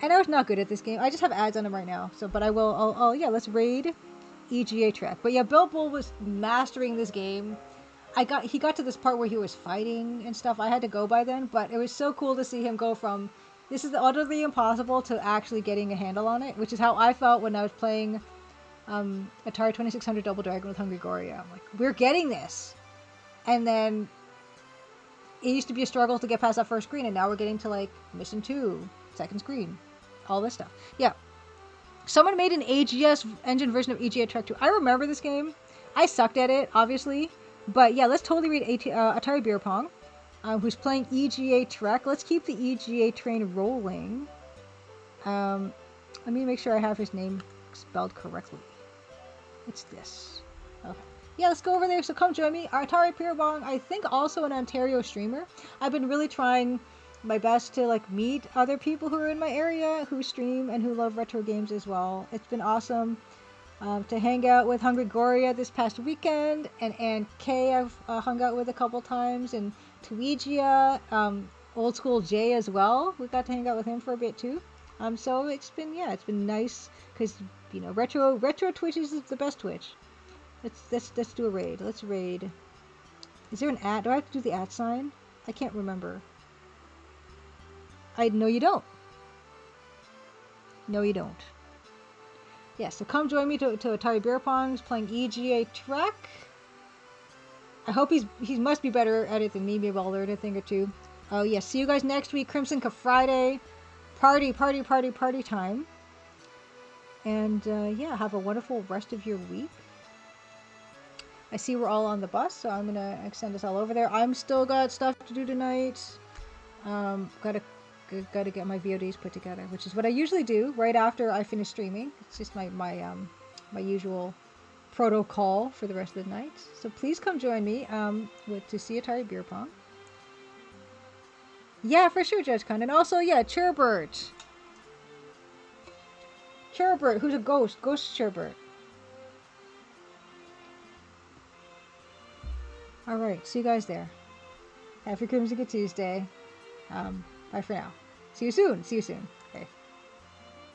And I was not good at this game. I just have ads on him right now. So, but I will, yeah, let's raid EGA Trek. But yeah, Bilbo was mastering this game. He got to this part where he was fighting and stuff. I had to go by then, but it was so cool to see him go from this is utterly impossible to actually getting a handle on it, which is how I felt when I was playing Atari 2600 Double Dragon with Hungry Goria. I'm like, we're getting this. And then it used to be a struggle to get past that first screen, and now we're getting to like mission 2, second screen, all this stuff. Yeah. Someone made an AGS engine version of EGA Trek 2. I remember this game. I sucked at it, obviously. But yeah, let's totally read Atari Beer Pong, who's playing EGA Trek. Let's keep the EGA train rolling. Let me make sure I have his name spelled correctly. It's this. Okay. Yeah, let's go over there. So come join me. Atari Beer Pong, I think also an Ontario streamer. I've been really trying my best to like meet other people who are in my area who stream and who love retro games as well. It's been awesome. To hang out with Hungry Goria this past weekend, and Kay I've hung out with a couple times, and Tuigia, Old School Jay as well. We got to hang out with him for a bit too. So it's been nice because you know retro Twitch is the best Twitch. Let's do a raid. Let's raid. Is there an @ Do I have to do the @ sign? I can't remember. No, you don't. No, you don't. Yeah, so come join me to Atari Beer Pong's playing EGA Trek. I hope he must be better at it than me. Maybe I'll learn a thing or two. Oh yeah, see you guys next week. Crimson Cup Friday. Party time. And yeah, have a wonderful rest of your week. I see we're all on the bus, so I'm gonna send us all over there. I'm still got stuff to do tonight. Gotta get my VODs put together, which is what I usually do right after I finish streaming. It's just my usual protocol for the rest of the night. So please come join me to see Atari Beer Pong. Yeah, for sure, Judge Khan. And also, yeah, Churbert. Churbert, who's a ghost. Ghost Churbert. Alright, see you guys there. Happy Crimson Tuesday. Bye for now. See you soon.